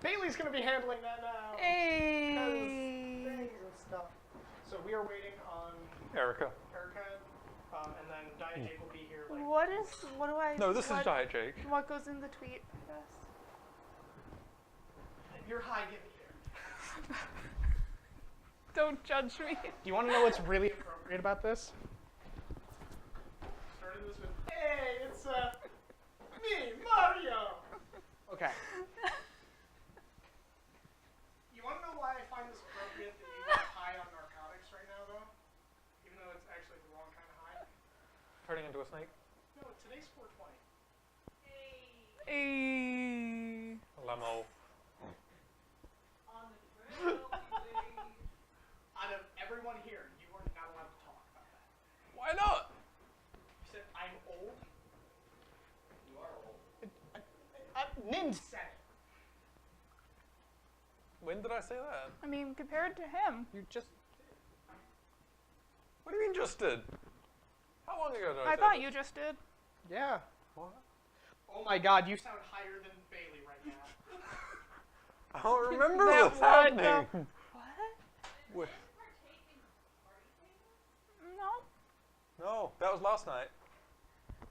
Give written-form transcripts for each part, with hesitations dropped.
Bailey's going to be handling that now. Hey. Things and stuff. So we are waiting on Erica. And then Diet Jake will be here. Like, What do I... No, this is Diet Jake. What goes in the tweet? Yes. You're high, get me here. Don't judge me. Do you want to know what's really appropriate about this? Started this with, hey, it's me, Mario. Okay. You want to know why I find this appropriate that you get high on narcotics right now, though? Even though it's actually the wrong kind of high? Turning into a snake? No, today's 420. Hey. Lamo. Out of everyone here, you are not allowed to talk about that. Why not? You said I'm old? You are old. Nin said it. When did I say that? I mean, compared to him. You just... What do you mean just did? How long ago did I I say thought that? you just did. Yeah. What? Oh my god, you sound higher than Bailey right now. I don't remember That this what? happening. What? Wait, No. no, that was last night.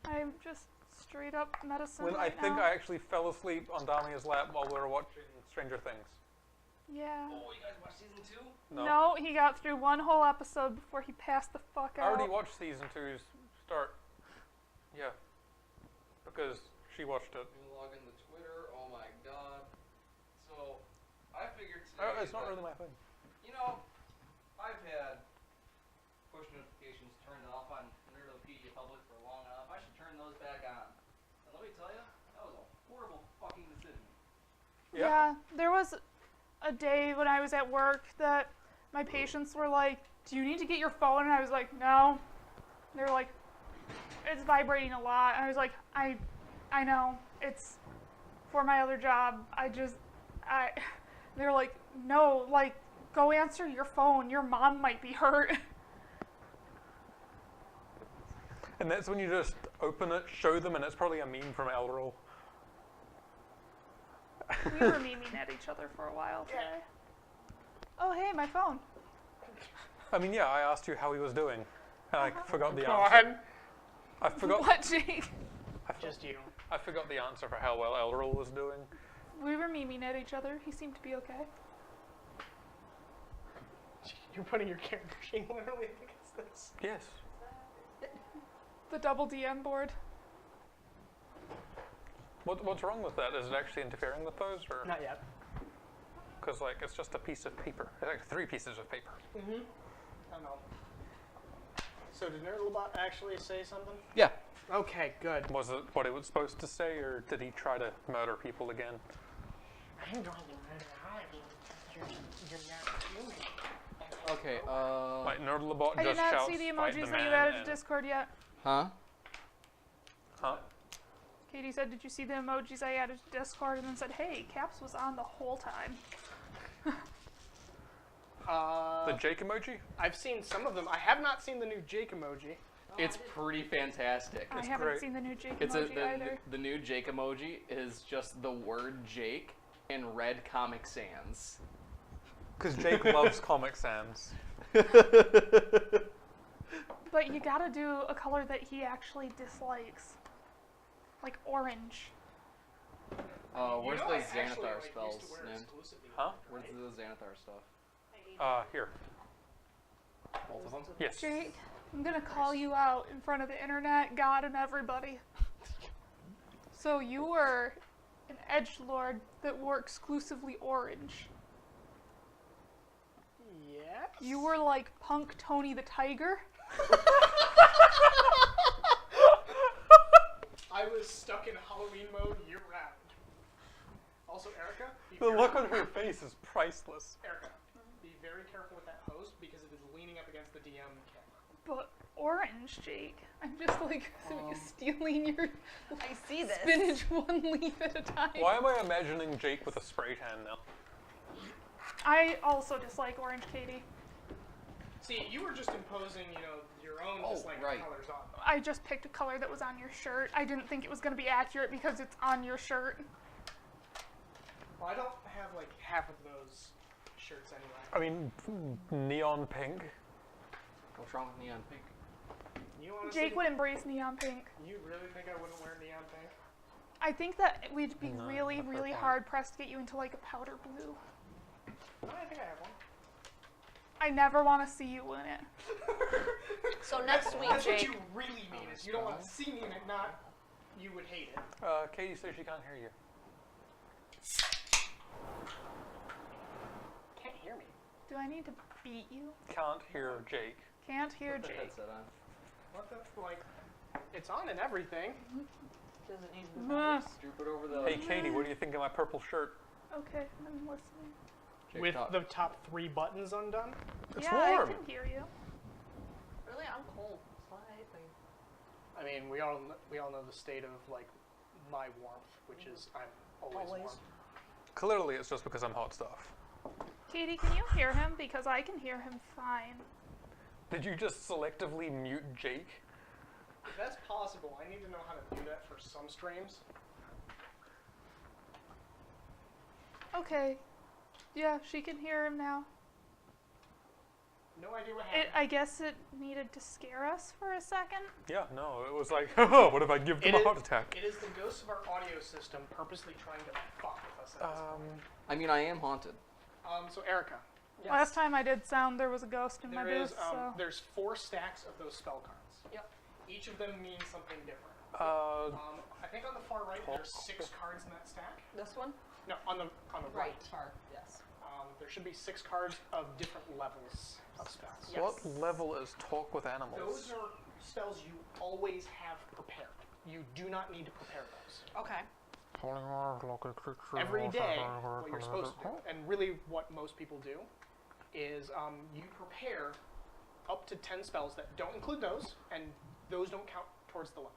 I'm just straight up medicine When right I think now. I actually fell asleep on Damia's lap while we were watching Stranger Things. Yeah. Oh, you guys watched season 2? No, he got through one whole episode before he passed the fuck I out. already watched season 2's start. Yeah. Because she watched it. Let me log into Twitter. Oh my god. So, I figured today. Oh, it's not really my thing. You know, I've had push notifications turned off on Nerdopedia Public for long enough. I should turn those back on. And let me tell you, that was a horrible fucking decision. Yeah, there was a day when I was at work that my patients were like, do you need to get your phone? And I was like, no. They were like, it's vibrating a lot. And I was like, I know. It's for my other job. They were like, no, like, go answer your phone. Your mom might be hurt. And that's when you just open it, show them, and it's probably a meme from Elrol. We were memeing at each other for a while today. Oh, hey, my phone. I mean, yeah, I asked you how he was doing, and I forgot the Go answer. on. I forgot. What, Jake? Just you. I forgot the answer for how well Elrol was doing. We were memeing at each other. He seemed to be okay. You're putting your character sheet literally against this. Yes. The double DM board. What's wrong with that? Is it actually interfering with those, or? Not yet. Because like it's just a piece of paper. It's like 3 pieces of paper. Mm-hmm. I don't know. So did Nerdlebot actually say something? Yeah. Okay, good. Was it what it was supposed to say, or did he try to murder people again? I'm going to murder all of you. You're not human. Okay, Like Nerdlebot I just did not shouts, see the "Fight emojis the that you man," added and- to Discord yet. Huh? Huh? Katie said, did you see the emojis I added to Discord? And then said, hey, Caps was on the whole time. The Jake emoji? I've seen some of them. I have not seen the new Jake emoji. It's pretty fantastic. I It's haven't great. seen the new Jake It's emoji either. the new Jake emoji is just the word Jake in red Comic Sans. Because Jake loves Comic Sans. But you gotta do a color that he actually dislikes. Like orange. Where's You know, the I actually, Xanathar like, used spells, to wear Nin? exclusively Huh? Where's the Xanathar stuff? Here. Both of them? Yes. Jake, I'm gonna call you out in front of the internet, God, and everybody. So you were an edgelord that wore exclusively orange. Yes. You were like Punk Tony the Tiger. I was stuck in Halloween mode year round. Also, Erica, be The very- look on her face is priceless. Erica, be very careful with that host because it is leaning up against the DM camera. But orange, Jake. I'm just like stealing your I see this. spinach one leaf at a time. Why am I imagining Jake with a spray tan now? I also dislike orange, Katie. See, you were just imposing, your own dislike right. colors on them. I just picked a color that was on your shirt. I didn't think it was going to be accurate because it's on your shirt. Well, I don't have like half of those shirts anyway. I mean, neon pink. What's wrong with neon pink? You honestly, Jake would embrace neon pink. You really think I wouldn't wear neon pink? I think that we'd be No, really, not for really fun. hard pressed to get you into like a powder blue. No, I think I have one. I never want to see you in it. So next week, That's what Jake. you really mean is you don't want to see me in it, not you would hate it. Katie says she can't hear you. Can't hear me. Do I need to beat you? Can't hear Jake. Can't hear Put the Jake. headset on. What the like? It's on and everything. Does it need to be Ah, Droop it over the. Hey Katie, what do you think of my purple shirt? okay, I'm listening. Jake, With talk. the top 3 buttons undone. It's yeah, warm. I can hear you. Really? I'm cold. It's not anything. I mean, we all know the state of like my warmth, which is I'm always warm. Clearly, it's just because I'm hot stuff. Katie, can you hear him? Because I can hear him fine. Did you just selectively mute Jake? If that's possible, I need to know how to do that for some streams. Okay. Yeah, she can hear him now. No idea what happened. I guess it needed to scare us for a second. Yeah, no, it was like, oh, what if I give them a heart attack? It is the ghost of our audio system purposely trying to fuck with us at this point. I mean, I am haunted. So Erica, Last time I did sound, there was a ghost in my there booth, is so... there's 4 stacks of those spell cards. Yep. Each of them means something different. I think on the far right there's 6 cards in that stack. This one? No, on the right. Far. Yes. There should be 6 cards of different levels of spells. Yes. What level is talk with animals? Those are spells you always have prepared. You do not need to prepare those. Okay. Every day, what you're supposed to do, and really what most people do, is you prepare up to 10 spells that don't include those, and those don't count towards the limit.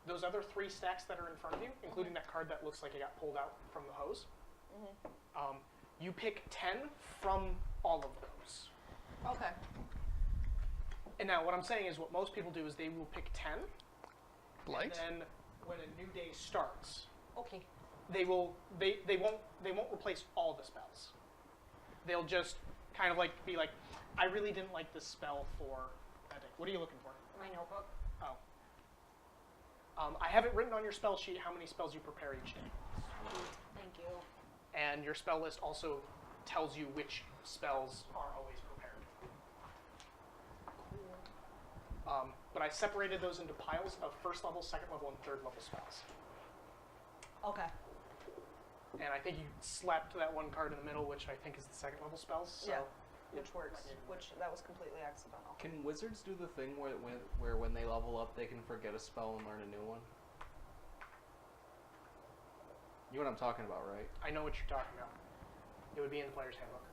Those other 3 stacks that are in front of you, including that card that looks like it got pulled out from the hose, you pick 10 from all of those. Okay. And now what I'm saying is what most people do is they will pick 10, Light? and then when a new day starts, Okay. they won't replace all the spells. They'll just kind of like be like, I really didn't like this spell for that day. What are you looking for? My notebook. Oh. I have it written on your spell sheet how many spells you prepare each day. Thank you. And your spell list also tells you which spells are always prepared. But I separated those into piles of 1st level, 2nd level, and 3rd level spells. Okay. And I think you slapped that one card in the middle, which I think is the 2nd level spells. So Yeah. Which works. Which that was completely accidental. Can wizards do the thing where when they level up, they can forget a spell and learn a new one? You know what I'm talking about, right? I know what you're talking about. It would be in the player's handbook.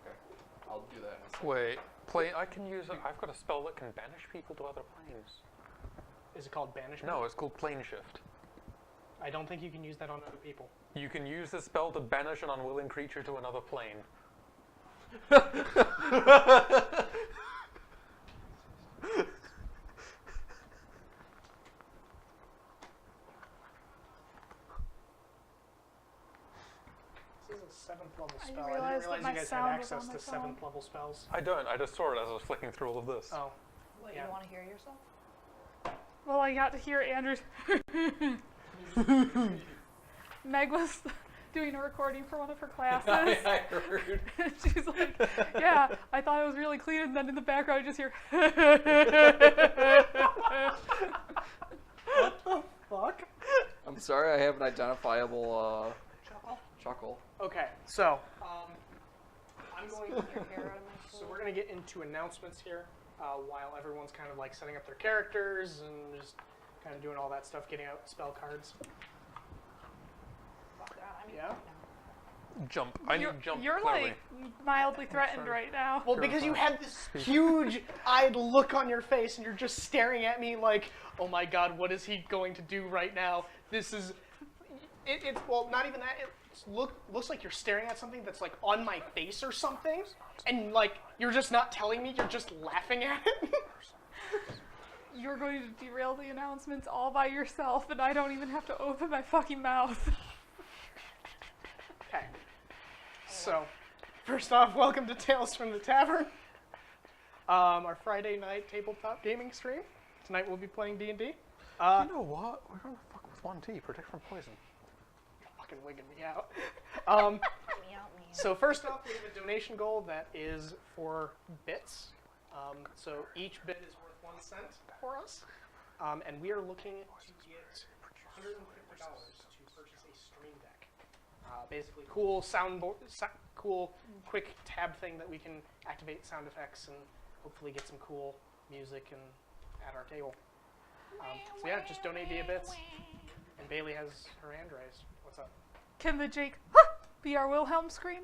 Okay. I'll do that in a second. Wait, I can use I've got a spell that can banish people to other planes. Is it called banishment? No, it's called plane shift. I don't think you can use that on other people. You can use this spell to banish an unwilling creature to another plane. This is a 7th level I spell. I realized didn't realize that my you guys had sound was access on to my phone. 7th level spells. I don't, I just saw it as I was flicking through all of this. Oh. What, Yeah. you want to hear yourself? Well, I got to hear Andrew's... Meg was doing a recording for one of her classes. I heard. And she's like, yeah, I thought it was really clean, and then in the background I just hear... Fuck. I'm sorry, I have an identifiable Chuckle. chuckle. Okay, so I'm going. Your hair out of my So we're gonna get into announcements here while everyone's kind of like setting up their characters and just kind of doing all that stuff, getting out spell cards. Fuck that. I mean, Yeah? no. Jump. I need jump You're clearly. like mildly threatened sorry. right now. Well, because you had this huge-eyed look on your face, and you're just staring at me like, "Oh my God, what is he going to do right now?" This is, it's well, not even that. It looks like you're staring at something that's like on my face or something, and like you're just not telling me. You're just laughing at it. You're going to derail the announcements all by yourself, and I don't even have to open my fucking mouth. Okay. So, first off, welcome to Tales from the Tavern, our Friday night tabletop gaming stream. Tonight we'll be playing D&D. You know what? We're gonna fuck with 1T, protect from poison. Fucking wigging me out. Meow, meow. So first off, we have a donation goal that is for bits. So each bit is worth 1 cent for us. And we are looking to get $150 to purchase a stream deck. Basically, cool soundboard, cool quick tab thing that we can activate sound effects and hopefully get some cool music and at our table. So yeah, just donate via bits. And Bailey has her hand raised. What's up? Can the Jake be our Wilhelm scream?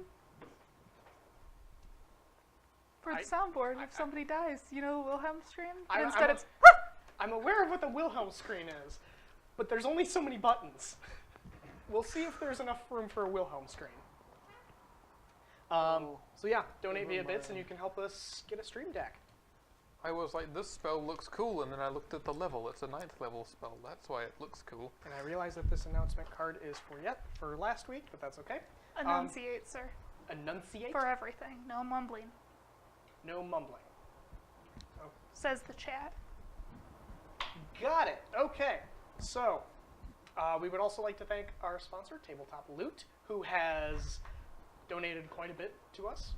For the soundboard, if somebody dies, you know the Wilhelm scream? But instead it's I'm aware of what the Wilhelm screen is, but there's only so many buttons. We'll see if there's enough room for a Wilhelm screen. So yeah, donate via bits and you can help us get a stream deck. I was like, this spell looks cool, and then I looked at the level. It's a 9th level spell. That's why it looks cool. And I realize that this announcement card is for last week, but that's okay. enunciate, sir. Enunciate? For everything. No mumbling. No mumbling. Says the chat. Got it. Okay. So, we would also like to thank our sponsor, Tabletop Loot, who has donated quite a bit to us.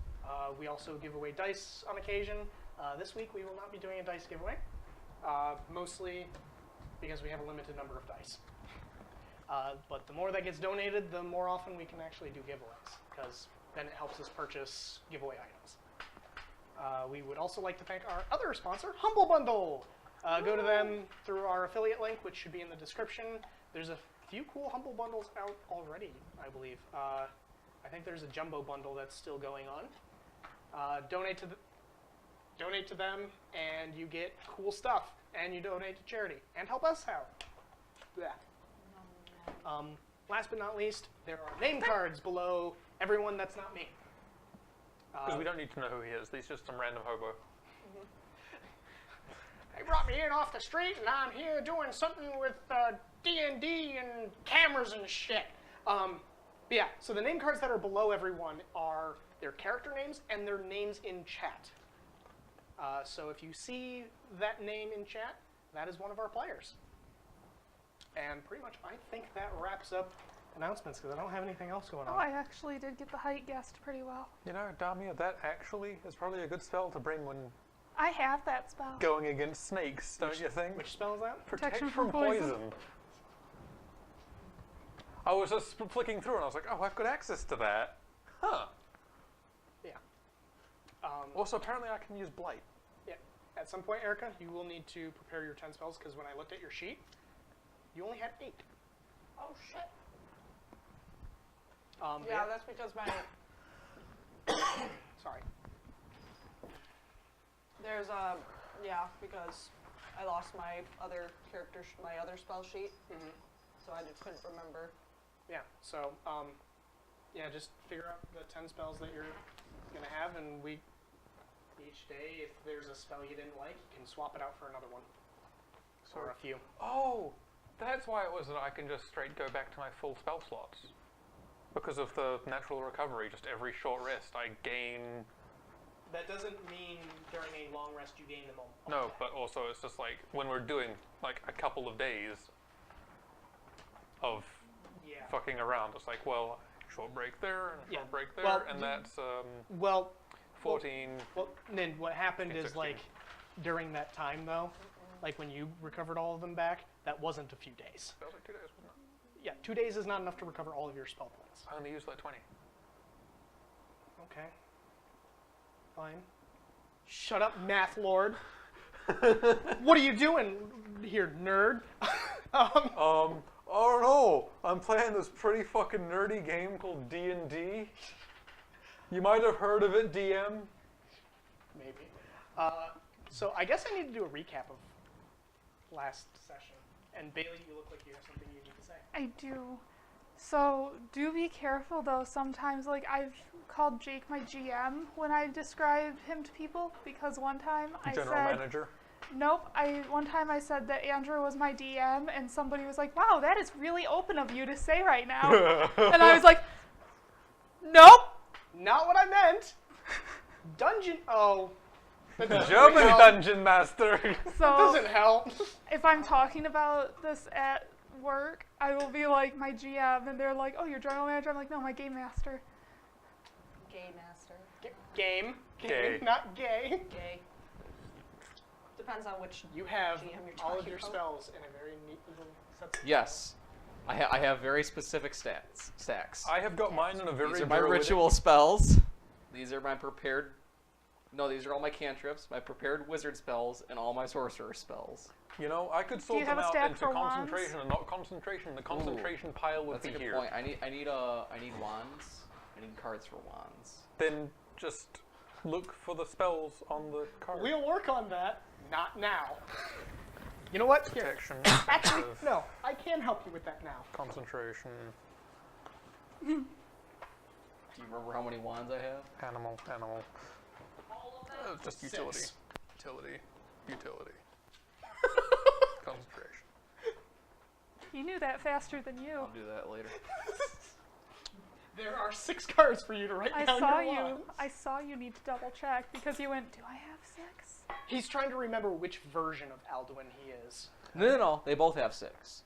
We also give away dice on occasion. This week we will not be doing a dice giveaway, mostly because we have a limited number of dice. But the more that gets donated, the more often we can actually do giveaways, because then it helps us purchase giveaway items. We would also like to thank our other sponsor, Humble Bundle. Go to them through our affiliate link, which should be in the description. There's a few cool Humble Bundles out already, I believe. I think there's a Jumbo Bundle that's still going on. Donate to them, and you get cool stuff, and you donate to charity, and help us out. Yeah. Last but not least, there are name cards below everyone that's not me. Because we don't need to know who he is. He's just some random hobo. They brought me in off the street, and I'm here doing something with D&D and cameras and shit. But yeah, so the name cards that are below everyone are their character names and their names in chat. So if you see that name in chat, that is one of our players. And pretty much, I think that wraps up announcements, because I don't have anything else going on. Oh, I actually did get the height guessed pretty well. You know, Damia, that actually is probably a good spell to bring when I have that spell. going against snakes, don't you think? Which spell is that? Protection from poison. I was just flicking through and I was like, oh, I've got access to that. Huh. Yeah. Also, apparently I can use Blight. Yeah. At some point, Erica, you will need to prepare your 10 spells, because when I looked at your sheet, you only had 8. Oh shit. Yeah. That's because my Sorry. there's because I lost my other character, my other spell sheet, so I just couldn't remember. Yeah, so, yeah, just figure out the 10 spells that you're going to have, and each day, if there's a spell you didn't like, you can swap it out for another one. Or a few. Oh, that's why it was that I can just straight go back to my full spell slots. Because of the natural recovery, just every short rest I gain. That doesn't mean during a long rest you gain them all. No, but also it's just like when we're doing like a couple of days of fucking around, it's like, well, short break there and short break there, Well, and that's 14. Well, then what happened is 16. like during that time though, like when you recovered all of them back, that wasn't a few days. That was like 2 days, wasn't it? Yeah, 2 days is not enough to recover all of your spell points. I only used like 20. Okay. Fine. Shut up, math lord. What are you doing here, nerd? I don't know. I'm playing this pretty fucking nerdy game called D&D. You might have heard of it, DM. Maybe. So I guess I need to do a recap of last session. And Bailey, you look like you have something you need to say. I do. So do be careful though. Sometimes, like, I've called Jake my GM when I described him to people, because one time I General said, manager. nope, one time I said that Andrew was my DM, and somebody was like, wow, that is really open of you to say right now. And I was like, nope. Not what I meant. Dungeon. Oh. That doesn't German help. dungeon master. That So doesn't help. if I'm talking about this at work, I will be like my GM, and they're like, "Oh, you're general manager." I'm like, "No, my game master." Gay master. Game. Gay. Not gay. Gay. Depends on which. You have GM you're all of talking your about. spells in a very neat little set. Yes. I have very specific stacks. I have got mine in a very These are my druidic- ritual spells. These are my prepared... No, these are all my cantrips, my prepared wizard spells, and all my sorcerer spells. You know, I could you sort have them a out stack into for wands? concentration and not concentration. The concentration pile would That's be a good here. point. I need wands. I need cards for wands. Then just look for the spells on the card. We'll work on that. Not now. You know what? Here. Protection. Actually, of no. I can help you with that now. Concentration. Do you remember how many wands I have? Animal. Just utility. Six. Utility. Concentration. He knew that faster than you. I'll do that later. There are 6 cards for you to write I down saw your you. wands. I saw you need to double check because you went, "Do I have 6?" He's trying to remember which version of Alduin he is. No. They both have 6.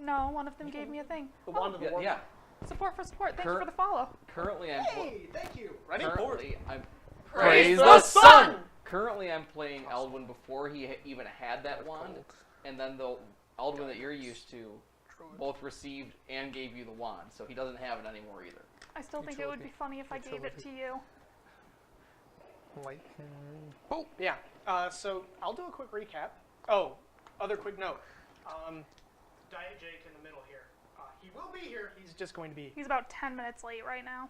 No, one of them gave me a thing. The wand of the Yeah. war. yeah. Support for support. Thank you Cur- for the follow. Currently, I'm... Hey, thank you. Ready? Currently, I'm... Praise the sun! Currently, I'm playing Alduin before he even had that wand, and then the Alduin that you're used to both received and gave you the wand, so he doesn't have it anymore either. I still think it would be funny if I gave it to you. Lightning. Oh, yeah. So I'll do a quick recap. Oh, other quick note. Diet Jake in the middle here. He will be here. He's just going to be. He's about 10 minutes late right now.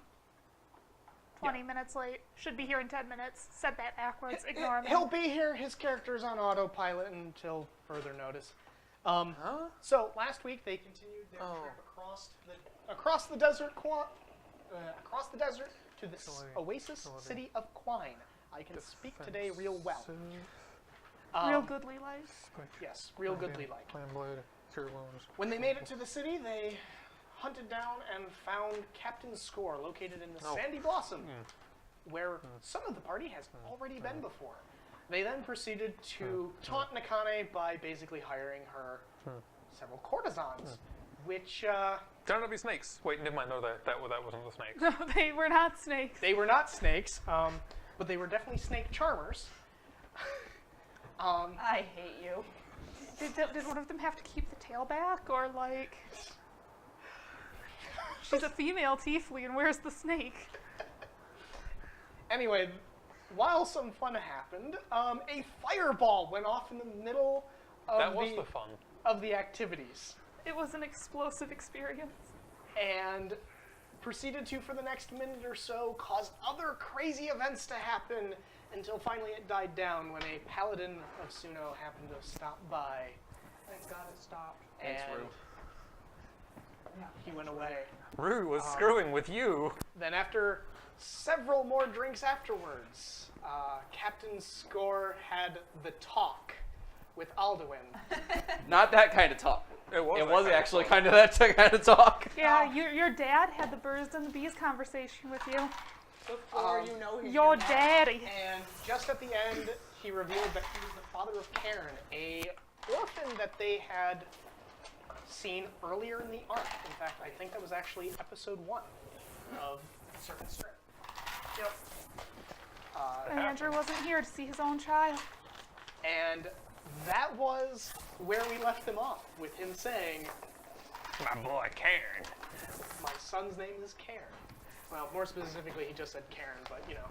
20 minutes late. Should be here in 10 minutes. Said that backwards. Ignore me. He'll be here. His character's on autopilot until further notice. Huh? So last week they continued their trip across the desert, across the desert to the oasis city of Quine. I can speak today real well. Real goodly life. Yes, real goodly like. Flame blade. Cure wounds. When they made it to the city, they hunted down and found Captain Score located in the Sandy Blossom, where some of the party has already been before. They then proceeded to taunt Nakane by basically hiring her several courtesans, which Turned out to be snakes. Wait, never mind. No, that wasn't the snakes. No, they were not snakes. they were not snakes, but they were definitely snake charmers. I hate you. Did one of them have to keep the tail back, or like... She's a female tiefling, where's the snake? Anyway, while some fun happened, a fireball went off in the middle of That was the fun. of the activities, It was an explosive experience. and proceeded to, for the next minute or so, cause other crazy events to happen until finally it died down when a paladin of Suno happened to stop by, Thank God it stopped. Thanks, and Rue. he went away. Rue was screwing with you. Then after several more drinks afterwards, Captain Score had the talk with Alduin. Not that kind of talk. It was. It that was kind of actually talk. kind of that kind of talk. Yeah, your dad had the birds and the bees conversation with you. Before you know he's Your gonna- daddy. And just at the end, he revealed that he was the father of Cairn, a orphan that they had seen earlier in the arc. In fact, I think that was actually episode 1 of Serpent Strip. Yep. Andrew wasn't here to see his own child. And that was where we left him off, with him saying, My boy Karen. my son's name is Cairn. Well, more specifically, he just said Cairn, but you know.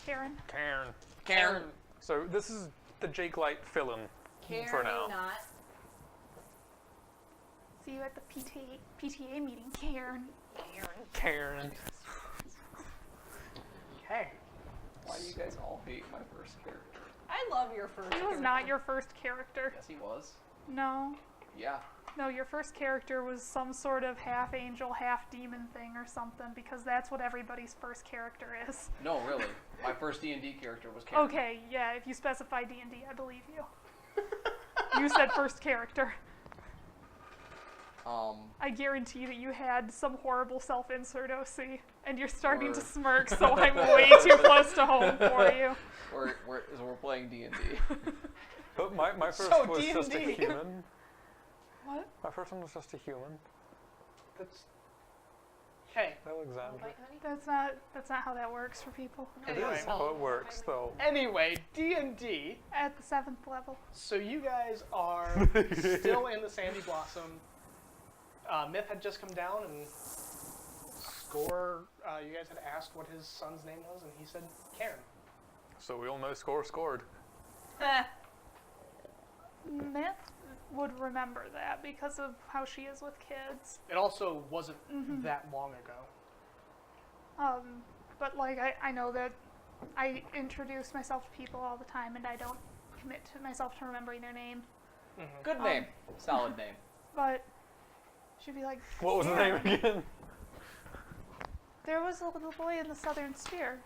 Karen. Karen. Cairn. So this is the Jake Light fill-in for now. Not. See you at the PTA meeting, Karen. Karen. Okay. Why do you guys all hate my first character? I love your first. He was not your first character. Yes, he was. No. Yeah. No, your first character was some sort of half angel, half demon thing or something, because that's what everybody's first character is. No, really. My first D&D character was Karen. Okay, yeah, if you specify D&D, I believe you. You said first character. I guarantee that you had some horrible self-insert OC, and you're starting to Or- smirk, so I'm way too close to home for you. We're playing D&D. But my first So was just a D&D. human. What? My first one was just a human. That's okay. Alexandra. That's not how that works for people. It Anyway. is how it works, though. Anyway, D&D. At the 7th level. So you guys are still in the Sandy Blossom. Myth had just come down and Score. You guys had asked what his son's name was, and he said Karen. So we all know Score scored. Myth would remember that because of how she is with kids. It also wasn't that long ago. But like I know that I introduce myself to people all the time, and I don't commit to myself to remembering their name. Good name. Solid name. But she'd be like, What was the name again? there was a little boy in the Southern Sphere.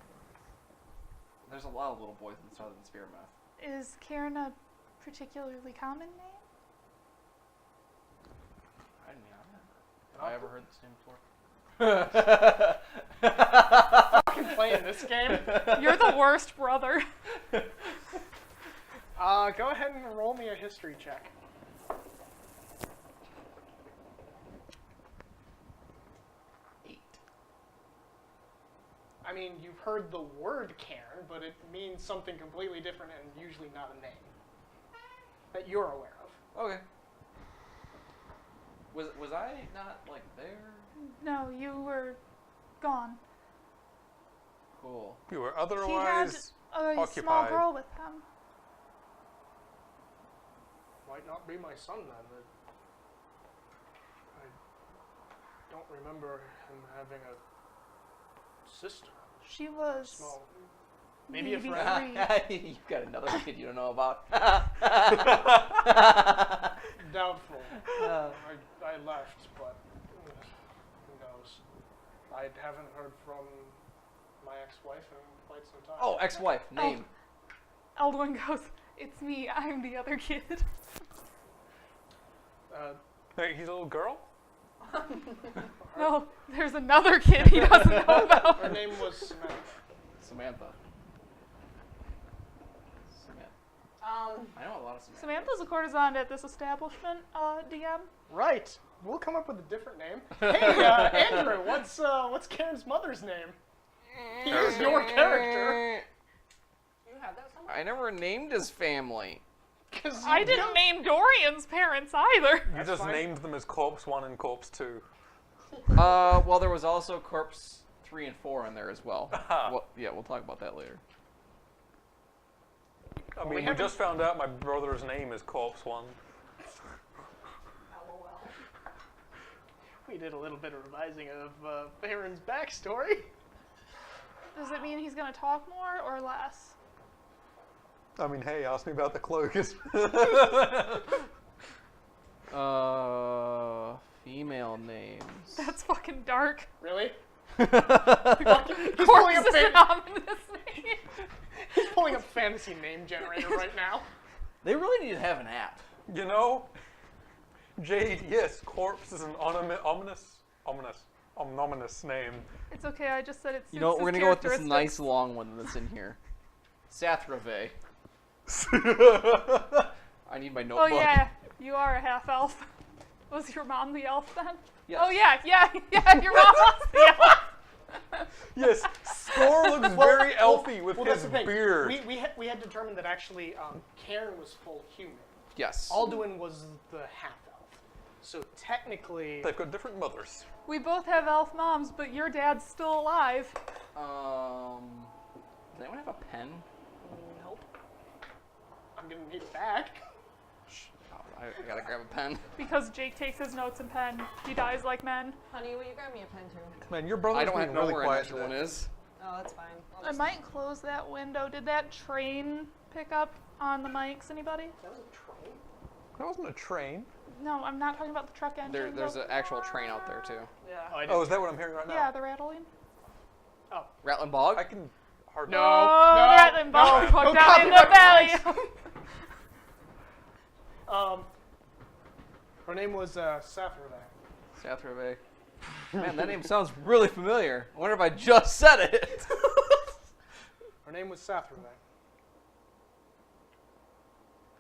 There's a lot of little boys in the Southern Sphere myth. Is Karen a particularly common name? I didn't know. Have I ever heard this name before? Fucking playing this game. You're the worst brother. Go ahead and roll me a history check. I mean, you've heard the word Karen, but it means something completely different and usually not a name that you're aware of. Okay. Was I not like there? No, you were gone. Cool. You were He had otherwise a small occupied. girl with him. Might not be my son then. I don't remember him having a sister. She was Small. Maybe a friend. 3. You've got another kid you don't know about. Doubtful. I left, but who knows? I haven't heard from my ex-wife in quite some time. Oh, ex-wife. Name. Eldwin goes, it's me, I'm the other kid. Hey, he's a little girl? No, there's another kid he doesn't know about. Her name was Samantha. Samantha. I know a lot of Samantha. Samantha's a courtesan at this establishment, DM. Right. We'll come up with a different name. Hey, Andrew, what's Karen's mother's name? Here's your character. You had that somewhere? I never named his family. 'Cause I you didn't don't- name Dorian's parents either. You That's just fine. named them as Corpse 1 and Corpse 2. Well, there was also Corpse 3 and 4 in there as well. Aha. Well, yeah, we'll talk about that later. I we mean, we haven't- just found out my brother's name is Corpse 1. LOL. We did a little bit of revising of Baron's backstory. Does it mean he's gonna talk more or less? I mean, hey, ask me about the cloak. Female names. That's fucking dark. Really? Corpse pulling up is an ominous name. He's pulling up fantasy name generator right now. They really need to have an app. You know, Jade, yes, Corpse is an ominous name. It's okay, I just said it suits You know what? his We're gonna go with this characteristics. nice long one that's in here. Sathrave. I need my Oh notebook. yeah, you are a half elf. Was your mom the elf then? Yes. Oh yeah, your mom was the elf. Yes, Score looks very elfy with Well, his that's the thing. beard. We had determined that actually Karen was full human. Yes. Alduin was the half elf. So technically, They've got different mothers. We both have elf moms, but your dad's still alive. Does anyone have a pen? nope. I'm gonna need it back. Oh, I gotta grab a pen. Because Jake takes his notes and pen. He dies like men. Honey, will you grab me a pen too? Man, your I brother's don't being know really where an quiet extra one today. is. Oh, that's fine. I'll I just- might close that window. Did that train pick up on the mics? Anybody? That was a train. That wasn't a train. No, I'm not talking about the truck engine. There's an actual train out there too. Yeah. I Oh, is that what I'm hearing right now? Yeah, the rattling. Rattling Bog? I can hardly. No. Oh, no, the rattling ball no, put don't down in the copyright valley. Her name was Saphirve. Sathrave. Man, that name sounds really familiar. I wonder if I just said it. Her name was Sathrave.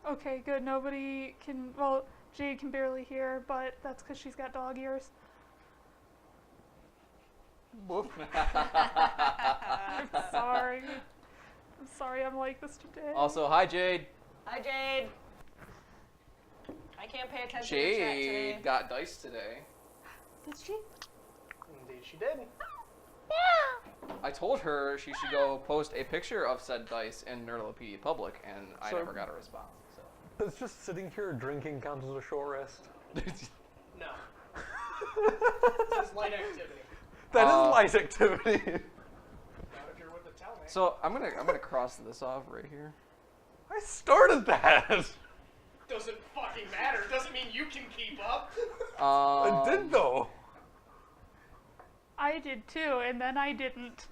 Okay, good. Nobody can. Well, Jade can barely hear, but that's because she's got dog ears. Woof. I'm sorry. I'm sorry I'm like this today. Also, hi Jade. Hi, Jade. I can't pay attention to chat today. Jade got dice today. Did she? Indeed, she did. I told her she should go post a picture of said dice in Nerdlopedia Public, and I So- never got a response. So. Does just sitting here drinking count as a short rest? No. It's light activity. That is light activity. Not if you're with the tell me. So I'm gonna cross this off right here. I started that. Doesn't fucking matter. Doesn't mean you can keep up. I did though. I did too, and then I didn't.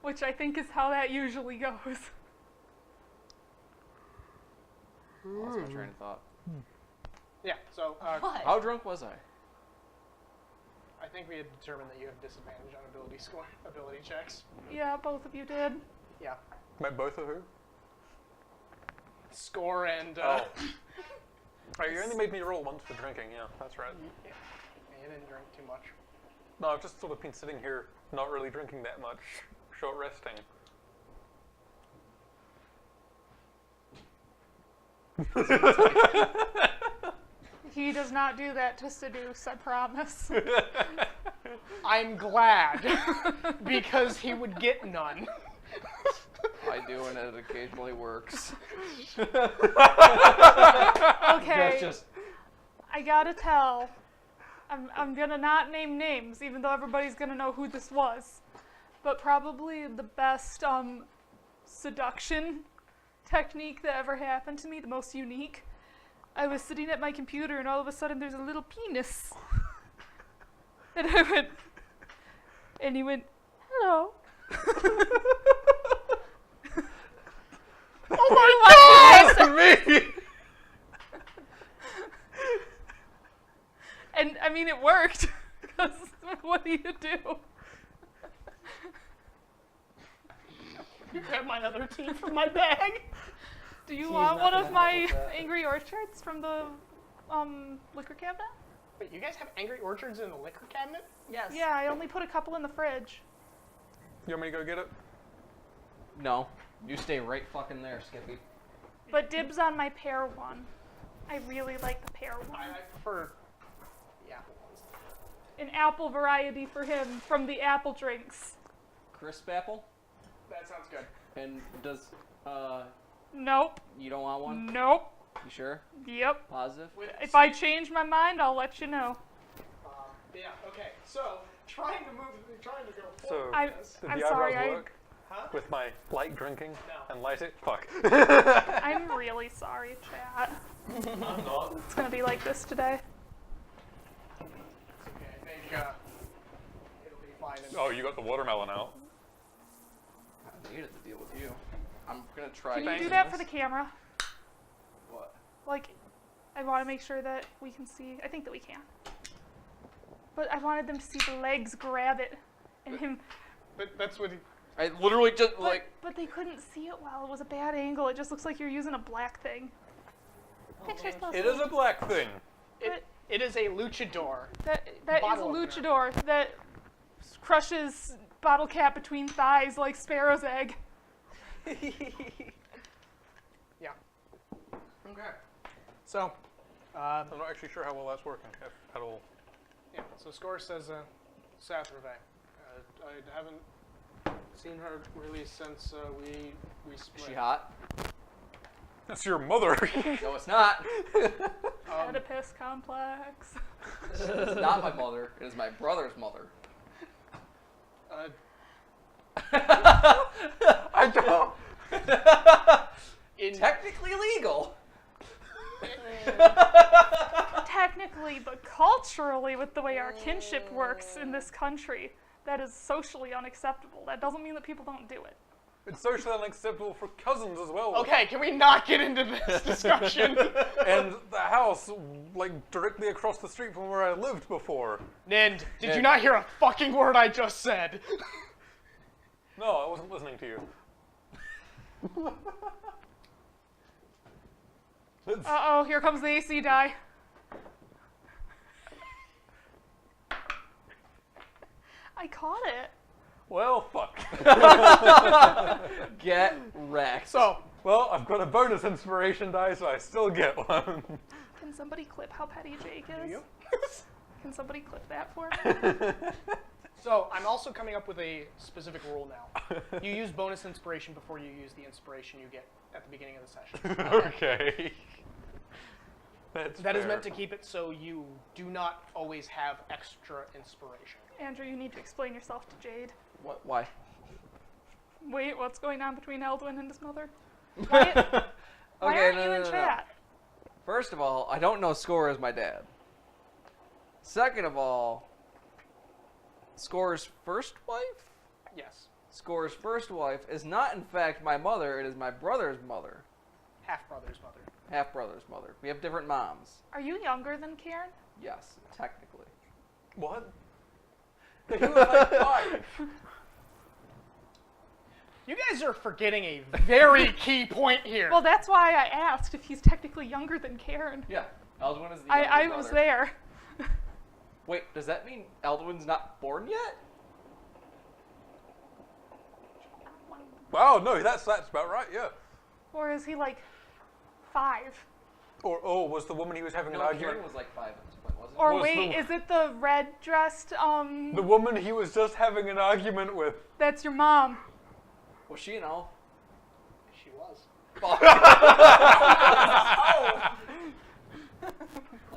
Which I think is how that usually goes. Lost my train of thought. Yeah. So What? How drunk was I? I think we had determined that you have disadvantage on ability checks. Yeah, both of you did. Yeah. Met both of who? Score and. Oh, you only made me roll once for drinking. Yeah, that's right. Yeah. You didn't drink too much. No, I've just sort of been sitting here, not really drinking that much, short resting. He does not do that to seduce, I promise. I'm glad, because he would get none. I do, and it occasionally works. Okay, Just I gotta tell. I'm gonna not name names, even though everybody's gonna know who this was. But probably the best seduction technique that ever happened to me, the most unique. I was sitting at my computer and all of a sudden there's a little penis. And I went, and he went, hello. Oh my God! Me! And I mean, it worked. Because what do you do? You grab my other tea from my bag. Do you He's want not one gonna of my help with that. Angry Orchards from the liquor cabinet? Wait, you guys have Angry Orchards in the liquor cabinet? Yes. Yeah, I only put a couple in the fridge. You want me to go get it? no. You stay right fucking there, Skippy. But dibs on my pear one. I really like the pear one. I prefer the apple ones. An apple variety for him from the apple drinks. Crisp apple? That sounds good. And does Nope. you don't want one? Nope. You sure? Yep. Positive? If I change my mind, I'll let you know. Yeah. Okay. So trying to go So, forward. I- with this. did I'm the sorry, eyebrows I- work Huh? with my light drinking No. and light it? Fuck. I'm really sorry, chat. I'm not. It's gonna be like this today. It's okay. I think it'll be fine. Oh, you got the watermelon out. I needed to deal with you. I'm gonna try. Can you do using that for the this. camera? What? Like, I want to make sure that we can see. I think that we can. But I wanted them to see the legs grab it, and him. But that's what. I literally just like. But they couldn't see it well. It was a bad angle. It just looks like you're using a black thing. Picture's supposed It to is a black thing. It is a luchador. that is a bottle opener. luchador that crushes bottle cap between thighs like Sparrow's egg. Yeah. Okay. So. I'm not actually sure how well that's working at all. Yeah. So Score says Sathrave. I haven't seen her really since we split. Is she hot? That's your mother. No, it's not. Oedipus complex. It's not my mother. It is my brother's mother. I don't. Technically legal. Technically, but culturally, with the way our kinship works in this country, that is socially unacceptable. That doesn't mean that people don't do it. It's socially unacceptable for cousins as well. Okay, can we not get into this discussion? And the house, like, directly across the street from where I lived before. Nind, did you not hear a fucking word I just said? No, I wasn't listening to you. Uh-oh, here comes the AC die. I caught it. Well, fuck. Get wrecked. So, Well, I've got a bonus inspiration die, so I still get one. Can somebody clip how petty Jake is? you? Can somebody clip that for me? So I'm also coming up with a specific rule now. You use bonus inspiration before you use the inspiration you get at the beginning of the session. Okay. That is meant to keep it so you do not always have extra inspiration. Andrew, you need to explain yourself to Jade. What? Why? Wait, what's going on between Eldwin and his mother? Why aren't you in chat? First of all, I don't know Score as my dad. Second of all, Score's first wife? Yes. Score's first wife is not, in fact, my mother. It is my brother's mother. Half-brother's mother. Half-brother's mother. We have different moms. Are you younger than Karen? Yes, technically. What? He was like 5. You guys are forgetting a very key point here. Well, that's why I asked if he's technically younger than Karen. Yeah, Eldwin is the younger I brother. was there. Wait, does that mean Eldwin's not born yet? Wow, no, that's about right, yeah. Or is he like 5? Or was the woman he was having an No, argument Karen was like 5 at this point, wasn't Or Was wait, the- is it the red-dressed, the woman he was just having an argument with? that's your mom? Was she an elf? She was.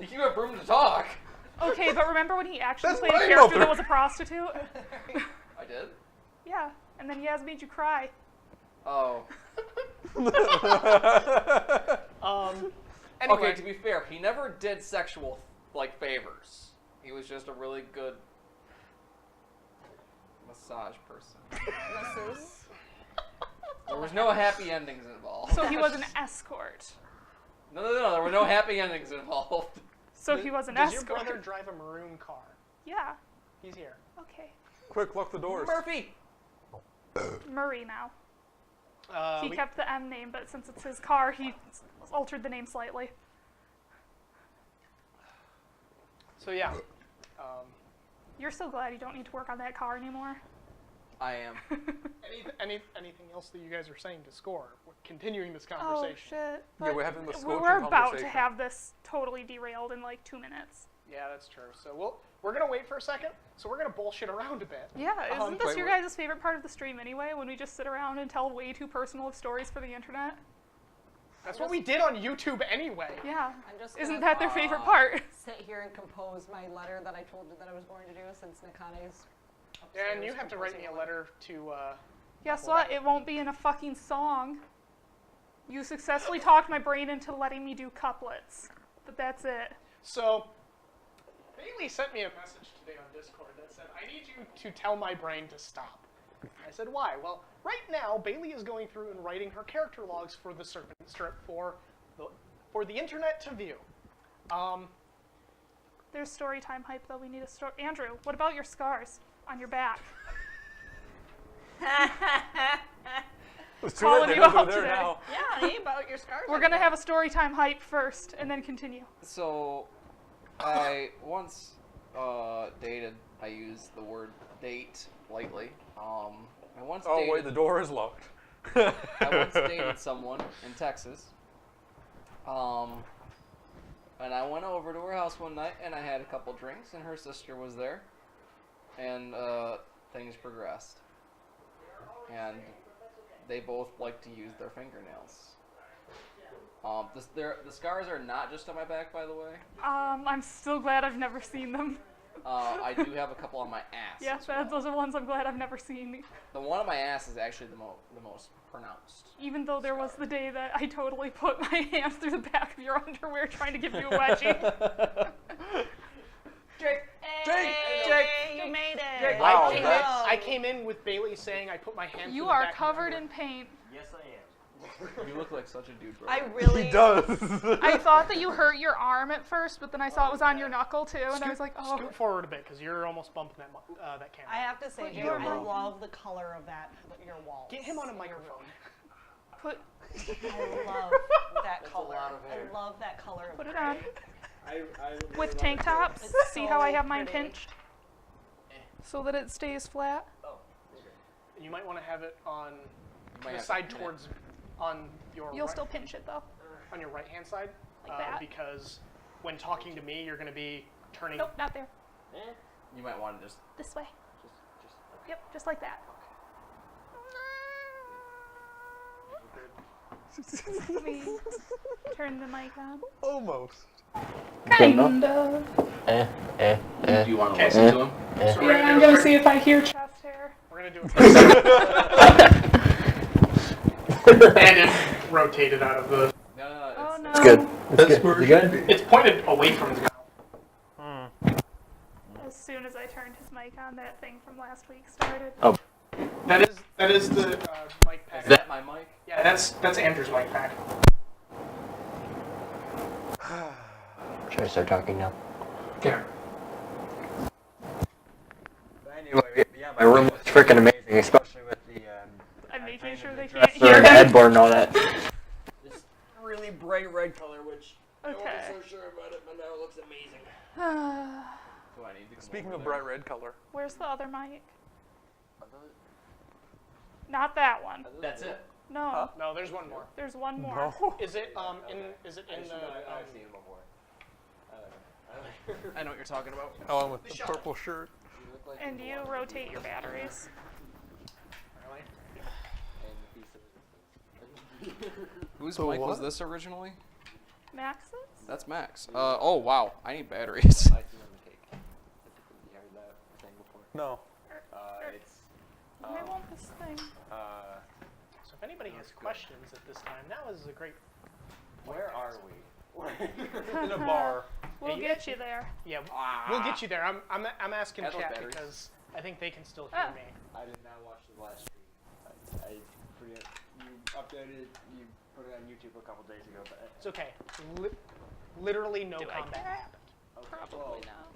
You keep have room to talk. Okay, but remember when he actually That's played a my character mother. that was a prostitute? I did? Yeah, and then Yaz made you cry. Oh. Anyway, Okay, to be fair, he never did sexual, like, favors. He was just a really good massage person. There was no happy endings involved. So he was an escort. No, there were no happy endings involved. So he was an does your escort. brother drive a maroon car? Yeah, He's here. okay. Quick, lock the doors. Murphy! Murray now. He We- kept the M name, but since it's his car, he altered the name slightly. So yeah. You're so glad you don't need to work on that car anymore. I am. Anything else that you guys are saying to Score? We're continuing this Oh conversation. shit. Yeah, But we're having the we're scorching about to conversation. have this totally derailed in like 2 minutes. Yeah, that's true. So we're gonna wait for a second. So we're gonna bullshit around a bit. Yeah, isn't this wait, your wait. guys' favorite part of the stream anyway, when we just sit around and tell way too personal of stories for the internet? That's what we did on YouTube anyway. Yeah. I'm just Isn't gonna that their favorite part? sit here and compose my letter that I told you that I was going to do since Nakane's And you upstairs have to write me a composing letter to. Guess Well, what? It won't be in a fucking song. You successfully talked my brain into letting me do couplets. But that's it. So, Bailey sent me a message today on Discord that said, "I need you to tell my brain to stop." I said, "Why?" Well, right now Bailey is going through and writing her character logs for the Serpent strip for the internet to view. There's story time hype though. We need a story. Andrew, what about your scars on your back? It's too Calling late, you they're out there today. now. Yeah, honey, about your scars. We're gonna have a story time hype first, and then continue. So, I once dated. I use the word date lightly. I once Oh dated. wait, the door is locked. I once dated someone in Texas. And I went over to her house one night, and I had a couple drinks, and her sister was there, and things progressed. And they both like to use their fingernails. The scars are not just on my back, by the way. I'm still glad I've never seen them. I do have a couple on my ass. Yeah, as well. those are ones I'm glad I've never seen. The one on my ass is actually the most pronounced. Even though there was the day that I totally put my hands through the back of your underwear trying to give you a wedgie. Jake, you made it. Okay. Wow, I came in with Bailey saying I put my hand. You through the are back of covered my in paint. Yes, I am. You look like such a dude, bro. I really. He does. I thought that you hurt your arm at first, but then I saw it was on your knuckle too, and I was like, oh. Scoot forward a bit because you're almost bumping that camera. I have to say, Put Jake, your I mic- love the color of your walls. Get him on a microphone. Put I love that color. lot of hair. I love that color of it gray. on. I With tank tops. It's See how I so have mine pretty. pinched? So that it stays flat. You might want to have it on might the have side to pin it. towards on your You'll right, still pinch it though. on your right hand side, Like that? because when talking to me, you're going to be turning. Nope, not there. You might want to just This way. just Yep, just like that. Let me turn the mic on. Almost. Kinda. Do you want to Okay, listen to him? So we're Yeah, I'm do a gonna quick- see if I hear chest hair. We're gonna do a and it rotated out of the. No, Oh no. It's good. That's Is it good? It's pointed away from his mouth. As soon as I turned his mic on, that thing from last week started. Oh. That is the mic pack. Is that my mic? Yeah, that's Andrew's mic pack. Should I start talking now? Yeah. Anyway, yeah, my room was freaking amazing, especially with the I'm making sure they can't dresser hear and the him. headboard and all that. It's really bright red color, which I Okay. wasn't so sure about it, but now it looks amazing. Do I need to come Speaking over of there? bright red color, Where's the other mic? Not that one. That's it. No, No, there's one more. there's one more. Is it Is it in the? I've seen it before. I know what you're talking about. oh, I'm with the purple shirt. You look like And you rotate your batteries. Really? and the piece of resistance. Whose So mic was what? this originally? Max's? That's Max. Oh wow, I need batteries. I see on the cake. You heard that thing before? No. It's I want this thing. So if anybody has questions at this time, now is a great. where are we? In a bar. We'll you get you there. Yeah, we'll get you there. I'm asking Add those chat batteries. because I think they can still hear Ah. me. I did not watch the last stream. I forget. You updated. You put it on YouTube a couple days ago, but It's okay. Literally no Do I combat care? happened. okay. Probably well, not.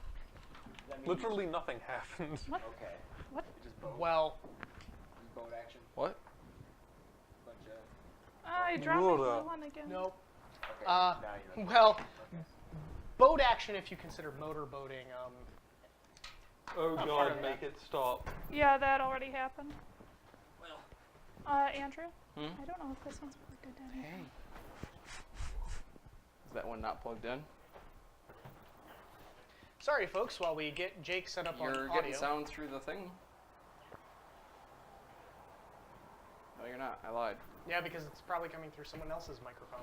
that means Literally nothing happened. Okay. What? You just boat. Well, Just boat action. What? Bunch of. I dropped my Hold blue up. one again. no. Okay. Uh, now you know. Well, Okay. boat action if you consider motor boating. Oh part god, of make that. it stop. Yeah, that already happened. Well. Andrew? Hmm? I don't know if this one's plugged in. Hey. Is that one not plugged in? Sorry, folks. While we get Jake set up You're on getting audio. sound through the thing. No, you're not. I lied. Yeah, because it's probably coming through someone else's microphone.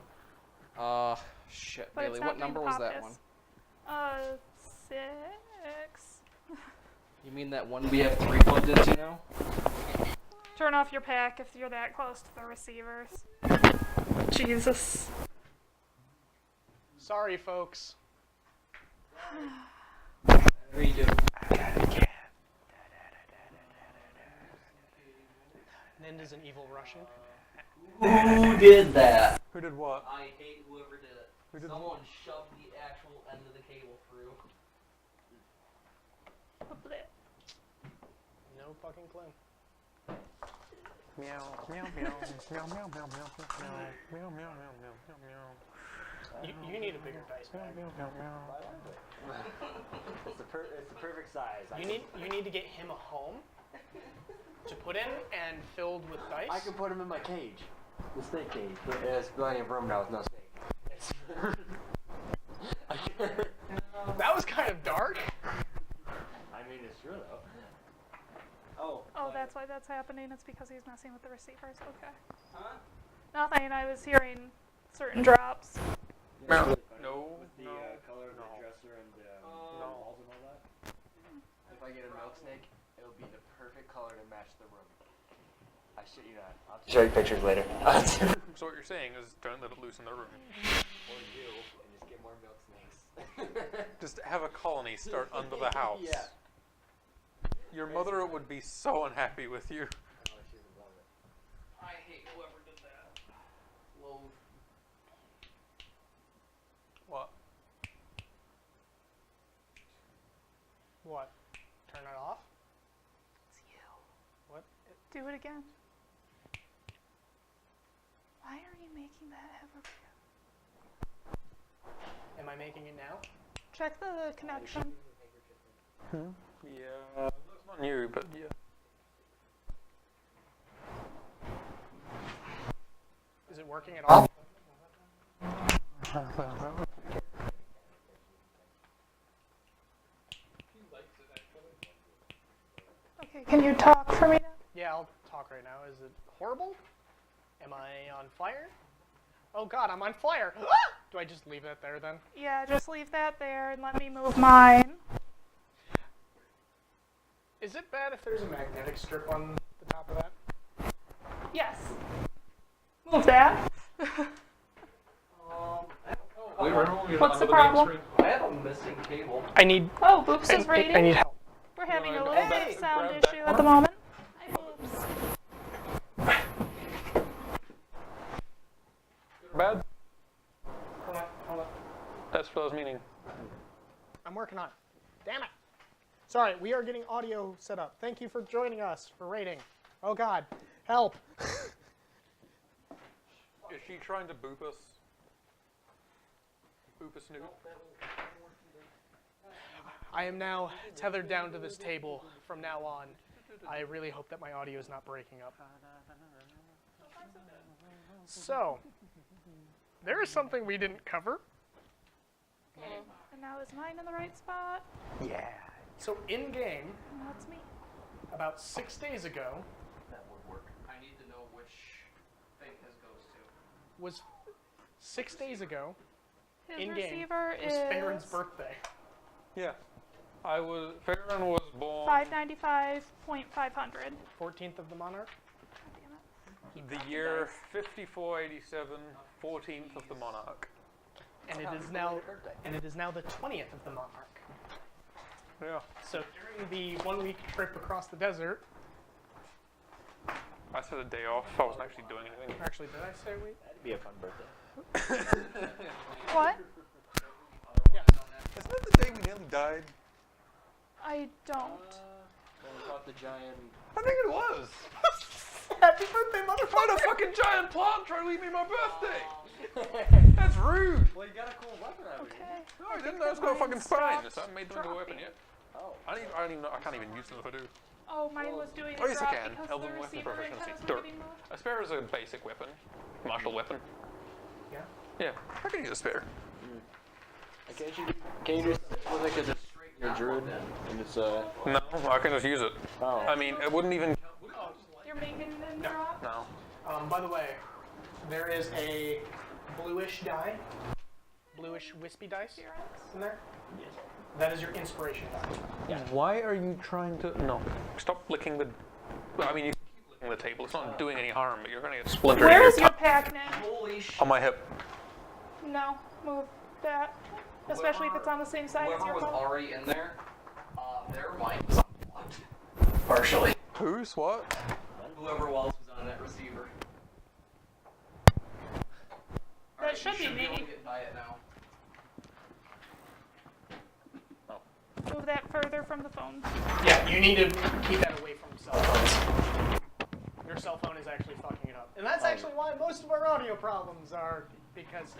Shit, But Bailey. it's not What doing number the was pop that hiss. one? 6. You mean that one we have 3 plugged into now? Turn off your pack if you're that close to the receivers. Jesus. Sorry, folks. Redo. Ninda's an evil Russian. Who did that? Who did what? I hate whoever did it. Who did Someone shoved the actual end of the cable through. No fucking clue. Meow, meow, meow, meow, meow, meow, meow, meow, meow, meow, meow, meow, meow, You need a bigger dice bag. meow, meow, meow. It's the perfect size. You need to get him a home to put in and filled with dice. I can put him in my cage. The snake cage. But there's plenty of room now with no snake. That was kind of dark. I mean, it's true though. Oh. Oh, that's why that's happening. It's because he's messing with the receivers. Okay. Huh? Nothing. I was hearing certain drops. You know, it's really funny No, with the no, color of the no. dresser and No. walls and all that. If I get a milk snake, it'll be the perfect color to match the room. I shit you not. I'll Show you pictures later. So what you're saying is don't let it loose in the room. or do and just get more milk snakes. Just have a colony start under the house. Yeah. Your mother would be so unhappy with you. I hate whoever did that. Loathe. What? What? Turn it off? It's you. What? Do it again. Why are you making that ever? Am I making it now? Check the connection. Yeah, that's not new, but yeah. Is it working at all? Okay, can you talk for me now? Yeah, I'll talk right now. Is it horrible? Am I on fire? Oh god, I'm on fire! Do I just leave it there then? Yeah, just leave that there and let me move mine. Is it bad if there's a magnetic strip on the top of that? Yes. Move that. What's the problem? I have a missing cable. I need... Oh, Boops is rating. I need help. We're having a Grab little that- bit of sound grab that issue one. at the moment. Hi, Boops. Bad? Hold on. That's what I was meaning. I'm working on it. Damn it! Sorry, we are getting audio set up. Thank you for joining us for rating. Oh god, help! Is she trying to boop us? Boop us, Snoop? I am now tethered down to this table from now on. I really hope that my audio is not breaking up. So, there is something we didn't cover. And now is mine in the right spot? Yeah. So in-game, And that's me. about 6 days ago, That would work. I need to know which thing his goes to. was 6 days ago, His in-game, receiver was is Farron's birthday. Yeah. Farron was born 595.500. 14th of the Monarch. the year 5487, 14th of the Monarch. And it is now the 20th of the Monarch. Yeah. So during the 1 week trip across the desert, I said a day off. I wasn't actually doing anything. actually, did I say a week? That'd be a fun birthday. What? Yeah. Isn't that the day we nearly died? I don't. When we caught the giant. I think it was. Happy birthday, Find a motherfucker! fucking giant plant trying to eat me my birthday. That's rude. Well, you got a cool weapon out of it. Okay. No, I didn't. That's got a fucking spine. Just haven't made them into a weapon yet. Oh. I don't even know. I can't even use them if I do. Oh, mine was doing Oh, a yes, I drop can. because Elven the weapon receiver proficiency. antennas were Dirt. getting moved. A spear is a basic weapon, martial weapon. Yeah. Yeah, I can use a spear. Can you just look like a your druid and it's No, I can just use it. oh. I mean, it wouldn't even. You're making them drop? No. By the way, there is a bluish die, bluish wispy dice in there. Yes. That is your inspiration die. Yeah. Why are you trying to? No. Stop licking the. Well, I mean, you can keep licking the table. It's not doing any harm, but you're gonna get splintered in Where your is your tongue. pack now? Holy shit. On my hip. No, move that. Especially if it's on the same side as Whoever your was phone. already in there, their mic was unplugged. Partially. Who's what? Whoever else was on that receiver. That should you be be able me. to get diet now. Move that further from the phone. Yeah, you need to keep that away from cell phones. Your cell phone is actually fucking it up, and that's actually why most of our audio problems are because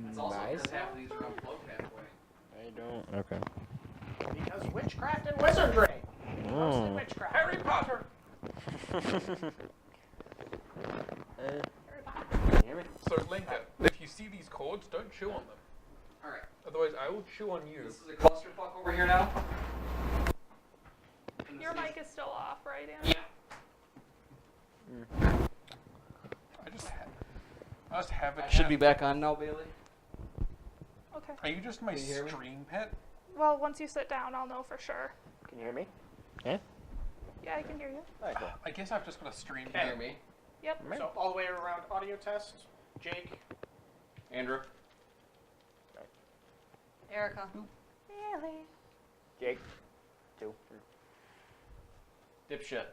It's also Nice. because half of these are unplugged halfway. I don't. Okay. because witchcraft and wizardry. Mostly Oh. witchcraft. Harry Potter. Can you hear me? So Lincoln, if you see these chords, don't chew on them. Alright, Otherwise, I will chew on you. this is a clusterfuck over here now. And this Your mic is still off, right, Anna? Yeah. I just have it. Should be back on now, Bailey. Okay. Are you just my Can you hear me? stream pet? Well, once you sit down, I'll know for sure. Can you hear me? Yeah, I can hear you. Alright, cool. I guess I've just got a stream Can you hear pet. me? Yep. So all the way around audio test, Jake. Andrew? Erica. Really? Jake. 2. Dipshit.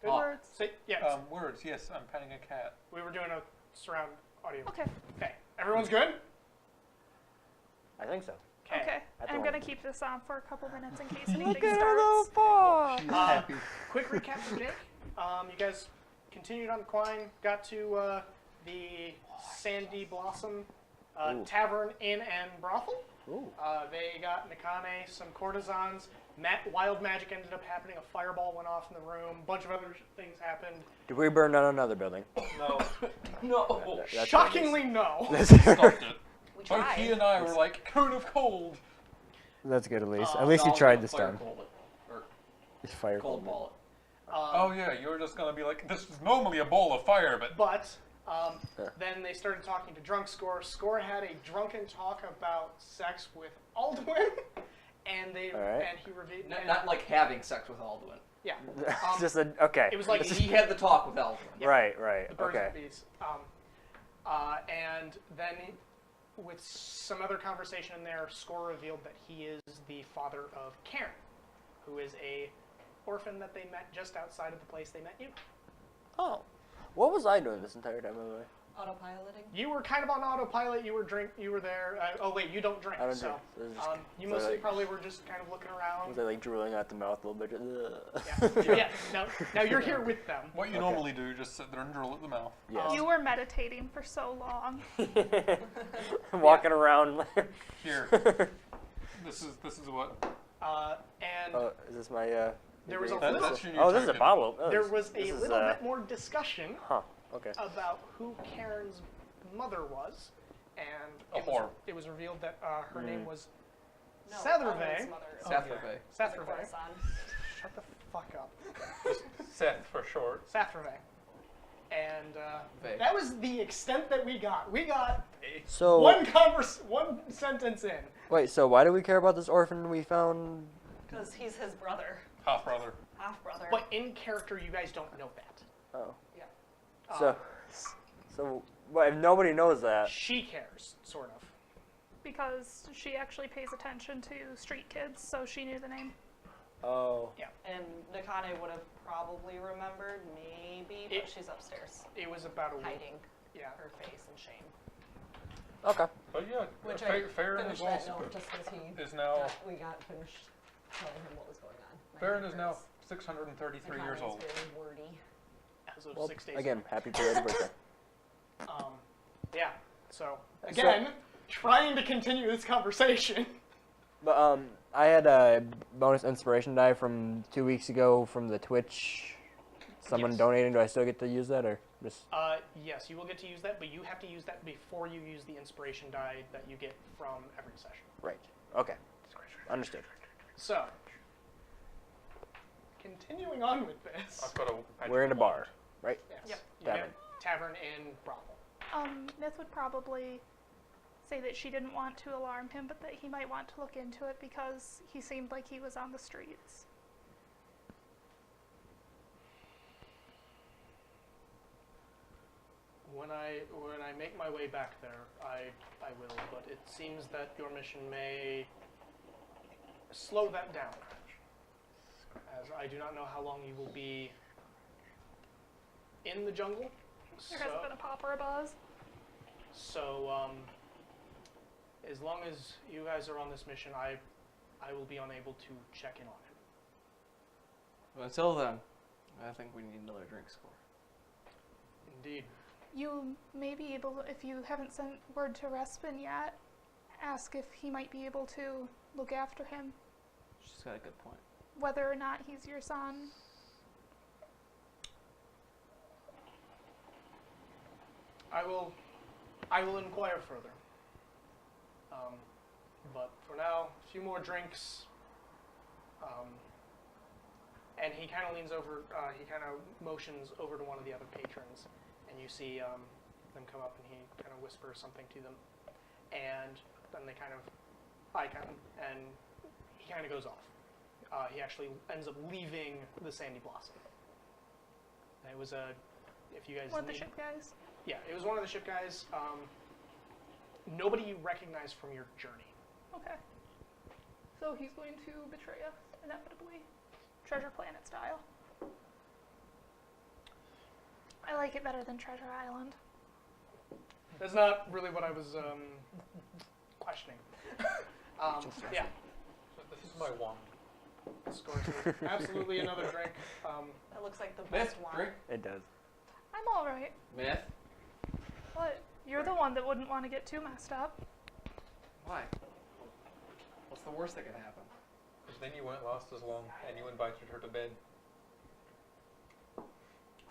Good. Words. Say, yes. Words, yes, I'm petting a cat. We were doing a surround audio. Okay. Okay. Everyone's good? I think so. Okay. At the I'm moment. gonna keep this on for a couple minutes in case anything Look at starts. the ball. Happy. Quick recap from Jake. You guys continued on the climb, got to the Sandy Blossom Tavern, Inn, and Brothel. Ooh. They got Nikane, some courtesans. Wild magic ended up happening. A fireball went off in the room. A bunch of other things happened. Did we burn down another building? No. No. That's Shockingly, no. Stopped it. We Both tried. he and I were like, cone of cold. That's good at least. At At least you No, tried no, this fire time. cold it. Or It's fire cold ball it. Oh yeah, you were just gonna be like, this is normally a ball of fire, but But then they started talking to Drunk Score. Score had a drunken talk about sex with Alduin, and they Alright. and he revealed. Not like having sex with Alduin. Yeah. It's just a, okay. It was like He had the talk with Alduin. Yeah. Right. the birds Okay. and bees. And then with some other conversation in there, Score revealed that he is the father of Karen, who is a orphan that they met just outside of the place they met you. Oh. What was I doing this entire time, by the way? Autopiloting. You were kind of on autopilot. You were there. Oh wait, you don't drink. I don't so drink. So it's just- you so mostly like- probably were just kind of looking around. Was I like drooling out the mouth a little bit? Ugh. Yeah. Now you're here with them. what you Okay. normally do, just sit there and drool at the mouth. Yes. You were meditating for so long. Walking around. Here. This is what. And Oh, is this my? There was a ingredient? little- That's your new Oh, this is a token. bottle. Oh, there this- was a this is, little bit more discussion Huh. Okay. about who Karen's mother was, and A whore. it was revealed that her name was No, Satherve. Alduin's mother is Satherve. Satherve. Corazon. Shut the fuck up. Seth for short. Satherve. And Vague. that was the extent that we got. We got So one sentence in. wait. So why do we care about this orphan we found? Because he's his brother, Half brother. half brother. But in character, you guys don't know that. Oh. Yeah. So what if nobody knows that? She cares, sort of. Because she actually pays attention to street kids, so she knew the name. Oh. And Nikane would have probably remembered, maybe, but It- she's upstairs, It was about a week. hiding Yeah. her face in shame. Okay. But yeah, Which I Farron is finished that also note just as he is now we got finished telling him what was going on. My Farron is now neighbors. 633 years Nikane's old. very wordy. As of Well, 6 days again, ago. happy belated birthday. Yeah. So again, trying to continue this conversation. But I had a bonus inspiration die from 2 weeks ago from the Twitch. Someone Yes. donating. Do I still get to use that, or just? Yes, you will get to use that, but you have to use that before you use the inspiration die that you get from every session. Right. Okay. Understood. So, continuing on with this. I've got a. We're in a bar, right? Yes, Yep. you get Tavern. Tavern in Brothel. Myth would probably say that she didn't want to alarm him, but that he might want to look into it because he seemed like he was on the streets. When I make my way back there, I will, but it seems that your mission may slow that down, as I do not know how long you will be in the jungle. There hasn't been a pop or a buzz. So, as long as you guys are on this mission, I will be unable to check in on him. But until then, I think we need another drink score. Indeed. You may be able, if you haven't sent word to Respin yet, ask if he might be able to look after him, She's got a good point. whether or not he's your son. I will inquire further. But for now, a few more drinks. And he kind of leans over, he kind of motions over to one of the other patrons, and you see them come up, and he kind of whispers something to them. And then they kind of eye-con, and he kind of goes off. He actually ends up leaving the Sandy Blossom. And it was if you guys One of the need- ship guys. Yeah, it was one of the ship guys. Nobody you recognize from your journey. Okay. So he's going to betray us, inevitably. Treasure Planet style. I like it better than Treasure Island. That's not really what I was questioning. Yeah. So this is my one. Scores are absolutely another drink. That looks like the Myth, best one. drink. It does. I'm all right. Myth. What? You're the one that wouldn't want to get too messed up. Why? What's the worst that could happen? Because then you won't last as long, and you invited her to bed.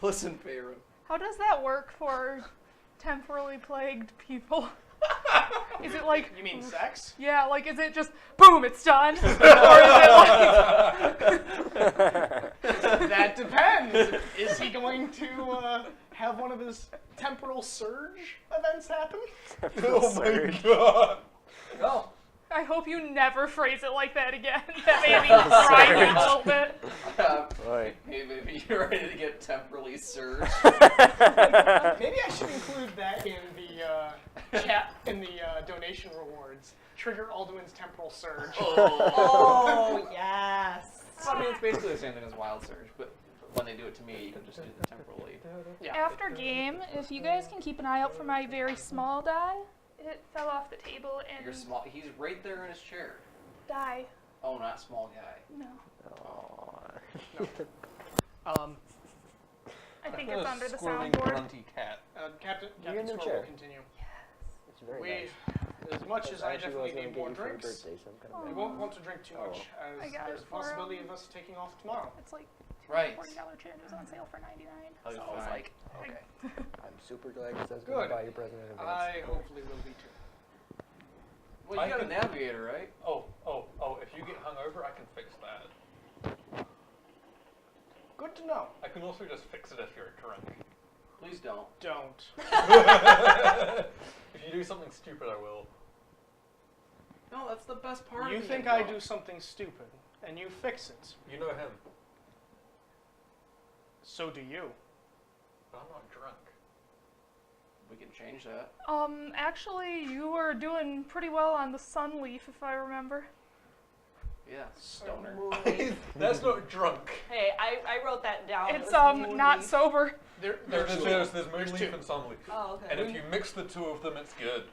Listen, Pharaoh. How does that work for temporally plagued people? Is it like... You mean sex? Yeah, like, is it just, boom, it's done? Or is it That depends. Is he going to have one of his temporal surge events happen? Oh my god! No. I hope you never phrase it like that again. That made me cry a little bit. Right. Hey, baby, you're ready to get temporally surged. Maybe I should include that in the chat, in the donation rewards. Trigger Alduin's temporal surge. Oh, yes. I mean, it's basically the same thing as Wild Surge, but when they do it to me, you can just do the temporally. Yeah. After game, if you guys can keep an eye out for my very small die, it fell off the table and You're small. He's right there in his chair. die. Oh, not small guy. No. I think it's under the soundboard. Grunty cat. Captain You're in the Squirrel chair. will continue. It's very We, nice. as much as I Actually, definitely was gonna need get more you for your drinks, birthday, so I'm kind we of won't want to drink too much, I as got there's it a for, possibility of us taking off tomorrow. It's like Right. $40 chair. It was on sale for $99. Oh, So I was fine. like, Okay. I'm super glad because I was going Good. to buy your present in advance. I hopefully will be too. Well, you got a navigator, right? Oh, if you get hungover, I can fix that. Good to know. I can also just fix it if you're drunk. Please don't. Don't. If you do something stupid, I will. No, that's the best part. You of think being I drunk. do something stupid, and you fix it. You know him. So do you. But I'm not drunk. We can change that. actually, you were doing pretty well on the Sunleaf, if I remember. Yeah, stoner. That's not drunk. Hey, I wrote that down. It's It was not Moonleaf. sober. There's Moonleaf two. and Sunleaf. Oh, okay. And if you mix the two of them, it's good.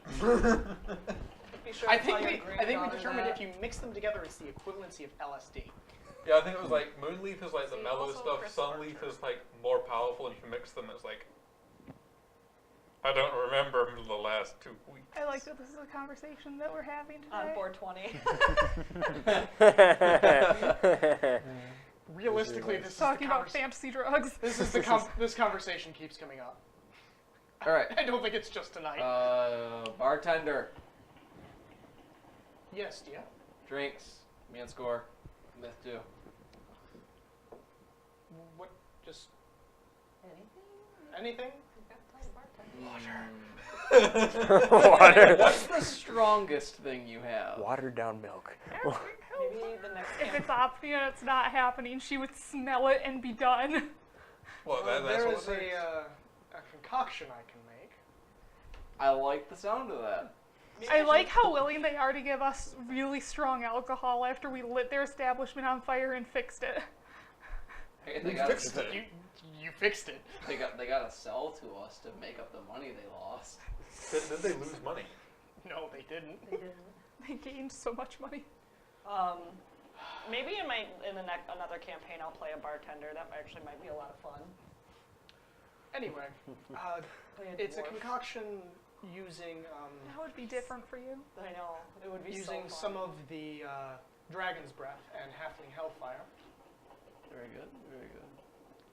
Be sure I to tell think your we granddaughter determined that. if you mix them together, it's the equivalency of LSD. Yeah, I think it was like Moonleaf is like the See, mellow also stuff, Chris Sunleaf Archer. is like more powerful, and if you mix them, it's like I don't remember the last 2 weeks. I like that this is a conversation that we're having On today. 420. Realistically, this is Talking the about fantasy drugs. this conversation keeps coming up. All right. I don't think it's just tonight. Bartender. Yes, yeah. Drinks. Me and score. Myth 2. What? Just Anything? anything? Water. What's the strongest thing you have? Watered down milk. Maybe the next If it's obvious it's not happening, she would smell it and be done. Well, that's there what is it is. a concoction I can make. I like the sound of that. I like how willing they are to give us really strong alcohol after we lit their establishment on fire and fixed it. Hey, We they got fixed it. You fixed it. They got to sell to us to make up the money they lost. Did they lose money? No, they didn't. They didn't. They gained so much money. Maybe in another campaign I'll play a bartender. That actually might be a lot of fun. Anyway, Play it's a dwarf. concoction using That would be different for you. I know it would be using so fun. some of the dragon's breath and halfling hellfire. Very good. Very good.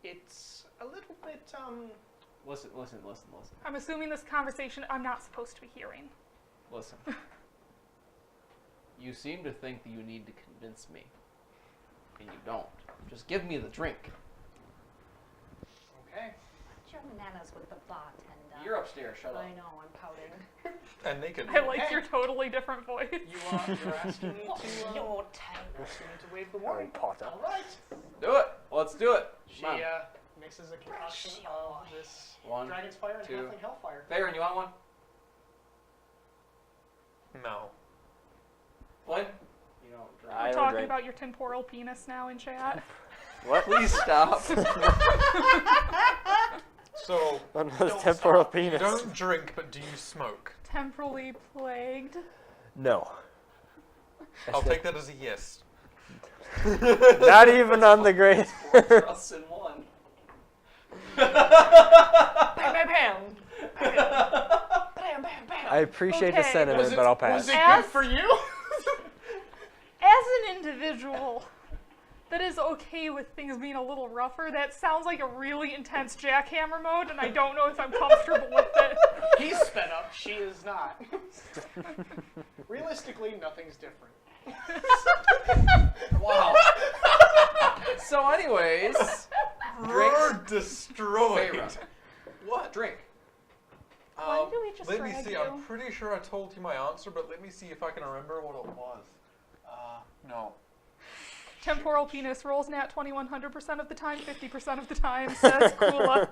It's a little bit Listen. I'm assuming this conversation I'm not supposed to be hearing. Listen. You seem to think that you need to convince me. And you don't. Just give me the drink. okay. What's your manners with the bartender? You're upstairs, shut up. I know, I'm pouting. And naked. I like Hey. your totally different voice. You're asking me What's to your time? asking me to wave the Harry wine. Potter. All right. Do it! Let's do it! She Come on. mixes a concoction of this One, dragon's fire and two. halfling hellfire. Tavern, you want one? No. Flynn? You don't drink. I We're don't talking drink. about your temporal penis now in chat. What? Please stop. So, On his Don't temporal stop. you penis. don't drink, but do you smoke? Temporally plagued. No. I'll take that as a yes. Not even on the grade. Trust in one. Bam, bam, bam. Bam, bam, bam. I appreciate the Okay. sentiment, but I'll Was pass. it As- good for you? As an individual that is okay with things being a little rougher, that sounds like a really intense jackhammer mode, and I don't know if I'm comfortable with it. He's sped up. She is not. Realistically, nothing's different. Wow. So, anyways, You're drinks. destroyed. Feyre. What? Drink. Why do we just Let me drag see. you? I'm pretty sure I told you my answer, but let me see if I can remember what it was. No. Temporal penis rolls nat 20 100% of the time, 50% of the time, says Kula.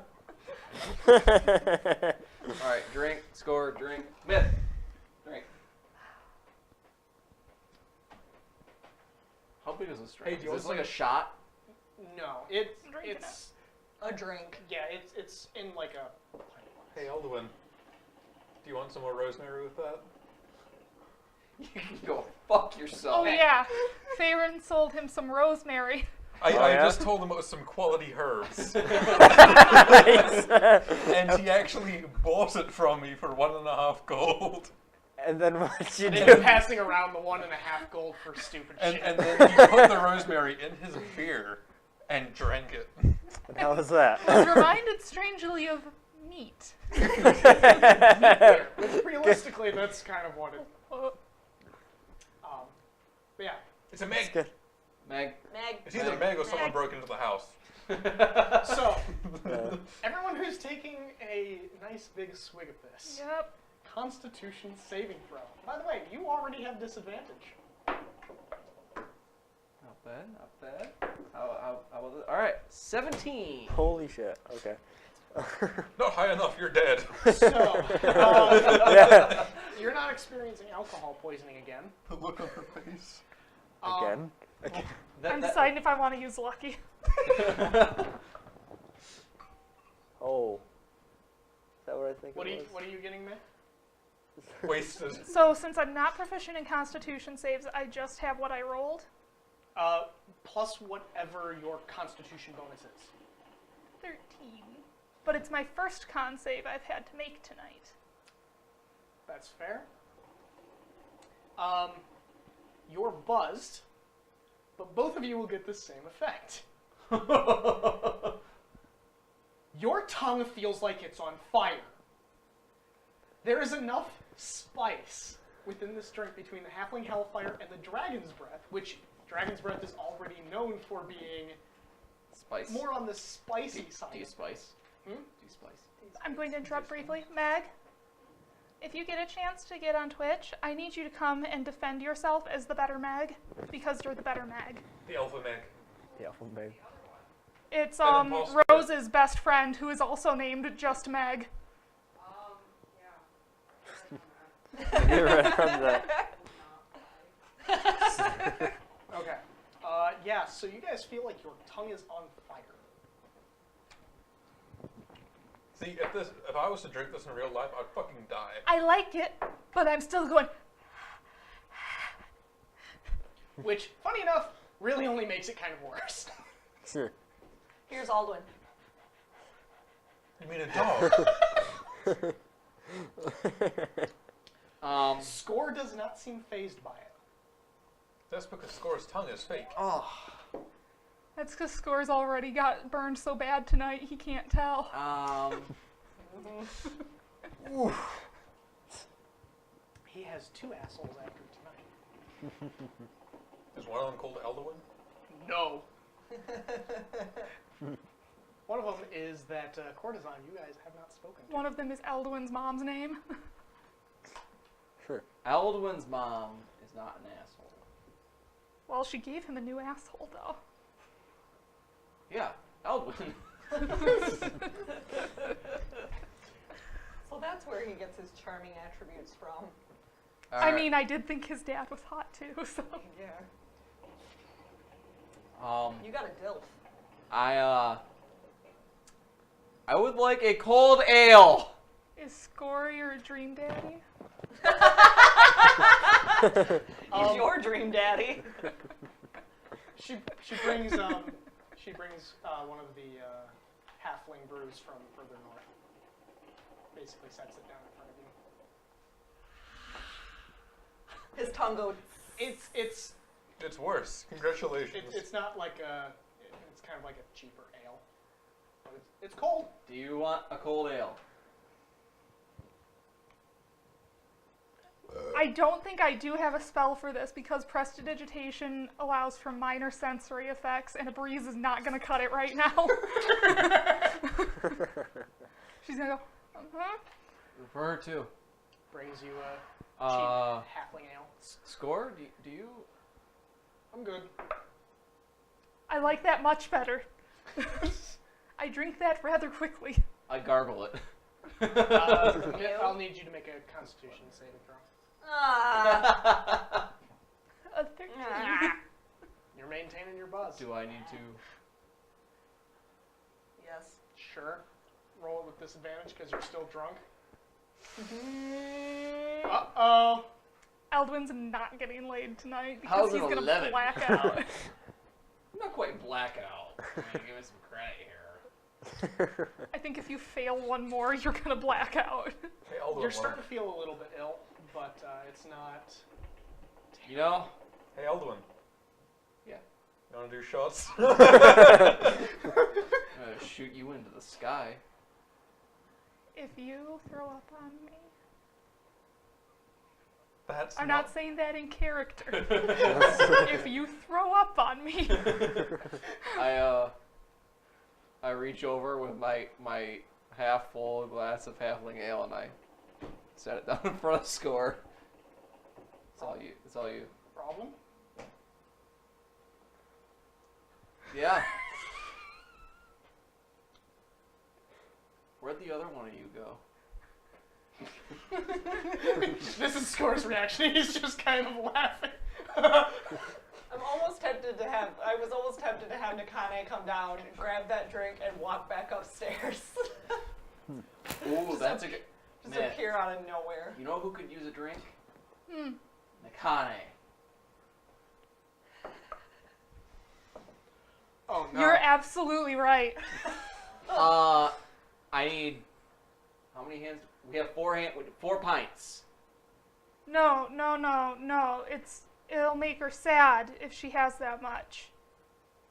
All right, drink, score, drink, myth, drink. How big is this drink? Hey, do you Is want this like a some- shot? No, Drinking it's A drink. yeah, it's in like a. Hey, Alduin. Do you want some more rosemary with that? You can go fuck yourself. Oh yeah, Farron sold him some rosemary. I yeah? just told him it was some quality herbs. Nice. And he actually bought it from me for 1.5 gold. And then what you And do? then passing around the 1.5 gold for stupid And, shit. and then he put the rosemary in his beer and drank it. And how was that? I was reminded strangely of meat. Which realistically, that's kind of what it. Uh, But yeah. It's a Meg. Good. Meg. Meg. It's either Meg or someone Meg. broke into the house. So, everyone who's taking a nice big swig of this, yep. Constitution saving throw. By the way, you already have disadvantage. Not bad, not bad. How about this? All right, 17. Holy shit. Okay. Not high enough, you're dead. So, Yeah. you're not experiencing alcohol poisoning again. The look on her face. Again. I'm deciding if I want to use lucky. Oh. Is that what I think What it are you was? What are you getting, man? Wasted. So since I'm not proficient in Constitution saves, I just have what I rolled. Plus whatever your Constitution bonus is. 13. But it's my first con save I've had to make tonight. That's fair. You're buzzed, but both of you will get the same effect. Your tongue feels like it's on fire. There is enough spice within this drink between the Halfling Hellfire and the Dragon's Breath, which Dragon's Breath is already known for being Spice. more on the spicy side. Do you spice? Hmm? Do you spice? I'm going to interrupt briefly. Meg, if you get a chance to get on Twitch, I need you to come and defend yourself as the better Meg, because you're the better Meg. The Alpha Meg. Yeah, full Meg. It's Better boss. Rose's best friend, who is also named just Meg. You're right from that. Okay. Yeah, so you guys feel like your tongue is on fire. See, if I was to drink this in real life, I'd fucking die. I like it, but I'm still going. Which, funny enough, really only makes it kind of worse. Sure. Here's Alduin. You mean a dog? Score does not seem phased by it. That's because Score's tongue is fake. Oh. That's because Scores already got burned so bad tonight, he can't tell. He has 2 assholes after tonight. Is one of them called Elduin? No. One of them is that Courtesan, you guys have not spoken to. One of them is Elduin's mom's name. Sure. Alduin's mom is not an asshole. Well, she gave him a new asshole, though. Yeah, Alduin. So that's where he gets his charming attributes from. I mean, I did think his dad was hot, too, so. Yeah. Um, You got a dilf. I would like a cold ale. Is Score your dream daddy? He's your dream daddy. She brings one of the halfling brews from further north. Basically sets it down in front of you. His tongue goes. It's worse. Congratulations. It's not like it's kind of like a cheaper ale, but it's cold. Do you want a cold ale? I don't think I do have a spell for this because prestidigitation allows for minor sensory effects, and a breeze is not going to cut it right now. She's going to go, For her too. Brings you a cheap halfling ale. Score? Do you? I'm good. I like that much better. I drink that rather quickly. I gargle it. I'll need you to make a Constitution saving throw. Ah. A 13. You're maintaining your buzz. Do I need to? Yes. Sure. Roll it with disadvantage because you're still drunk. Uh-oh. Eldwin's not getting laid tonight How's because he's an going to 11? black out. I'm not quite blackout. Give me some credit here. I think if you fail one more, you're going to black out. Hey, Aldo, You're starting to feel a little bit ill, but it's not. You know? Hey, Alduin. Yeah. You want to do shots? I'm gonna shoot you into the sky. If you throw up on me, That's I'm not saying that in character. If you throw up on me, I reach over with my half full glass of halfling ale and I set it down in front of Score. It's all you. It's all you. Problem? Yeah. Where'd the other one of you go? This is Score's reaction. He's just kind of laughing. I was almost tempted to have Nakane come down, grab that drink, and walk back upstairs. Ooh, that's a good. Just Man, appear out of nowhere. you know who could use a drink? Nakane. Oh no. you're absolutely right. I need. How many hands? We have 4 pints. No. It'll make her sad if she has that much.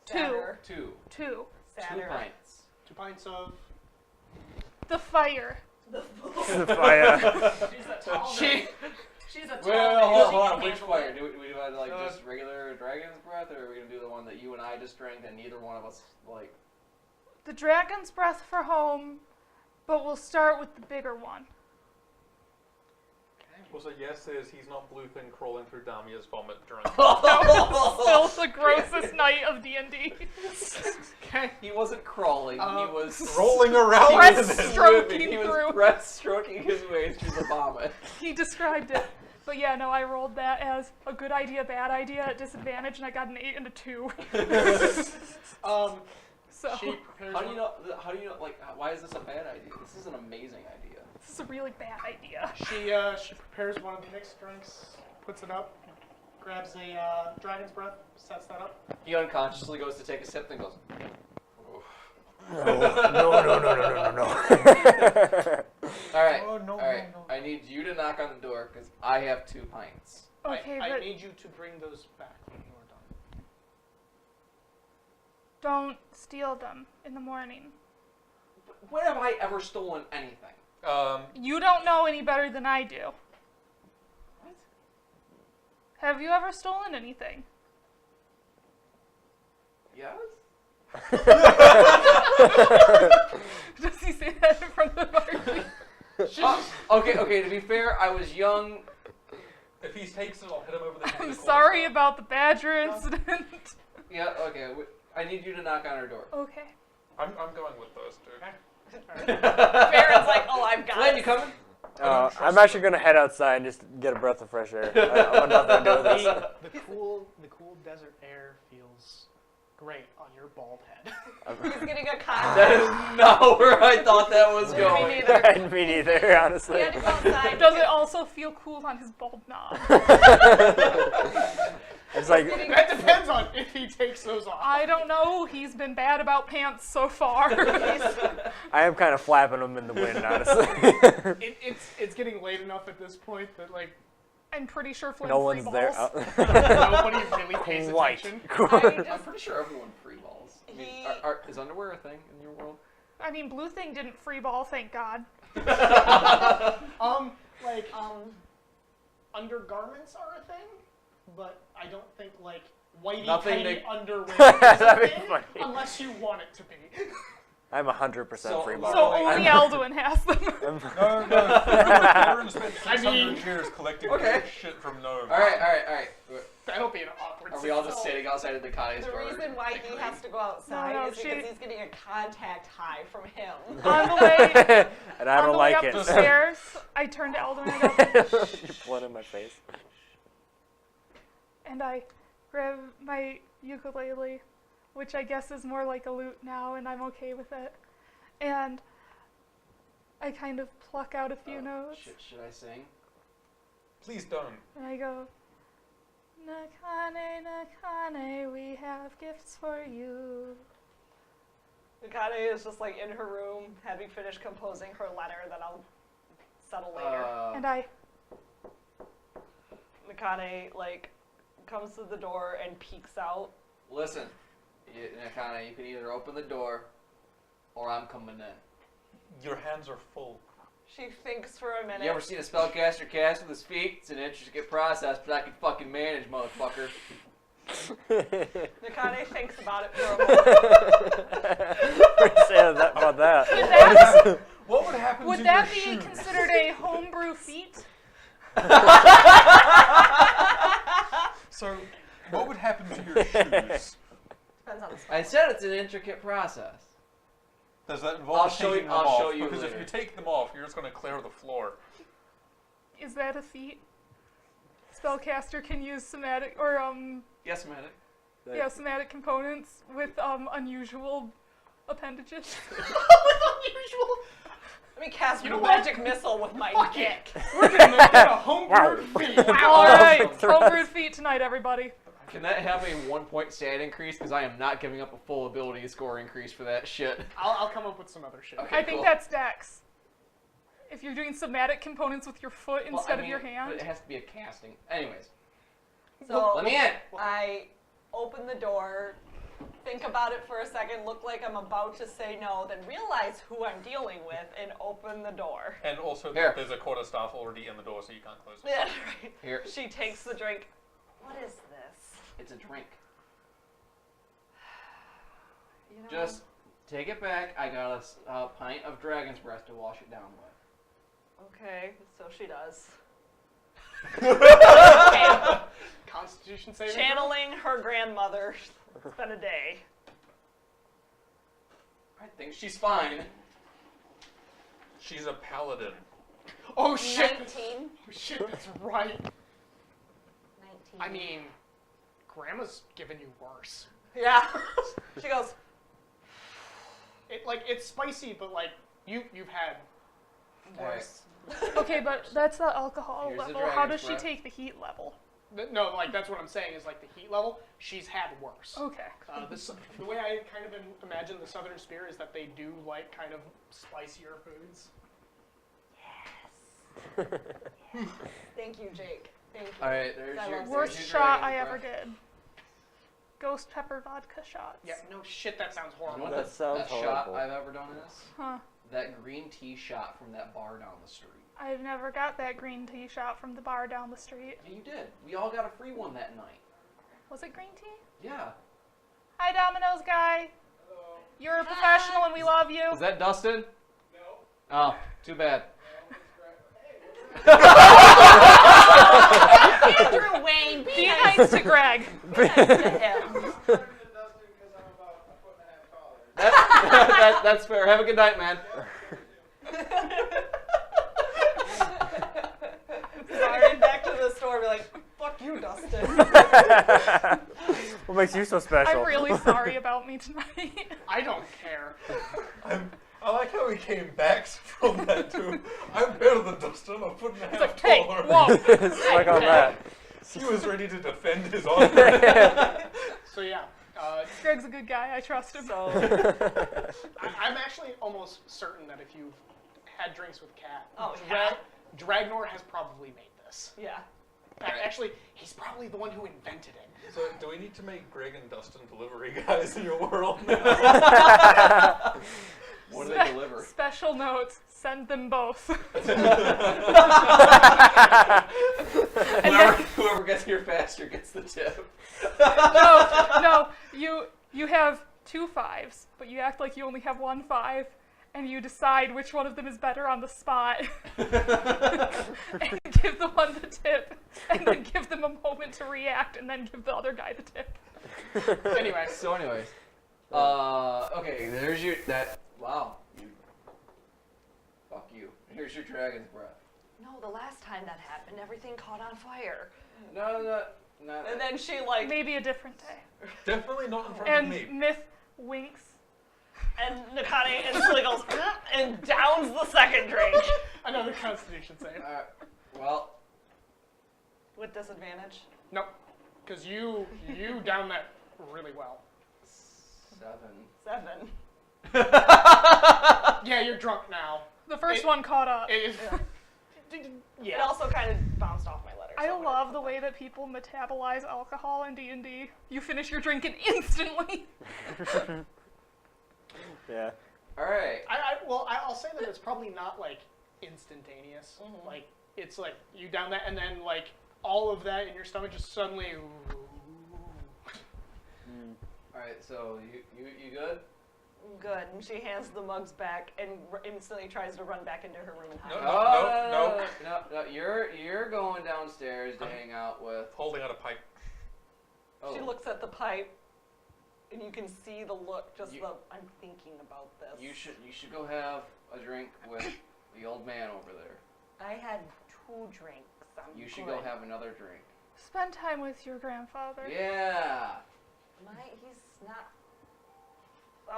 Sadder. Two. Two. Sadder. 2 pints. 2 pints of. The fire. The fire. She's a tall She. She's a tall Wait, lady. hold She on. can Which handle fire? it. Do we want like Uh, just regular dragon's breath, or are we gonna do the one that you and I just drank and neither one of us like? The dragon's breath for home, but we'll start with the bigger one. Well, so yes is he's not bluefin crawling through Damia's vomit drunk. Still the grossest night of D&D. Okay. He wasn't crawling. He was Rolling around Breast with it. stroking He was through. breaststroking his way through the vomit. He described it. But yeah, no, I rolled that as a good idea, bad idea at disadvantage, and I got an 8 and a 2. So She prepares How do you one- know? How do you know? Like, why is this a bad idea? This is an amazing idea. this is a really bad idea. She prepares one of the mixed drinks, puts it up, grabs a dragon's breath, sets that up. He unconsciously goes to take a sip and goes. No. All right. Oh, no, all right. no. I need you to knock on the door because I have 2 pints. Okay, I but need you to bring those back when you are done. don't steal them in the morning. When have I ever stolen anything? You don't know any better than I do. What? Have you ever stolen anything? Yes. Does he say that in front of the party? Okay. To be fair, I was young. if he takes it, I'll hit him over the head. I'm with a sorry quarterstaff. about the badger incident. Yeah. Okay. I need you to knock on her door. Okay. I'm going with those two. Baron's like, oh, I've got Glenn, it. you coming? I'm actually gonna head outside and just get a breath of fresh air. I want nothing to do with this. The cool desert air feels great on your bald head. He's getting a That contact. is not where I thought that was Me going. neither. Me neither, honestly. He had to go outside. Does it also feel cool on his bald knob? It's like That depends on if he takes those off. I don't know. He's been bad about pants so far. I am kind of flapping them in the wind, honestly. It's getting late enough at this point that like I'm pretty sure Flynn No free one's there. balls. nobody really pays White. attention. I'm pretty sure everyone free balls. I mean, He- is underwear a thing in your world? I mean, Blue Thing didn't free ball, thank God. Like undergarments are a thing, but I don't think like whitey Nothing tighty to- underwear is That'd a be thing funny. unless you want it to be. I'm 100% free ball. So only Alduin has them. No. Tavern spent I 600 mean- years collecting Okay. shit from gnomes. All right. That'll be an awkward Are we all just situation. sitting outside of the Kane's The door? reason why he has to go outside No, is because he's getting a contact high from him. On the way, And I on don't the way like up it. the stairs, I turned to Alduin and I go, You're pulling in my face. and I grab my ukulele, which I guess is more like a lute now, and I'm okay with it. And I kind of pluck out a few notes, Should I sing? Please don't. and I go, Nakane, Nakane, we have gifts for you. Nakane is just like in her room, having finished composing her letter that I'll settle later. And I, Nakane like comes to the door and peeks out. Listen, Nakane, you can either open the door, or I'm coming in. Your hands are full. She thinks for a minute. You ever seen a spellcaster cast with his feet? It's an intricate process, but I can fucking manage, motherfucker. Nakane thinks about it for a moment. Say about that. What would happen would to that your be shoes? considered a homebrew feat? So, what would happen to your shoes? Depends on the I said it's an intricate process. Does that involve I'll show taking you- them I'll off? show you Because if later. you take them off, you're just going to clear the floor. Is that a feat? Spellcaster can use somatic or Yes, man. somatic components with unusual appendages. Unusual. Let me cast You know magic missile with my Fuck dick. We're gonna get a homebrewed feed. All right, homebrewed feat tonight, everybody. Can that have a 1-point stat increase? Because I am not giving up a full ability score increase for that shit. I'll come up with some other shit. Okay. I think cool. that's Dex. If you're doing somatic components with your foot Well, instead I of your mean, hand. But it has to be a casting. Anyways, So let me in. I open the door, think about it for a second, look like I'm about to say no, then realize who I'm dealing with, and open the door. And also, Here. there's a quarterstaff already in the door, so you can't close it. Yeah, right. Here. She takes the drink. What is this? It's a drink. You know, Just take it back. I got a pint of dragon's breath to wash it down with. okay, so she does. Constitution saving. Channeling her grandmother. It's been a day. I think she's fine. She's a paladin. Oh shit! 19. Oh, shit, that's right. 19. I mean, Grandma's giving you worse. Yeah. She goes, It's spicy, but like you've had worse. Okay, but that's the alcohol Here's the level. How dragon's does she breath. take the heat level? No, like that's what I'm saying is like the heat level. She's had worse. Okay. The way I kind of imagine the Southern Spear is that they do like kind of spicier foods. thank you, Jake. Thank you. All right, there's I your love Worst there's your shot I dragon's ever breath. did. Ghost pepper vodka shots. Yeah, no shit, that sounds You know horrible. what That sounds best shot horrible. I've ever done is? Huh. That green tea shot from that bar down the street. I've never got that green tea shot from the bar down the street. Yeah, you did. We all got a free one that night. Was it green tea? Yeah. Hi, Domino's guy. You're a professional and we love you. Is that Dustin? No. Oh, too bad. Andrew Wayne, Be nice to Greg. to him. That's fair. Have a good night, man. Sorry, back to the store, be like, fuck you, Dustin. What makes you so special? I'm really sorry about me tonight. I don't care. I like how he came back from that to, I'm better than Dustin, I'm putting a half Like, hey, taller. whoa. It's like on that. He was ready to defend his honor. So yeah, Greg's a good guy. I trust him. So, I'm actually almost certain that if you've had drinks with Kat, Oh, yeah. Dragnor has probably made this. yeah. Actually, he's probably the one who invented it. So do we need to make Greg and Dustin delivery guys in your world? What do they deliver? Special notes. Send them both. Whoever gets here faster gets the tip. No. You have 2 5s, but you act like you only have 1 5, and you decide which one of them is better on the spot, and give the one the tip, and then give them a moment to react, and then give the other guy the tip. Anyway, So anyways, okay, there's your, wow, fuck you. Here's your dragon's breath. No, the last time that happened, everything caught on fire. No. And then she like, Maybe a different day. Definitely not in front And of me. Myth winks. and Nakane instantly goes and downs the second drink another Constitution save. Well, with disadvantage. Nope, because you down that really well. 7. 7. Yeah, you're drunk now. The first one caught up. It is. It Yeah. also kind of bounced off my letter. I so I'm love gonna the put way that people metabolize alcohol in D&D. You finish your drink and instantly. Yeah. Alright. I'll say that it's probably not like instantaneous. Mhm. Like it's like you down that and then like all of that in your stomach just suddenly. Alright, so you good? Good. And she hands the mugs back and instantly tries to run back into her room and hide. No. You're going downstairs to hang out with. Holding out a pipe. Oh. She looks at the pipe, and you can see the look. I'm thinking about this. You should go have a drink with the old man over there. I had 2 drinks. You should go have another drink. Spend time with your grandfather. Yeah. He's not.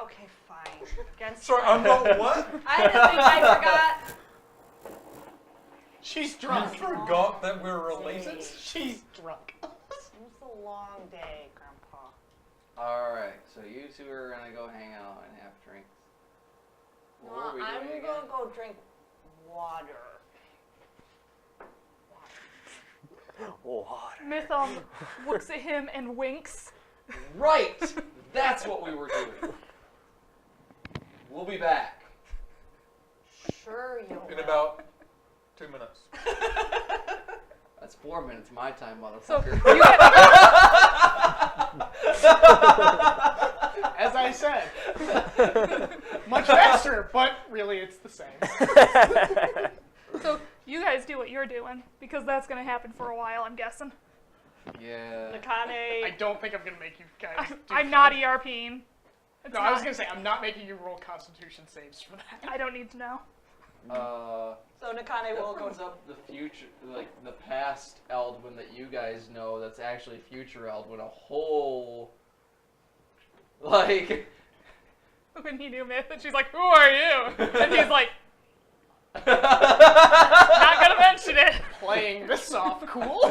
Okay, fine. Against Sorry, I'm not what? I had a thing I forgot. She's You drunk. forgot that we're related? She's drunk. It's a long day, Grandpa. Alright, so you two are gonna go hang out and have drinks. What were we I'm doing gonna again? go drink water. Water. Myth looks at him and winks. Right! That's what we were doing. We'll be back. Sure you will. In about 2 minutes. That's 4 minutes my time, So motherfucker. you get, As I said, much faster, but really it's the same. so you guys do what you're doing because that's gonna happen for a while, I'm guessing. Yeah. I Nakane. don't think I'm gonna make you guys. I'm not ERPing. It's No, I was not- gonna say I'm not making you roll Constitution saves for that. I don't need to know. So Nakane will What go. brings up the future, like the past Eldwin that you guys know that's actually future Eldwin, a whole, like, When he knew Myth, and she's like, "Who are you?" And he's like, "Not gonna mention it." Playing this off, cool.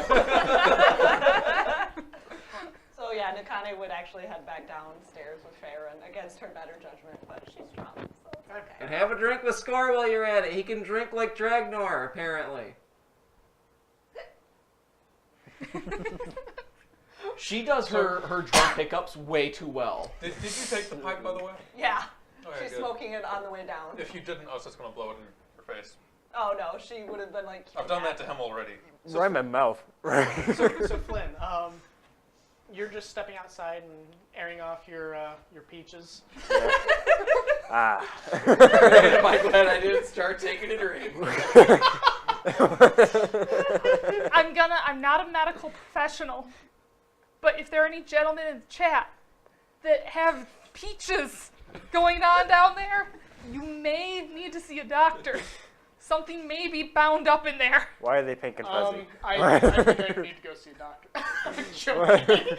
So yeah, Nakane would actually head back downstairs with Farron against her better judgment, but she's drunk, so it's okay. and have a drink with Scar while you're at it. He can drink like Dragnor, apparently. She does her drunk pickups way too well. Did you take the pipe, by the way? Yeah, Okay, she's good. smoking it on the way down. If you didn't, I was just going to blow it in your face. Oh no, she would have been like. I've done that to him already. Right in my mouth. So Flynn, you're just stepping outside and airing off your peaches. Ah. Am I glad I didn't start taking a drink? I'm not a medical professional, but if there are any gentlemen in the chat that have peaches going on down there, you may need to see a doctor. Something may be bound up in there. Why are they pink and fuzzy? I think I need to go see a doctor. I'm joking.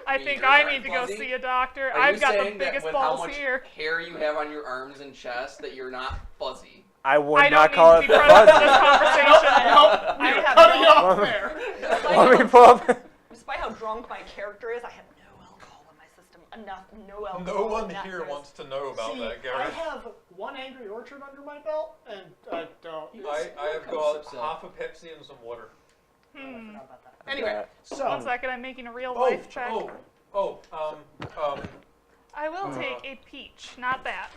I mean, think yours I aren't need to go fuzzy? see a doctor. Are I've you got the saying that biggest with how balls much here. hair you have on your arms and chest that you're not fuzzy? I would I not don't call need it to be present in this fuzzy. conversation. I have Cutting no, off there. Let me pull up. despite how drunk my character is, I have no alcohol in my system. Enough, no alcohol. No one not here gross. wants to know about See, that, I Garrett. have one Angry Orchard under my belt, and I don't. I have got half a Pepsi and some water. Anyway, so 1 second, I'm making a real life check. I will take a peach, not that.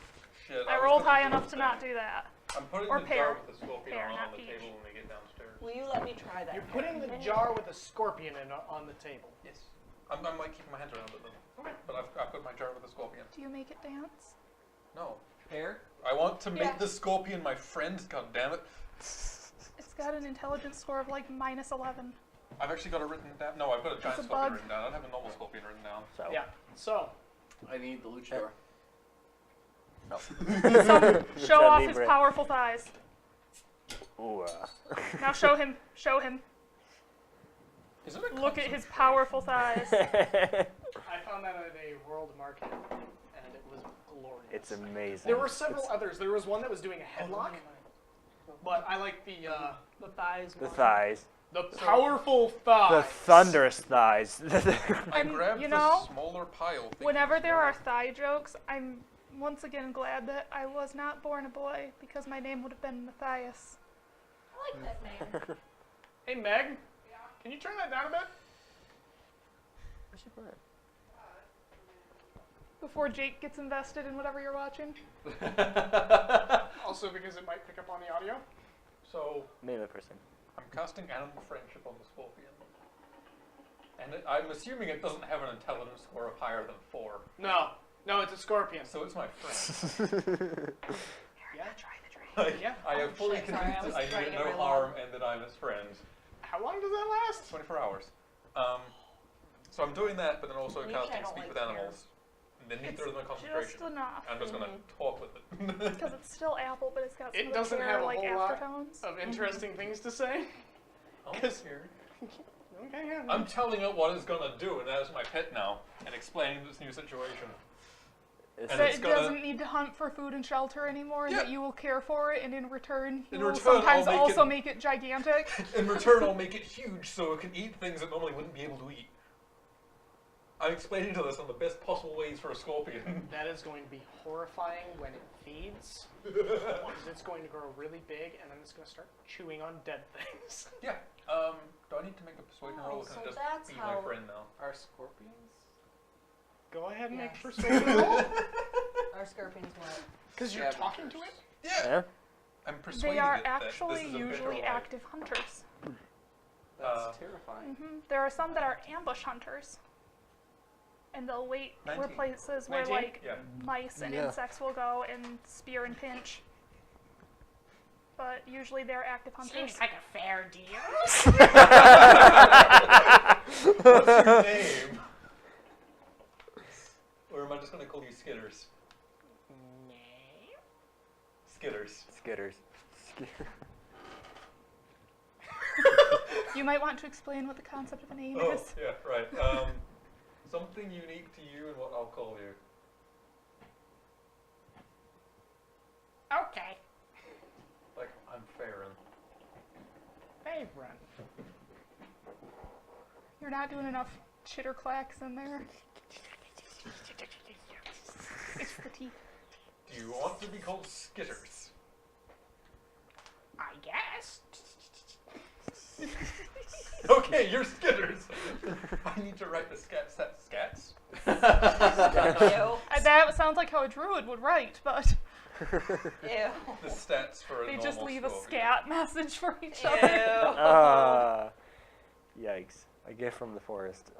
Shit. I was rolled gonna high do enough the to not thing. do that. I'm putting or the pear. jar with the scorpion Pear, on not the peach. table when we get downstairs. Will you let me try that? you're putting the jar with a scorpion in on the table. Yes. I'm like keeping my hands around it though. Okay. But I've got my jar with the scorpion. Do you make it dance? No. Hair? I want to make Yeah. the scorpion my friend, god damn it. It's got an intelligence score of like -11. I've actually got it written down. No, I've got a giant a scorpion bug. written down. I don't have a normal scorpion written down. So. Yeah. So I need the luchador. Show off his Libre. powerful thighs. Ooh, Now show him. Show him. Is it a Look at his powerful thighs. I found that at a world market, and it was glorious. It's amazing. There were several others. There was one that was doing a headlock, but I like the thighs. The one. thighs. the powerful thighs. The thunderous thighs. I And, grabbed you the know, smaller pile. thinking Whenever it was there are smaller. thigh jokes, I'm once again glad that I was not born a boy, because my name would have been Matthias. I like that name. Hey Meg, can you turn that down a bit? Before Jake gets invested in whatever you're watching. Also because it might pick up on the audio. So, Melee person. I'm casting Animal Friendship on the scorpion. And I'm assuming it doesn't have an intelligence score of higher than 4. No, it's a scorpion. So it's my friend. Yeah. Like, Yeah. I have fully shit, sorry, I convinced was that I trying mean to no get harm and that I'm his friend. How long does that last? 24 hours. So I'm doing that, but then also Usually I casting don't Speak like with Animals. And then neither of them are concentration. Just enough. I'm just gonna talk with it. Because it's still apple, but it's got some It of the doesn't pear, have a like whole lot aftertones. of interesting things to say. Oh, 'Cause- here. Okay, yeah. I'm telling it what it's gonna do, and that is my pet now, and explaining this new situation. And That it's it gonna- doesn't need to hunt for food and shelter anymore, and Yeah. that you will care for it, and in return, you In will return, I'll sometimes make also it- make it gigantic. In return, I'll make it huge so it can eat things it normally wouldn't be able to eat. I'm explaining to this in the best possible ways for a scorpion. That is going to be horrifying when it feeds, because it's going to grow really big, and then it's going to start chewing on dead things. Yeah. Do I need to make a persuasion roll? Or can so it just that's be how- my friend now? Are scorpions? Go ahead and make Yes. persuasion roll, Our scorpions what? because you're talking to it. Yeah. Yeah. I'm persuading They are it that actually this is a better usually way. active hunters. That's terrifying. There are some that are ambush hunters. And they'll wait for 19. places where 19? like Yeah. mice and Yeah. insects will go and spear and pinch. But usually they're active hunters. like a fair deal. What's your name? Or am I just gonna call you Skitters? Skitters. Skitters. You might want to explain what the concept of a name Oh, is. yeah, right. Something unique to you and what I'll call you. Okay. Like, I'm Farron. Favorite. You're not doing enough chitter clacks in there. It's the teeth. Do you want to be called Skitters? I guess. Okay, you're Skitters. I need to write the scats. Ew. That sounds like how a druid would write, but Ew. The stats for a they normal just leave a scorpion. scat message for each Ew. other. Yikes. A gift from the forest.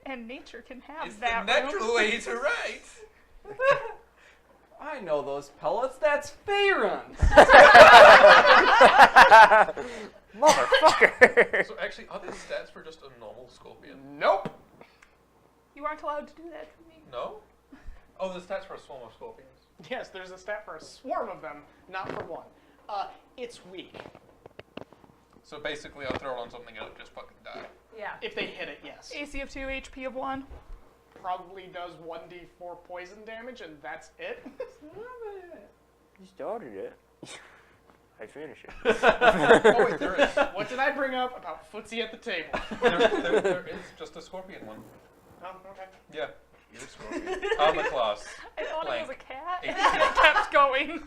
And nature can have It's the that natural room. way to write. I know those pellets. That's Farron. Motherfucker! So actually, are these stats for just a normal scorpion? Nope. You aren't allowed to do that to me. No? Oh, the stats for a swarm of scorpions. Yes, there's a stat for a swarm of them, not for one. It's weak. So basically, I'll throw it on something and it'll just fucking die. Yeah. If they hit it, yes. AC of 2, HP of 1. Probably does 1d4 poison damage, and that's it. You started it. I finish it. Oh wait, there is. What did I bring up about footsie at the table? There is just a scorpion one. Oh, okay. Yeah. You're a scorpion. Amaclass. I thought it was a Blank. cat. HP. It kept going.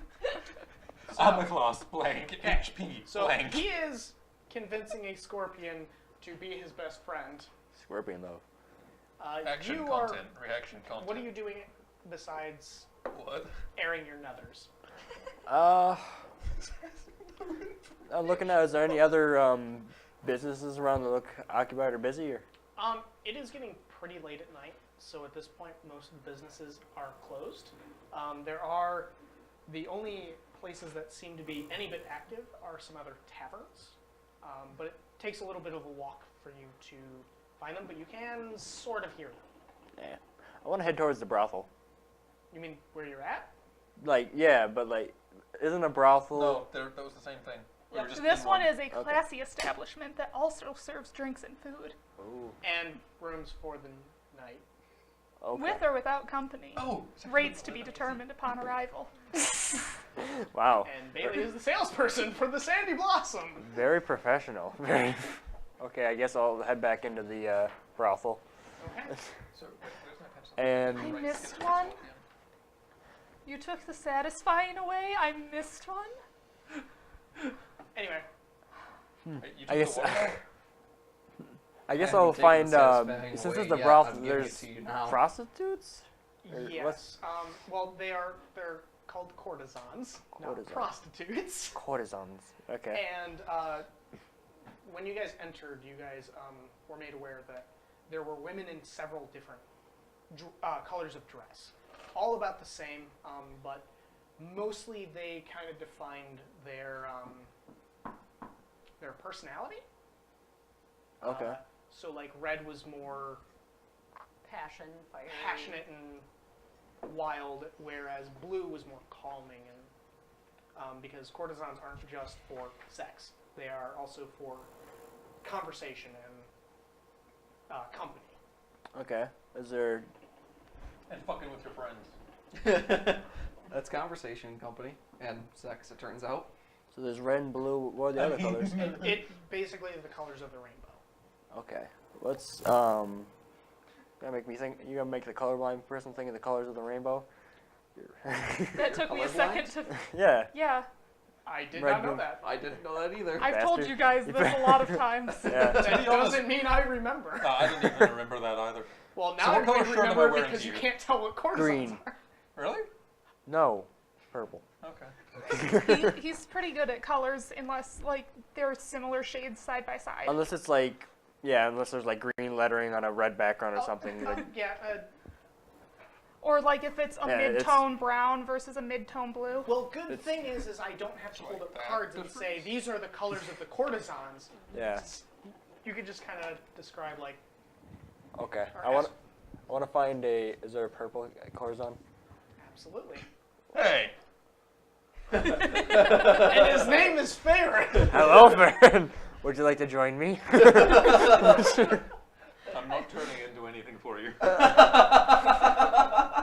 Amaclass, blank, HP, So blank. he is convincing a scorpion to be his best friend. Scorpion though. Action You content, reaction content. What are you doing besides What? airing your nethers? I'm looking at, is there any other businesses around that look occupied or busy? Or? It is getting pretty late at night, so at this point, most of the businesses are closed. There are the only places that seem to be any bit active are some other taverns, but it takes a little bit of a walk for you to find them, but you can sort of hear them. Yeah. I want to head towards the brothel. You mean where you're at? Like, yeah, but like, isn't a brothel? No, that was the same thing. We were just This in one is a classy establishment that also serves drinks and food. Ooh. And rooms for the night. Okay. With or without company. Oh. Rates to be determined upon arrival. Wow. And Bailey is the salesperson for the Sandy Blossom. Very professional. Very. Okay, I guess I'll head back into the brothel. Okay. So, wait, there's not have And I missed one. You took the satisfying away. I missed one. Anyway, Wait, you I took guess. the what? I guess I I'll haven't taken find. the satisfying Since away it's the yet, brothel, I'm giving it there's to you now. prostitutes. Or yes. what's- Well, they're called courtesans, not Courtesans. prostitutes. Courtesans. Okay. And when you guys entered, you guys were made aware that there were women in several different colors of dress, all about the same, but mostly they kind of defined their personality. Okay. So like red was more Passion, fire. passionate and wild, whereas blue was more calming, and because courtesans aren't just for sex, they are also for conversation and company. Okay. Is there? And fucking with your friends. That's conversation company and sex, it turns out. So there's red and blue. What are the other colors? It basically is the colors of the rainbow. Okay. Let's Gonna make me think. You gonna make the colorblind person think of the colors of the rainbow? That took me a second to. Yeah. Yeah, I did Red not know blue. that. I didn't know that either. I've told Bastard. you guys this a lot of times. Yeah. That doesn't mean I remember. I didn't even remember that either. Well, So now what I'm color going to shirt am I remember wearing because to you you? can't tell what courtesans Green. are. Really? No. Purple. Okay. He's pretty good at colors unless like they're similar shades side by side. Unless it's like, yeah, unless there's like green lettering on a red background or something. Like, Yeah. Or like if it's a Yeah, it's- mid-tone brown versus a mid-tone blue. Well, good thing is I don't have to hold up that cards and say these are the colors of the courtesans. yeah. You could just kind of describe like. Okay. Or I want to find a. Is there a purple courtesan? Absolutely. Hey. And his name is Farron. Hello, Farron. Would you like to join me? I'm not turning into anything for you.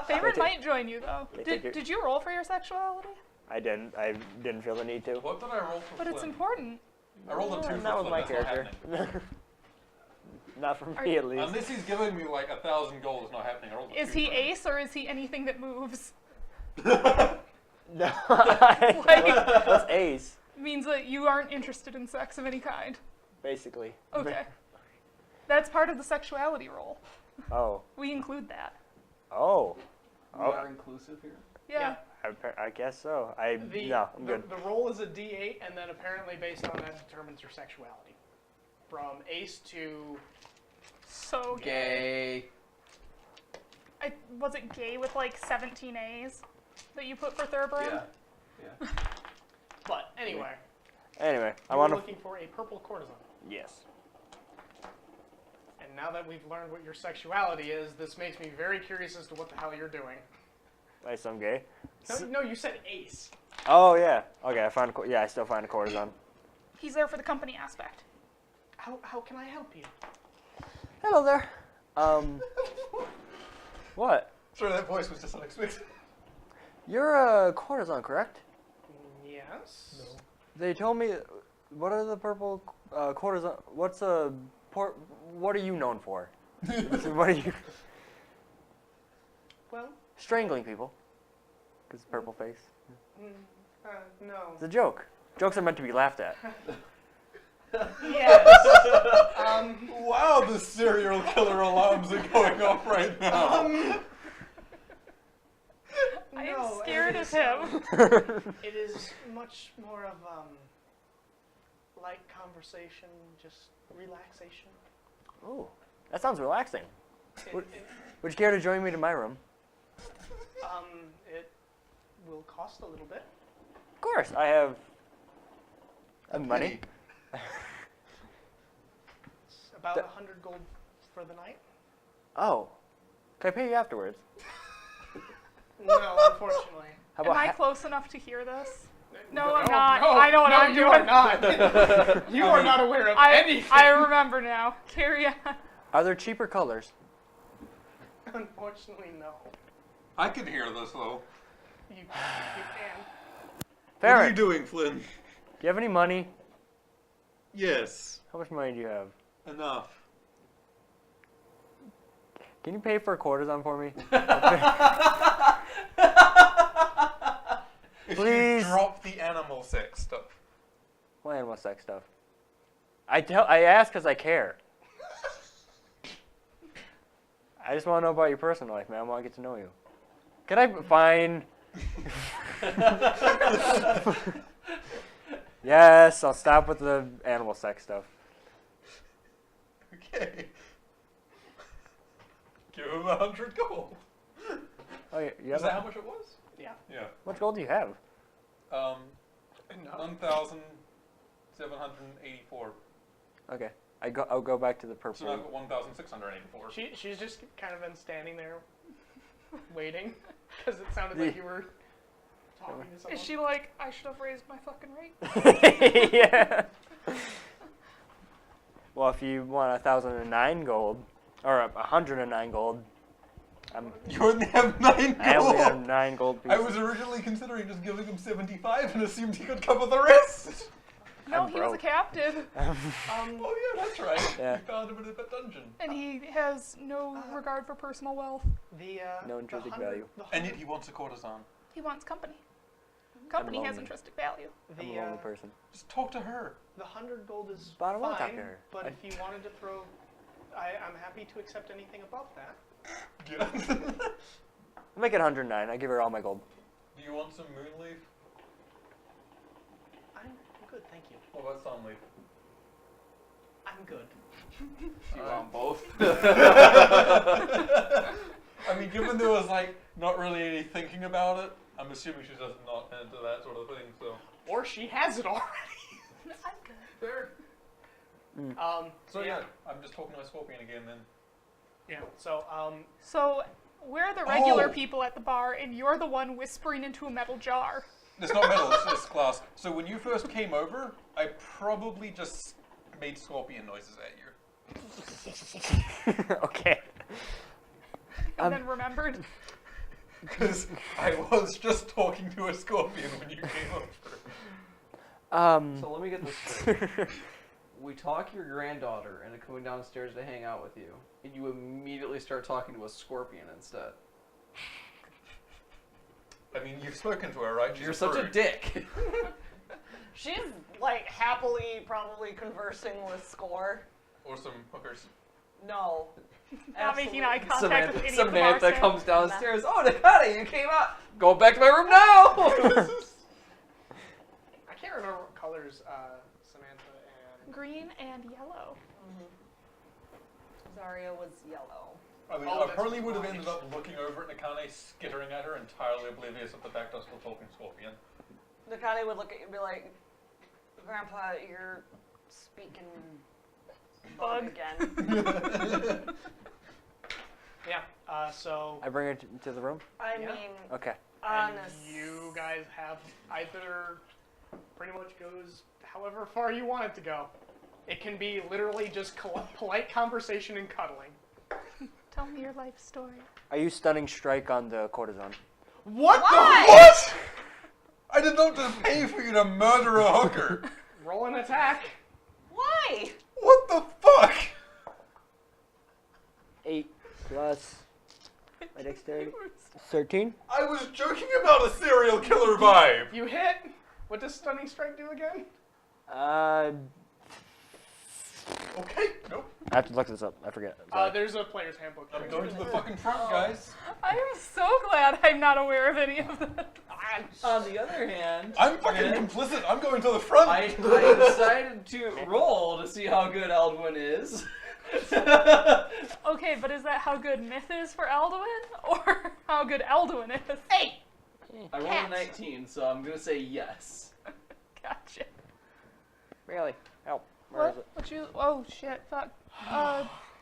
Favorite might join you though. They take Did you roll for your sexuality? I didn't. I didn't feel the need to. What did I roll for But it's Flynn? important. I rolled a 2 for That was Flynn, my that's not character. happening. Not for Are me, you- at least. Unless he's giving me like 1,000 gold, it's not happening. I rolled a Is 2 he for him. ace or is he anything that moves? No. Like- What's ace? Means that you aren't interested in sex of any kind. Basically. Okay. That's part of the sexuality roll. Oh. We include that. Oh. We are inclusive here. Yeah. I guess so. The, No, I'm the, good. the roll is a D8, and then apparently based on that determines your sexuality. From ace to So gay. Gay. Was it gay with like 17 A's that you put for Thurbrand? Yeah. but anyway, Anyway, I you want were to. looking for a purple courtesan. Yes. And now that we've learned what your sexuality is, this makes me very curious as to what the hell you're doing. I some gay. No, you said ace. Oh yeah. Okay, I found. Yeah, I still find a courtesan. He's there for the company aspect. How can I help you? Hello there. What? Sorry, that voice was just unexpected. You're a courtesan, correct? Yes. No. They told me. What are the purple courtesan? What are you known for? What are you? Well, Strangling people. Cause purple face. no. It's a joke. Jokes are meant to be laughed at. Yes. Wow, the serial killer alarms are going off right now. I am No, scared of him. It is much more of light conversation, just relaxation. Ooh, that sounds relaxing. It, Would- it, Would you care to join me to my room? it will cost a little bit. Of course, I have money. It's about Th- 100 gold for the night. Oh, can I pay you afterwards? No, unfortunately. How Am about I close enough to hear this? No, No, I'm not. no, I know what no, I'm you doing. are not. You are not aware of anything. I remember now. Carry on. Are there cheaper colors? Unfortunately, no. I can hear this though. You can. What are Farron, you doing, Flynn? do you have any money? Yes, How much money do you have? enough. Can you pay for a courtesan for me? If Please. you drop the animal sex stuff. What animal sex stuff? I ask because I care. I just want to know about your personal life, man. I want to get to know you. Can I fine? Yes, I'll stop with the animal sex stuff. Okay. Give him 100 gold. Oh, you Is have that how much it was? Yeah. Yeah. How much gold do you have? Um, Enough. 1,784. Okay, I'll go back to the So purple. now I've got 1,684. She's just kind of been standing there, waiting, because it sounded like you were talking to someone. Is she like, I should have raised my fucking rate? Yeah. Well, if you want 1,009 gold, or 109 gold, You only have 9 gold. I only have 9 gold I pieces. was originally considering just giving him 75 and assumed he could cover the rest. No, I'm he was a broke. captive, Oh yeah, that's right. Yeah. We found him in a dungeon. and he has no regard for personal wealth. The No the intrinsic 100 value. The And yet 100, he wants a courtesan. He wants company. Company has lonely. intrinsic value. I'm a the, lonely person. Just talk to her. the 100 gold is But I don't wanna fine, talk to her. but I- if you wanted to throw, I'm happy to accept anything above that. Yeah. I'll make it 109. I give her all my gold. Do you want some moon leaf? I'm good, thank you. What about sun leaf? I'm good. You want both? I mean, given there was like not really any thinking about it, I'm assuming she's just not into that sort of thing. So Or she has it already. I'm good. There. Mm. so yeah, I'm just talking to my scorpion again then. Yeah. So So we're the regular Oh. people at the bar, and you're the one whispering into a metal jar. It's not metal, it's just glass. So when you first came over, I probably just made scorpion noises at you. Okay. And then remembered. Because I was just talking to a scorpion when you came over. So let me get this straight. We talk your granddaughter into coming downstairs to hang out with you, and you immediately start talking to a scorpion instead. I mean, you've spoken to her, right? She's You're such a furry. dick. She's like happily probably conversing with Score. Or some hookers. No. Not making eye contact with any of the Samantha bar staff. comes downstairs. Oh, Dakota, you came out. Go back to my room now. I can't remember what colors Samantha and Green and yellow. Zarya was yellow. I mean, Oh, I that's probably would have right. ended up looking over at Nakane, skittering at her, entirely oblivious of the fact I was still talking scorpion. Nakane would look at you and be like, Grandpa, you're speaking bug again. yeah. So I bring her to the room. I Yeah. mean, Okay. and honest. you guys have either pretty much goes however far you want it to go. It can be literally just polite conversation and cuddling. Tell me your life story. Are you stunning strike on the courtesan? What Why? What? I did not just pay for you to murder a hooker. Roll an attack. Why? What the fuck? 8 plus my dexterity. 13. I was joking about a serial killer vibe. You hit. What does stunning strike do again? Okay, nope. I have to look this up. I forget. Sorry. There's a player's handbook. I'm going to the fucking front, guys. I am so glad I'm not aware of any of that. On the other hand, I'm fucking complicit. I'm going to the front. I decided to roll to see how good Eldwin is. Okay, but is that how good Myth is for Alduin, or how good Alduin is? Hey! I rolled a 19, so I'm gonna say yes. Gotcha. Really? Help. Where is What? it? What you? Oh shit! Fuck.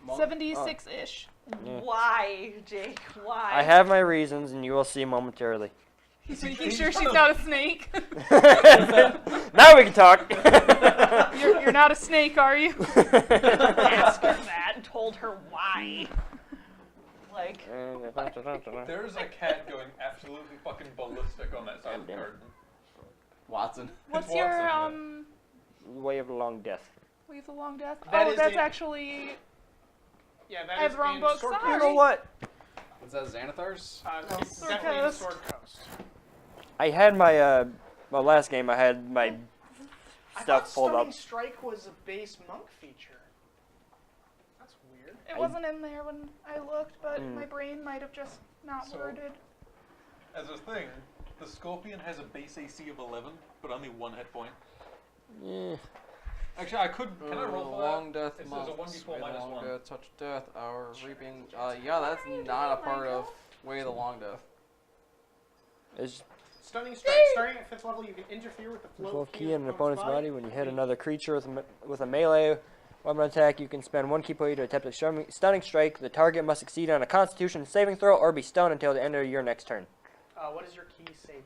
76-ish. Yeah. Why, Jake? Why? I have my reasons, and you will see momentarily. He's making sure she's not a snake. Now we can talk. You're not a snake, are you? Asked her that and told her why. Like, There's a cat going absolutely fucking ballistic on that side of the garden. Watson. What's Watson, your yeah. Way of the long death. Leave the long death? That Oh, is that's a- actually. Yeah, that I have is the wrong in book, Sword sorry. You know what? Was that Xanathar's? It's Sword definitely in Coast. Sword Coast. I had my my last game. I had my I stuff thought pulled Stunning up. Strike was a base monk feature. That's weird. It wasn't in there when I looked, but Mm. my brain might have just not So- worded. As a thing, the Scorpion has a base AC of 11, but only 1 hit point. Yeah. Actually, I could. Can I roll for that? Long death It says a monks. 1d4 Way of the minus long 1. death, touch death, hour reaping. Yeah, that's not a part of Way of the Long Death. It's Stunning Strike. Starting at 5th level, you can interfere with the flow flow of key in an opponent's body. When you hit another creature with a melee weapon attack, you can spend 1 key point to attempt a stunning strike. The target must succeed on a Constitution saving throw or be stunned until the end of your next turn. What is your key save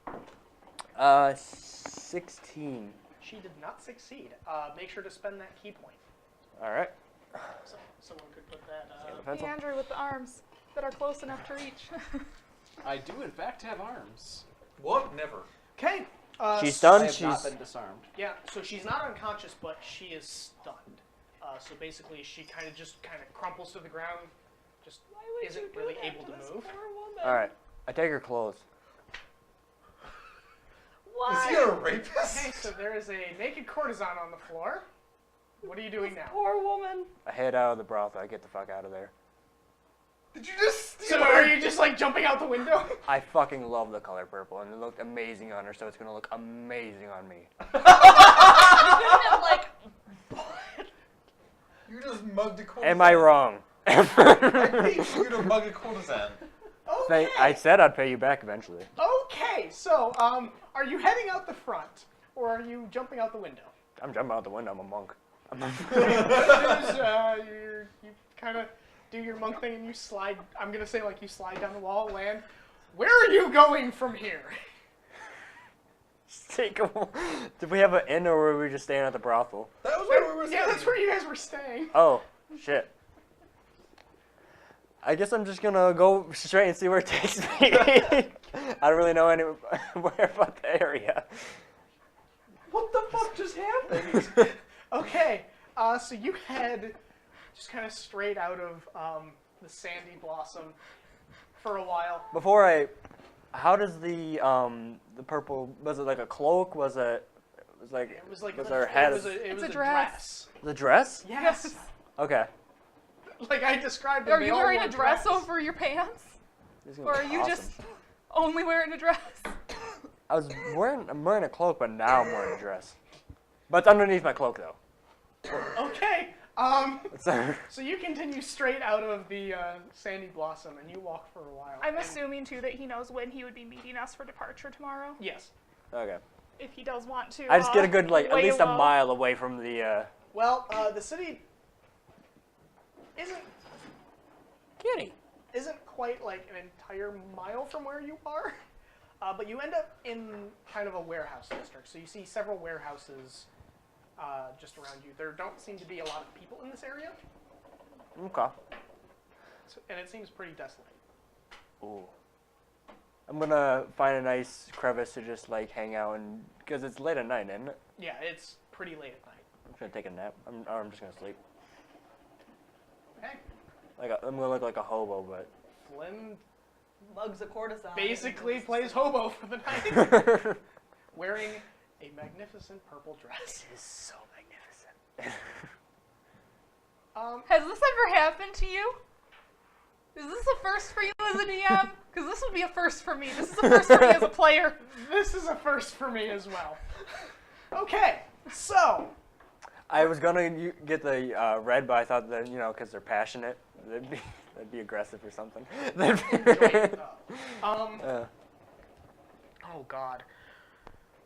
DC? 16. She did not succeed. Make sure to spend that key point. All right. So someone could put that. Hey, Andrew with the arms that are close enough to reach. I do, in fact, have arms. What? Never. Okay. She's I stunned. have not She's been disarmed. Yeah, so she's not unconscious, but she is stunned. So basically, she kind of crumples to the ground, just isn't really able to move. all right. I take her clothes. why? Is he a rapist? Okay, so there is a naked courtesan on the floor. What are you doing now? Poor woman. I head out of the brothel. I get the fuck out of there. Did you just steal So are you just like jumping out the window? I fucking love the color purple, and it looked amazing on her, so it's gonna look amazing on me. Like, You just mugged a courtesan. Am I wrong? I paid for you to mug a courtesan. Okay. I said I'd pay you back eventually. Okay, so are you heading out the front, or are you jumping out the window? I'm jumping out the window. I'm a monk. You kind of do your monk thing and you slide. I'm gonna say like you slide down the wall, land. Where are you going from here? Did we have an inn, or were we just staying at the brothel? That was where we were Yeah, staying. that's where you guys were staying. Oh, shit. I guess I'm just gonna go straight and see where it takes me. I don't really know anywhere about the area. What the fuck just happened? Okay, so you head just kind of straight out of the Sandy Blossom for a while. How does the purple, was it like a cloak? Was her head? It was a a dress. The dress? Yes. Okay. Like I described it. Are they you all wearing wore a dress over your pants? This is gonna Or be are you awesome. just only wearing a dress? I'm wearing a cloak, but now I'm wearing a dress. But it's underneath my cloak, though. Okay. So So you continue straight out of the Sandy Blossom and you walk for a while. I'm And- assuming too that he knows when he would be meeting us for departure tomorrow. Yes. okay. If he does want to. I just get a good at lay least a low. mile away from the Well, the city isn't quite like an entire mile from where you are. But you end up in kind of a warehouse district. So you see several warehouses just around you. There don't seem to be a lot of people in this area. Okay. And it seems pretty desolate. Ooh. I'm gonna find a nice crevice to just like hang out and because it's late at night, isn't it? Yeah, it's pretty late at night. I'm just gonna take a nap. I'm just gonna sleep. Okay. I'm gonna look like a hobo, but. Flynn Mugs of cortisone. basically plays hobo for the night, wearing a magnificent purple dress. It is so magnificent. Has this ever happened to you? Is this a first for you as a DM? Because this would be a first for me. This is a first for me as a player. This is a first for me as well. Okay, so I was gonna get the red, but I thought that because they're passionate, that'd be aggressive or something. Oh God.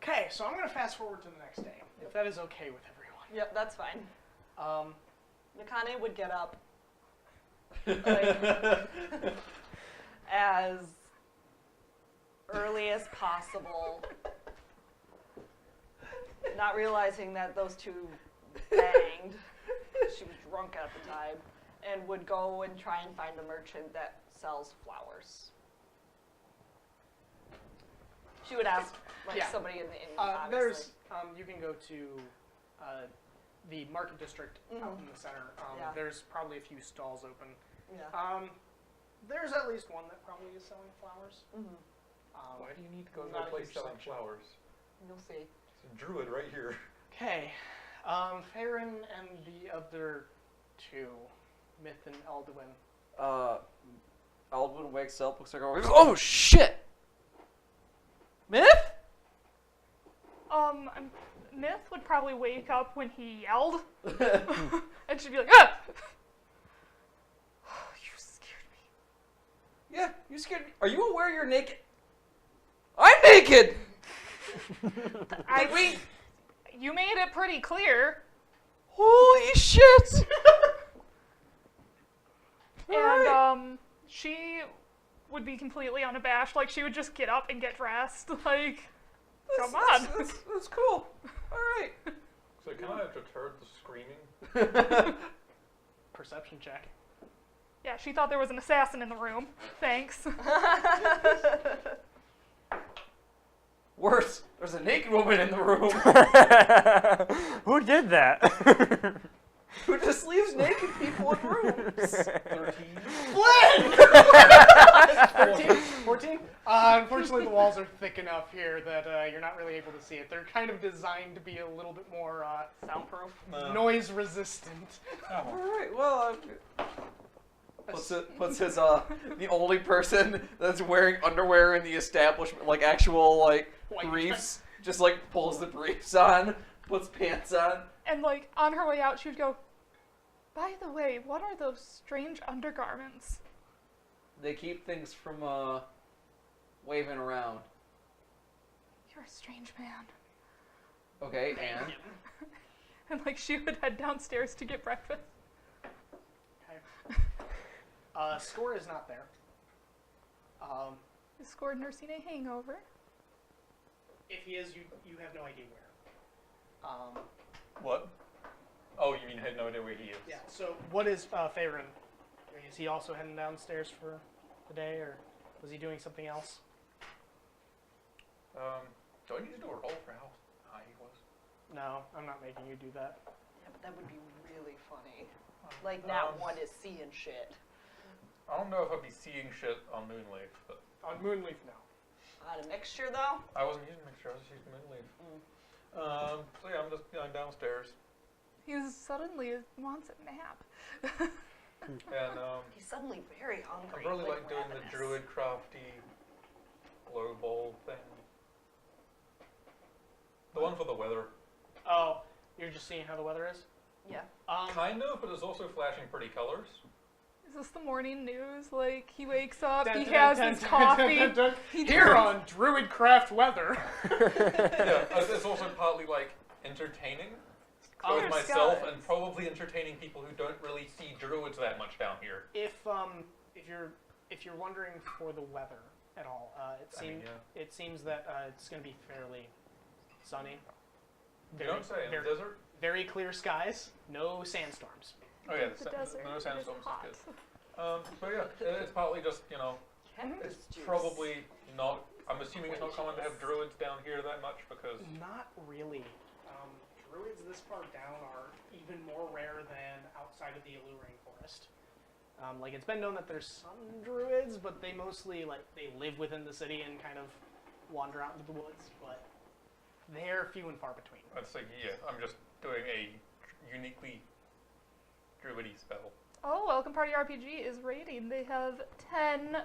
Okay, so I'm gonna fast forward to the next day, if that is okay with everyone. Yep, that's fine. Nakane would get up as early as possible, not realizing that those two banged. She was drunk at the time, and would go and try and find a merchant that sells flowers. She would ask somebody in the there's you can go to the market district out in the center. There's probably a few stalls open. Yeah. There's at least one that probably is selling flowers. Why do you need to go to Not a a place huge selling section. flowers? You'll see. It's a druid right here. Okay, Farron and the other two, Myth and Eldwin. Aldwin wakes up, looks like, oh shit! Myth? Myth would probably wake up when he yelled, and she'd be like, ah! You scared me. Yeah, you scared me. Are you aware you're naked? I'm naked! You made it pretty clear. Holy shit! And she would be completely unabashed. Like, she would just get up and get dressed. Like, come on. That's cool. All right. So can I have deterred the screaming? Perception check. Yeah, she thought there was an assassin in the room. Thanks. Worse, there's a naked woman in the room. Who did that? Who just leaves naked people in rooms? 13? 14? Unfortunately, the walls are thick enough here that you're not really able to see it. They're kind of designed to be a little bit more Soundproof. noise resistant. All right. Well, puts his the only person that's wearing underwear in the establishment, like actual like White briefs, just like pulls the briefs on, puts pants on. And, like, on her way out, she would go, by the way, what are those strange undergarments? They keep things from waving around. You're a strange man. Okay, and And, like, she would head downstairs to get breakfast. Okay. Score is not there. Is Score nursing a hangover? If he is, you have no idea where. What? Oh, you mean I had no idea where he is? Yeah. So what is Farron? Is he also heading downstairs for the day, or was he doing something else? Do I need to do a roll for how high he was? No, I'm not making you do that. Yeah, but that would be really funny. Like, that one is seeing shit. I don't know if I'd be seeing shit on Moonleaf, but On Moonleaf, no. On a mixture, though? I wasn't using mixture, I was just using Moonleaf. So yeah, I'm just going downstairs. He suddenly wants a nap. And He's suddenly very I hungry. really like doing ravenous. the druid crafty glow bowl thing. The one for the weather. Oh, you're just seeing how the weather is? Yeah. Kind of, but it's also flashing pretty colors. Is this the morning news? Like, he wakes up, Dun, he dun, has dun, his dun, coffee. dun, dun, dun. Here on Druidcraft Weather. Yeah, it's also partly like entertaining. Both Clear myself skies. and probably entertaining people who don't really see druids that much down here. If you're wondering for the weather, at all. It seems that it's going to be fairly sunny. You don't say in the desert? Very clear skies, no sandstorms. Oh yeah, The desert. no It is sandstorms is hot. good. So yeah, it's partly just, it's probably not, I'm assuming it's not common to have druids down here that much because... Not really. Druids this far down are even more rare than outside of the Alluring Forest. It's been known that there's some druids, but they mostly, they live within the city and kind of wander out into the woods, but they're few and far between. I'd say, yeah, I'm just doing a uniquely druidy spell. Oh, Welcome Party RPG is raiding. They have 10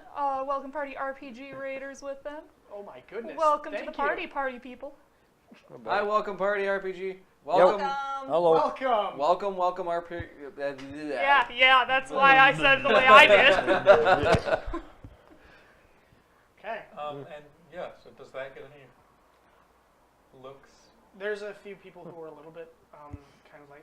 Welcome Party RPG raiders with them. Oh my goodness. Welcome Thank to the you. party, people. Oh, boy. Hi, welcome Party RPG. Welcome. Hello. Welcome. Welcome RPG. Yeah, that's why I said it the way I did. Okay. And yeah, so does that get any looks? There's a few people who are a little bit kind of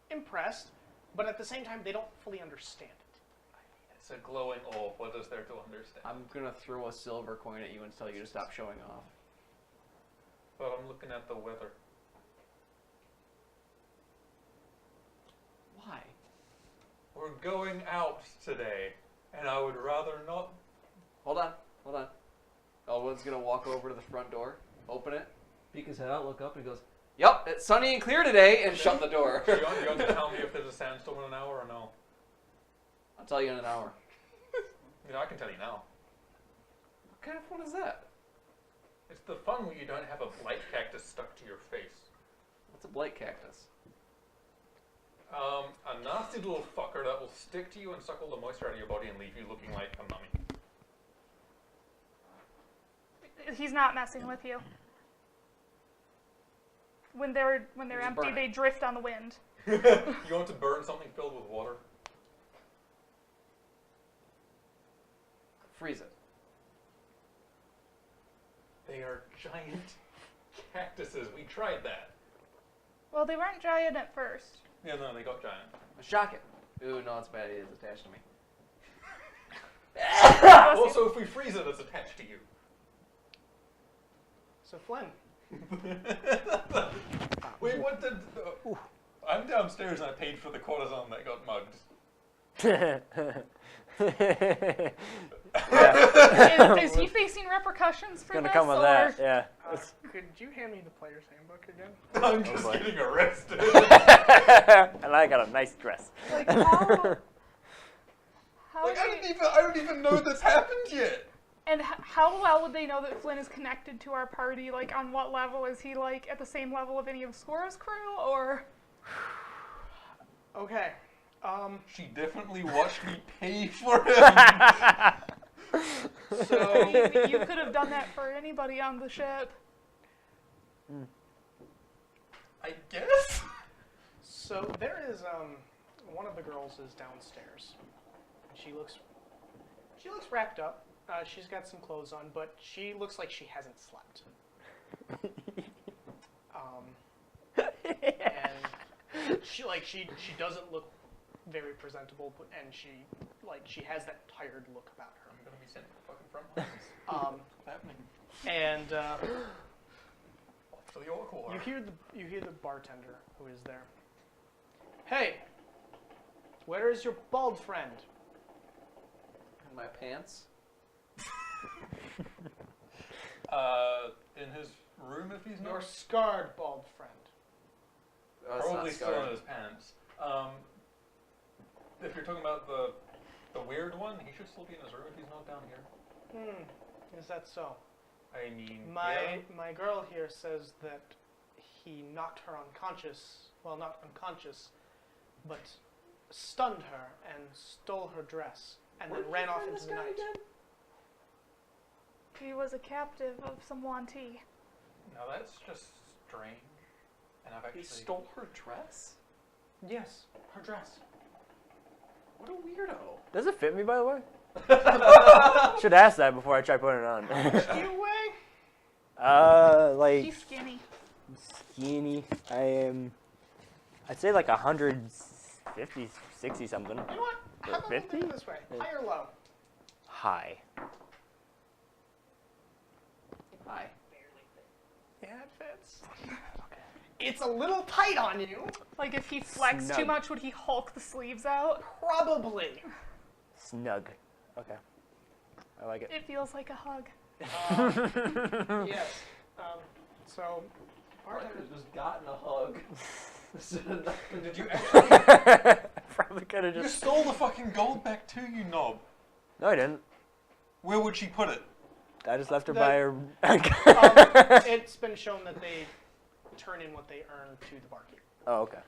impressed, but at the same time they don't fully understand it. It's a glowing orb. What is there to understand? I'm gonna throw a silver coin at you and tell you to stop showing off. But I'm looking at the weather. Why? We're going out today, and I would rather not. Hold on. Elwood's gonna walk over to the front door, open it, peek his head out, look up, and he goes, "Yep, it's sunny and clear today," and shut the door. You want to tell me if there's a sandstorm in an hour or no? I'll tell you in an hour. I can tell you now. What kind of fun is that? It's the fun when you don't have a blight cactus stuck to your face. What's a blight cactus? A nasty little fucker that will stick to you and suck all the moisture out of your body and leave you looking like a mummy. He's not messing with you. When they're Just empty, burn it. they drift on the wind. You want to burn something filled with water? Freeze it. They are giant cactuses. We tried that. Well, they weren't giant at first. Yeah, no, they got giant. Shock it. Ooh, no, it's bad. It is attached to me. Also, if we freeze it, it's attached to you. So Flynn. Wait, what did... I'm downstairs and I paid for the cortisone that got mugged. Is he facing repercussions for Gonna this? come with or? that, yeah. Could you hand me the player's handbook again? I'm just getting arrested. And I got a nice dress. Like, how I don't even know this happened yet. And how well would they know that Flynn is connected to our party? Like, on what level? Is he, at the same level of any of Scora's crew, or? Okay. She definitely watched me pay for him. I mean, you could have done that for anybody on the ship. I guess. So there is one of the girls is downstairs. She looks wrapped up. She's got some clothes on, but she looks like she hasn't slept. And she doesn't look very presentable, and she has that tired look about her. I'm gonna be sent to the fucking front lines. What's happening? And Off to the orc war. you hear the bartender who is there. Hey, where is your bald friend? In my pants. In his room if he's Your not. scarred bald friend. Oh, it's Probably not still in scarred. his pants. If you're talking about the weird one, he should still be in his room if he's not down here. Is that so? I mean, My girl here says that he knocked her unconscious. Well, not unconscious, but stunned her and stole her dress, and then ran off into the night. He was a captive of some Wanti. Now that's just strange. And I've actually He stole her dress? Yes, her dress. What a weirdo. Does it fit me, by the way? Should ask that before I try putting it on. You weigh? He's skinny. Skinny. I'd say 150, 60 something. You know what? How about we 50? do it this way? High or low? High. Yes. It's a little tight on you. Like if he flexed too Snug. much, would he hulk the sleeves out? Probably. Snug. Okay. I like it. It feels like a hug. Yes. So, I bartender. could have just gotten a hug. Did you actually? Probably could have You just. stole the fucking gold back too, you knob. No, I didn't. Where would she put it? I just left her The- by her. It's been shown that they turn in what they earn to the barkeep. Oh, okay.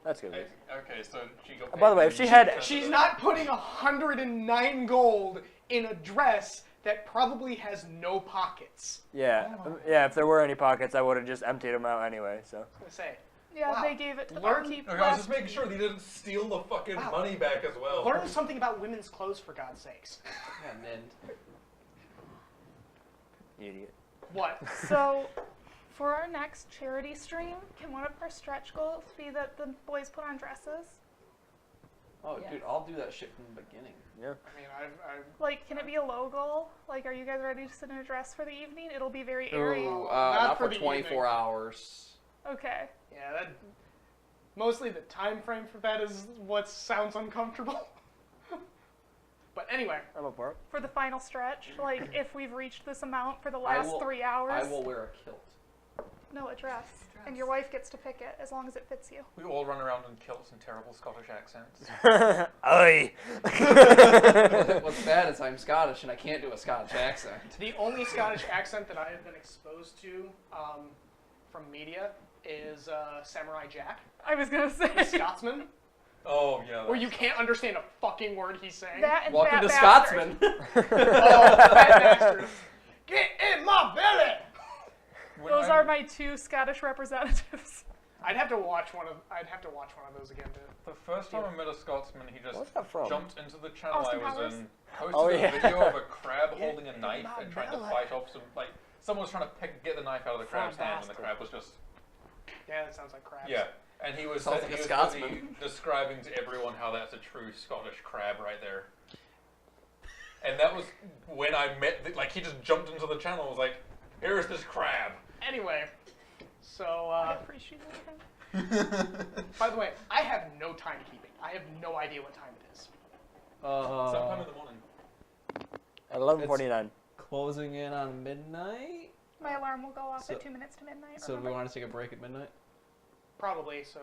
That's good. news. Okay, so she got. By the way, if she had- She's not putting 109 gold in a dress that probably has no pockets. Yeah, yeah. If there were any pockets, I would have just emptied them out anyway. So. I was gonna say. Yeah, Wow. they gave it to the Learn- barkeep. Okay, I was last just making sure they didn't steal the fucking Wow. money back as well. Learn something about women's clothes, for God's sakes. Yeah, Nind. Idiot. What? So, for our next charity stream, can one of our stretch goals be that the boys put on dresses? Oh, Yeah. dude, I'll do that shit from the beginning. Yeah. I mean, I've Like, can it be a low goal? Like, are you guys ready to sit in a dress for the evening? It'll be very airy. Ooh, Not not for for the 24 evening. hours. Okay. yeah, that mostly the time frame for that is what sounds uncomfortable. But anyway, I'm up for it. For the final stretch, like, if we've reached this amount for the I last will- 3 hours. I will wear a kilt. No, a dress. And your wife gets to pick it as long as it fits you. We all run around in kilts and terrible Scottish accents. Oi. What's bad is I'm Scottish and I can't do a Scottish accent. the only Scottish accent that I have been exposed to from media is Samurai Jack, I was gonna the say Scotsman, Oh yeah. where you can't understand a fucking word he's saying. that and Welcome Fat to Bastard. Scotsman. Oh, fat bastard! Get in my belly! Those are my 2 Scottish representatives. I'd have to watch one of those again to. The first time I met a Scotsman, he just What's that from? jumped into the channel Austin I was Powers? in, posted Oh, a yeah. video of a crab Yeah, holding a knife my and trying to belly. fight off some, like, someone was trying to get the knife out of the crab's hand, and the bastard. crab was just, Yeah, that sounds like crabs. yeah. And he was, Sounds he like a was Scotsman. busy describing to everyone how that's a true Scottish crab right there. And that was when I met, like, he just jumped into the channel and was like, here's this crab. Anyway, so I appreciate it. by the way, I have no timekeeping. I have no idea what time it is. Sometime in the morning. At 11:49. Closing in on midnight. My alarm will go off So- at 2 minutes to midnight. So do we remember? want to take a break at midnight? Probably, so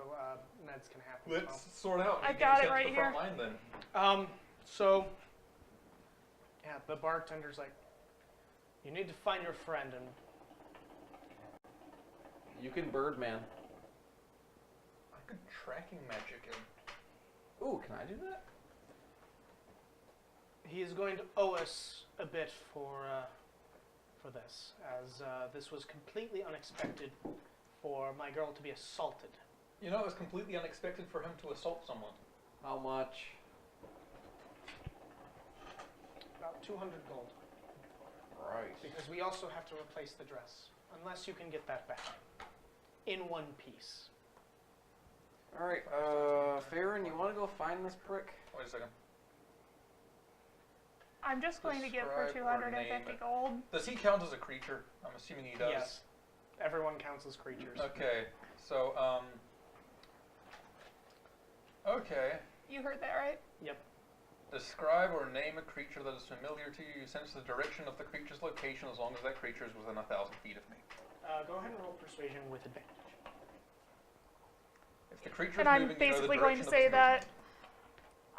meds can happen. as Let's sort out. I've and got get it to right the front here. line then. well. So yeah, the bartender's like, you need to find your friend, and You can Birdman. I could tracking magic him. Ooh, can I do that? he is going to owe us a bit for this, as this was completely unexpected for my girl to be assaulted. You know, it was completely unexpected for him to assault someone. How much? About 200 gold, Right. because we also have to replace the dress, unless you can get that back in one piece. Alright, Farron, you want to go find this prick? Wait a second. I'm just going to give her Describe or 250 name it. gold. Does he count as a creature? I'm assuming he does. Yes, everyone counts as creatures. Okay, so, okay. You heard that, right? Describe or name a creature that is familiar to you. You sense the direction of the creature's location as long as that creature is within 1,000 feet of me. Go ahead and roll persuasion with advantage. If the creature And is I'm moving, you know the basically going direction to of say its that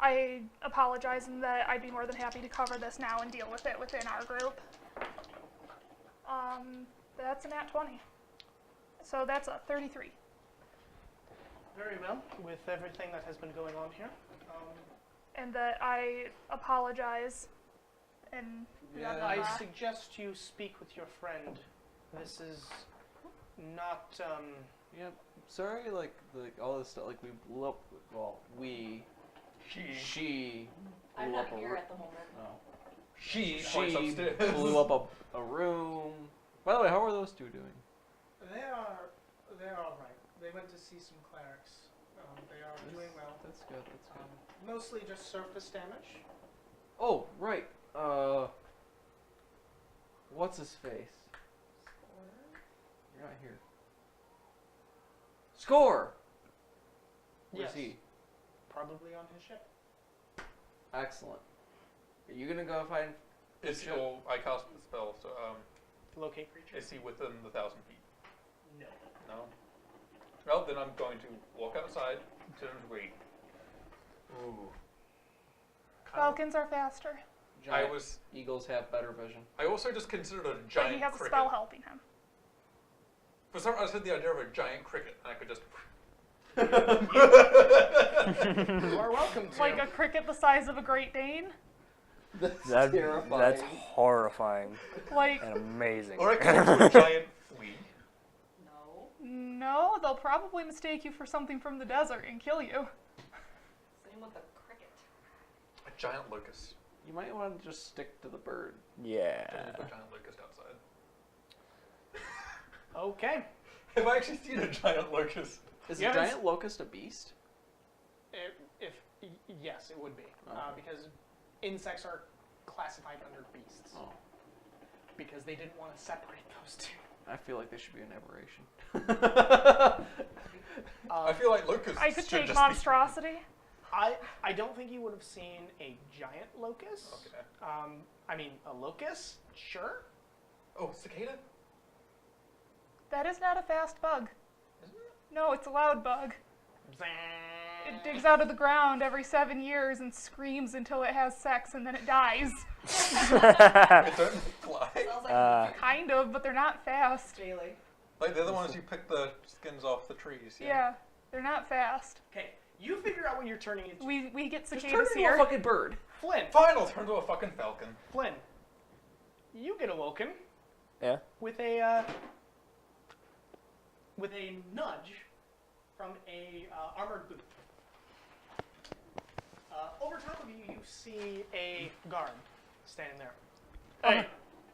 I apologize and that I'd be more than happy to cover this now and deal with it within our group. That's an at 20. So that's a 33. Very well, with everything that has been going on here. And that I apologize and blah, blah, I blah. suggest you speak with your friend. This is not, Yeah, sorry, like all this stuff, like we blew up, well, she I'm blew not up a here room. at the moment. No. She She points upstairs. blew up a room. By the way, how are those two doing? they're all right. They went to see some clerics. They are doing well. That's good, that's good. Mostly just surface damage. Oh, right. What's his face? You're not here. Score! Where's Yes. he? Probably on his ship. Excellent. Are you gonna go find? Is Sure. oh, I cast the spell, so Locate creature? is he within the 1,000 feet? No. No. Well, then I'm going to walk outside, sit and wait. Ooh. Falcons are faster, Giant eagles have better vision. I also just considered a but giant he has a cricket. spell helping him. For some reason, I had the idea of a giant cricket, and I could just. You are welcome to. Like a cricket the size of a Great Dane. That's That's terrifying. horrifying Like, and amazing. Or I could do a giant flea. No. no, they'll probably mistake you for something from the desert and kill you. Same with the cricket. A giant locust. You might want to just stick to the bird. Yeah. Don't leave a giant locust outside. Okay. Have I actually seen a giant locust? Is You a haven't giant locust a beast? Yes, it would be. Okay. Because insects are classified under beasts. Oh. Because they didn't want to separate those two. I feel like they should be an aberration. I feel like locusts. I could should take just monstrosity. I don't think you would have seen a giant locust. Okay. I mean, a locust, sure. Oh, cicada? That is not a fast bug. Isn't it? No, it's a loud bug. Zang. It digs out of the ground every 7 years and screams until it has sex and then it dies. It don't fly. Sounds like Kind of, but they're not fast. Bailey. Like they're the ones you pick the skins off the trees. Yeah, they're not fast. Okay, you figure out when you're turning into We get Just turn cicadas into here. a fucking bird. Flynn. Fine, I'll turn into a fucking falcon. Flynn, you get awoken Yeah. with a nudge from a armored booth. Over top of you, you see a guard standing there. Hey,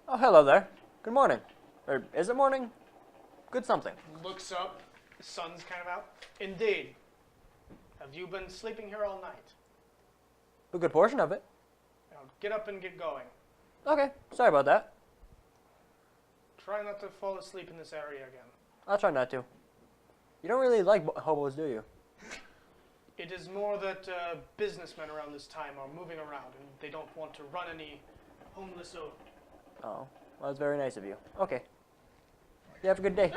Oh, hello there. Good morning. Or is it morning? Good something. looks up. The sun's kind of out. Indeed. Have you been sleeping here all night? A good portion of it. Now get up and get going. Okay. Sorry about that. Try not to fall asleep in this area again. I'll try not to. You don't really like hobos, do you? It is more that businessmen around this time are moving around and they don't want to run any homeless over. Oh. Well, that's very nice of you. Okay. You have a good day.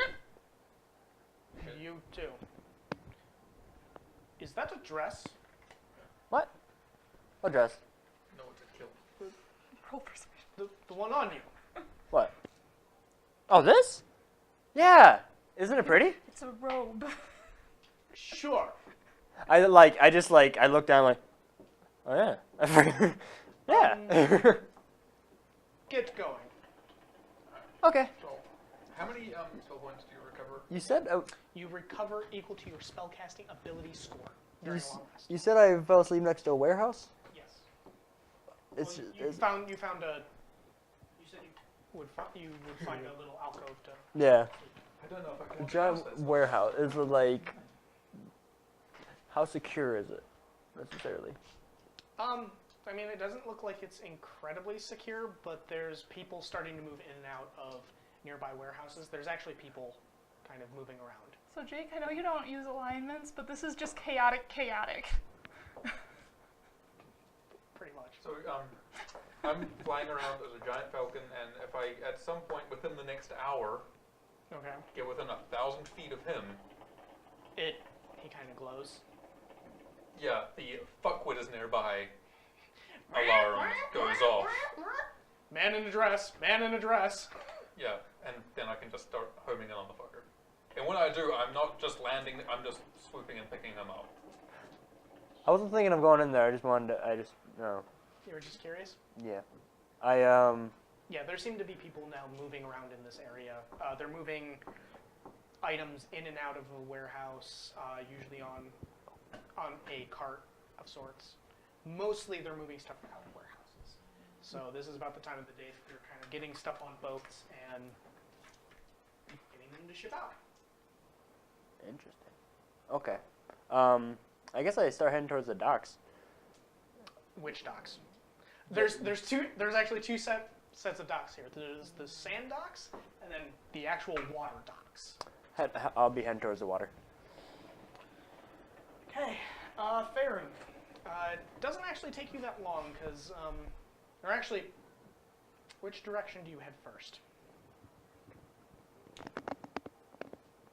You too. Is that a dress? What? What dress? No, it's a kill. Roll persuasion. The one on you. What? Oh, this? Yeah. Isn't it pretty? It's a robe. Sure. I look down like, oh yeah. Yeah. Get going. Okay. How many spell points do you recover? You said You recover equal to your spellcasting ability score during a long rest. you said I fell asleep next to a warehouse. Yes. It's, Well, it's you found a. You said you would find a little alcove to. yeah. I don't know if I A can. giant warehouse. Is it like how secure is it necessarily? I mean, it doesn't look like it's incredibly secure, but there's people starting to move in and out of nearby warehouses. There's actually people kind of moving around. So Jake, I know you don't use alignments, but this is just chaotic. Pretty much. So I'm flying around as a giant falcon, and if I at some point within the next hour Okay. get within 1,000 feet of him, He kind of glows. yeah, the fuckwit is nearby. Alarm goes off. Man in a dress. Man in a dress. Yeah, and then I can just start homing in on the fucker. And when I do, I'm not just landing, I'm just swooping and picking him up. I wasn't thinking of going in there. I just wanted to. No. You were just curious? Yeah. Yeah, there seem to be people now moving around in this area. They're moving items in and out of a warehouse, usually on a cart of sorts. Mostly they're moving stuff out of warehouses. So this is about the time of the day that they're kind of getting stuff on boats and getting them to ship out. Interesting. Okay. I guess I start heading towards the docks. Which docks? There's actually two sets of docks here. There's the sand docks and then the actual water docks. I'll be heading towards the water. Okay, Farron. It doesn't actually take you that long, because, or actually, which direction do you head first?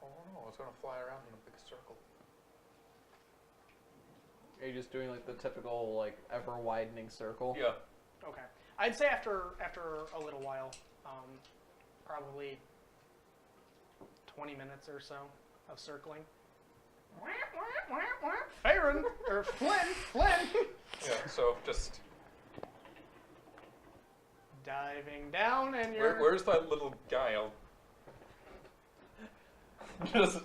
Oh no, it's gonna fly around in a big circle. Are you just doing like the typical like ever widening circle? Yeah. Okay. I'd say after a little while, probably 20 minutes or so of circling. Farron, or Flynn! Yeah, so just Diving down, and you're... where's that little guy? I'll just,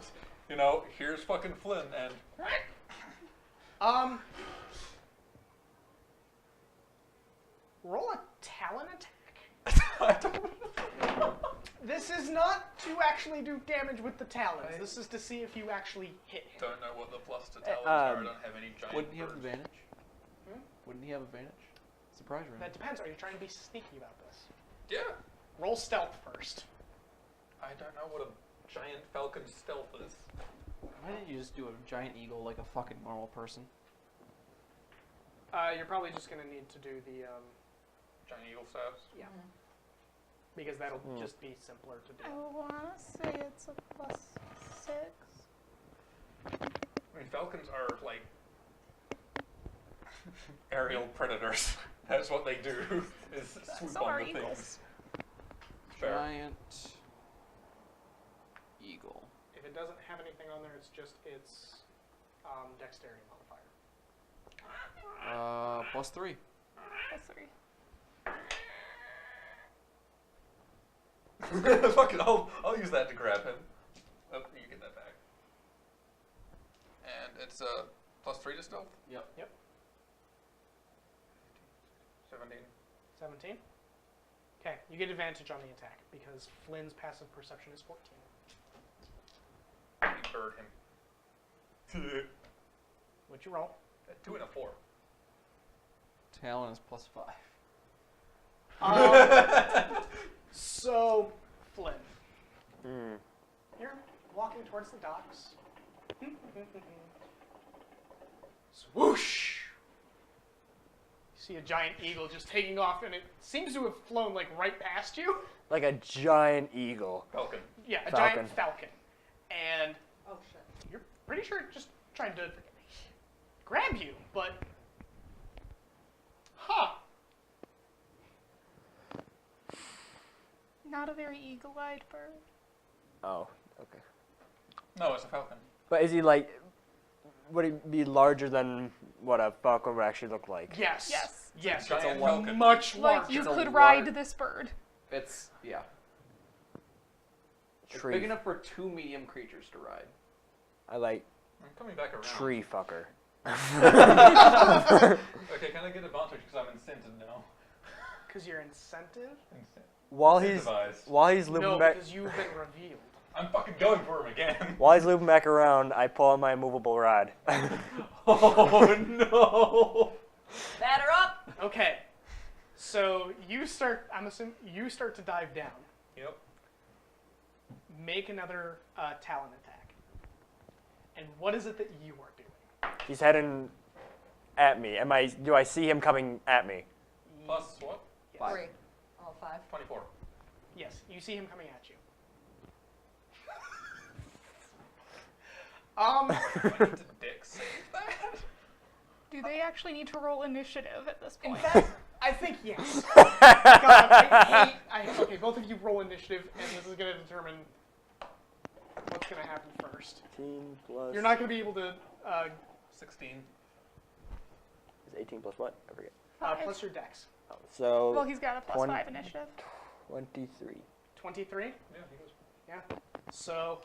you know, here's fucking Flynn, and roll a talent attack. I don't know. This is not to actually do damage with the talons. This is to see if you actually hit him. Don't know what the plus to talents are. I don't have any giant Wouldn't he have birds. advantage? Wouldn't he have advantage? Surprise round. That depends. Are you trying to be sneaky about this? Yeah. Roll stealth first. I don't know what a giant falcon stealth is. Why didn't you just do a giant eagle like a fucking normal person? You're probably just going to need to do the... Giant eagle stabs. Yeah. Because that'll just be simpler to do. I want to say it's a +6. I mean, falcons are like aerial predators. That's what they do. Is swoop So on are the eagles. things. Fair. Giant eagle. If it doesn't have anything on there, it's just its dexterity modifier. +3. +3. Fuck it, I'll use that to grab him. Oh, you get that back. And it's +3 to stealth? Yep. 17. 17? Okay, you get advantage on the attack, because Flynn's passive perception is 14. You bird him. What'd you roll? A 2 and a 4. Talon is +5. So, Flynn, you're walking towards the docks. Swoosh! You see a giant eagle just taking off, and it seems to have flown like right past you. Like a giant eagle. Falcon. Yeah, a Falcon. giant falcon. And Oh shit. you're pretty sure it's just trying to grab you, but... Huh. Not a very eagle-eyed bird. Oh, okay. No, it's a falcon. But is he like? Would he be larger than what a falcon would actually look like? Yes. Yes. Yes, Giant it's a falcon. much Like, larger. you It's a could large- ride this bird. It's, yeah. It's Tree. big enough for 2 medium creatures to ride. I like I'm coming back around. tree fucker. Okay, can I get advantage because I'm incented now? Because you're incentive? While he's Incentivized. looping No, back, because you've been revealed. I'm fucking going for him again. while he's looping back around, I pull out my immovable rod. Oh no! Batter up! Okay. So you start, I'm assuming, you start to dive down. Yep. Make another talent attack. And what is it that you are doing? He's heading at me. Do I see him coming at me? Plus what? Yes. 3. Oh, 5. 24. Yes, you see him coming at you. I need to dex save that? Do they actually need to roll initiative at this In point? fact, I think yes. God, okay, both of you roll initiative, and this is going to determine what's going to happen first. 18 plus. You're not going to be able to, 16. Is 18 plus what? I forget. plus your dex. So Well, he's got a +5 20. initiative. 23. 23? Yeah, he goes. Yeah. So,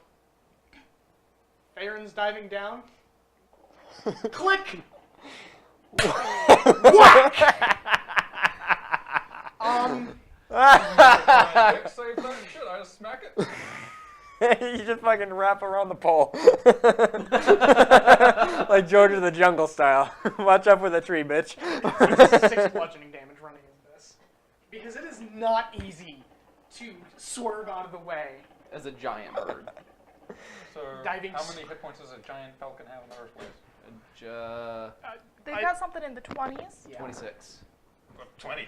Farron's diving down. Click! Dex save that shit, I just smack it. You just fucking wrap around the pole. Like George of the Jungle style. Watch out for the tree, bitch. 6 bludgeoning damage running into this. Because it is not easy to swerve out of the way. As a giant bird. So, Diving how many hit points does a giant falcon have in the first place? They've got something in the 20s. Yeah. 26. 20.